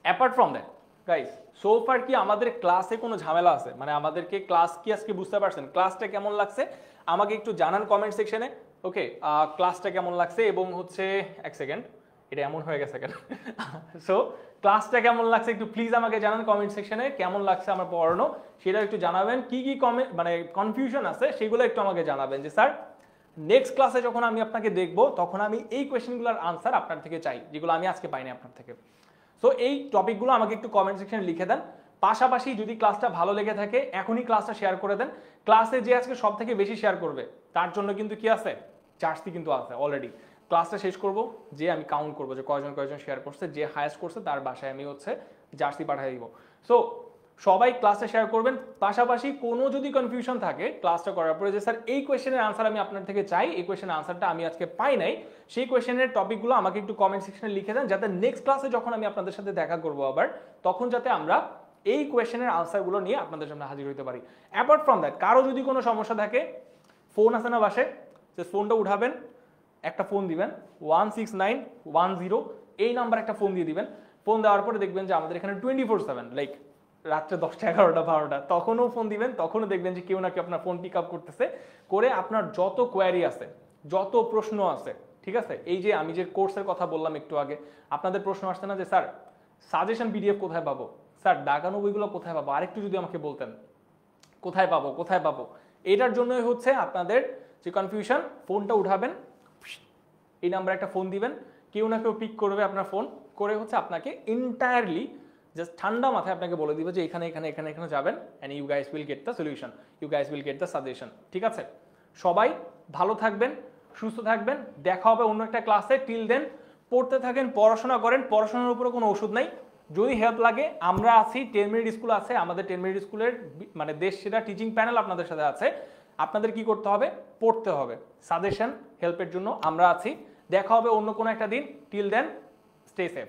apart from that guys, so far কি আমাদের ক্লাসে কোনো ঝামেলা আছে? মানে আমাদেরকে ক্লাস কি আজকে বুঝতে পারছেন? ক্লাসটা কেমন লাগছে আমাকে একটু জানান কমেন্ট সেকশনে। ওকে, ক্লাসটা কেমন লাগছে, এবং হচ্ছে এক সেকেন্ড, এটা এমন হয়ে গেছে কেন? সো ক্লাসটা কেমন লাগছে একটু প্লিজ আমাকে জানান কমেন্ট সেকশনে, কেমন লাগছে আমার পড়ানো সেটা একটু জানাবেন। কি কি মানে কনফিউশন আছে সেগুলো একটু আমাকে জানাবেন, যে স্যার নেক্সট ক্লাসে যখন আমি আপনাকে দেখবো তখন আমি এই কোয়েশ্চেনগুলোর আনসার আপনার থেকে চাই, যেগুলো আমি আজকে পাইনি আপনার থেকে। সো এই টপিকগুলো আমাকে একটু কমেন্ট সেকশনে লিখে দেন। পাশাপাশি যদি ক্লাসটা ভালো লেগে থাকে এখনই ক্লাসটা শেয়ার করে দেন। ক্লাসে যে আজকে সব থেকে বেশি শেয়ার করবে তার জন্য কিন্তু কি আছে, জার্সি কিন্তু আছে অলরেডি। ক্লাসটা শেষ করব, যে আমি কাউন্ট করবো যে কয়জন শেয়ার করছে, যে হায়েস্ট করছে তার বাসায় আমি হচ্ছে জার্সি পাঠিয়ে দিব। সো সবাই ক্লাসে শেয়ার করবেন। পাশাপাশি কোনো যদি কনফিউশন থাকে ক্লাসটা করার পরে, যে স্যার এই কোয়েশ্চেনের আনসার আমি আপনার থেকে চাই, এই কোয়েশ্চেনের আনসারটা আমি আজকে পাই নাই, সেই কোয়েশ্চেনের টপিকগুলো আমাকে একটু কমেন্ট সেকশনে লিখে দেন, যাতে নেক্সট ক্লাসে যখন আমি আপনাদের সাথে দেখা করবো আবার, তখন যাতে আমরা এই কোয়েশ্চেনের আনসারগুলো নিয়ে আপনাদের সামনে হাজির হতে পারি। অ্যাপার্ট ফ্রম দ্যাট, কারো যদি কোনো সমস্যা থাকে, ফোন আছে না বাসে, যে ফোনটা উঠাবেন, একটা ফোন দিবেন 16910, এই নাম্বার একটা ফোন দিয়ে দিবেন। ফোন দেওয়ার পরে দেখবেন যে আমাদের এখানে 24/7, লাইক রাত্রে 10টা 11টা 12টা তখনও ফোন দিবেন, তখনও দেখবেন যে কেউ নাকি আপনার ফোন পিক আপ করতেছে, করে আপনার যত কোয়ারি আছে, যত প্রশ্ন আছে, ঠিক আছে? এই যে আমি যে কোর্সের কথা বললাম একটু আগে, আপনাদের প্রশ্ন আসছে না যে স্যার সাজেশন পিডিএফ কোথায় পাবো, স্যার দাগানো বইগুলো কোথায় পাবো, আরেকটু যদি আমাকে বলতেন কোথায় পাবো, এটার জন্যই হচ্ছে আপনাদের যে কনফিউশন, ফোনটা উঠাবেন, এই নাম্বারে একটা ফোন দিবেন, কেউ না কেউ পিক করবে আপনার ফোন, করে হচ্ছে আপনাকে এন্টায়ারলি জাস্ট ঠান্ডা মাথায় আপনাকে বলে দিবে যে এখানে যাবেন, and you guys will get the solution, you guys will get the suggestion. ঠিক আছে, সবাই ভালো থাকবেন, সুস্থ থাকবেন, দেখা হবে অন্য একটা ক্লাসে। টিল দেন পড়তে থাকেন, পড়াশোনা করেন, পড়াশোনার উপরে কোনো ওষুধ নাই। যদি হেল্প লাগে আমরা আছি, 10 মিনিট স্কুল আছে আমাদের, 10 মিনিট স্কুলের মানে দেশ সেরা টিচিং প্যানেল আপনাদের সাথে আছে। আপনাদের কি করতে হবে? পড়তে হবে। সাজেশন হেল্পের জন্য আমরা আছি। দেখা হবে অন্য কোনো একটা দিন। Till then stay safe.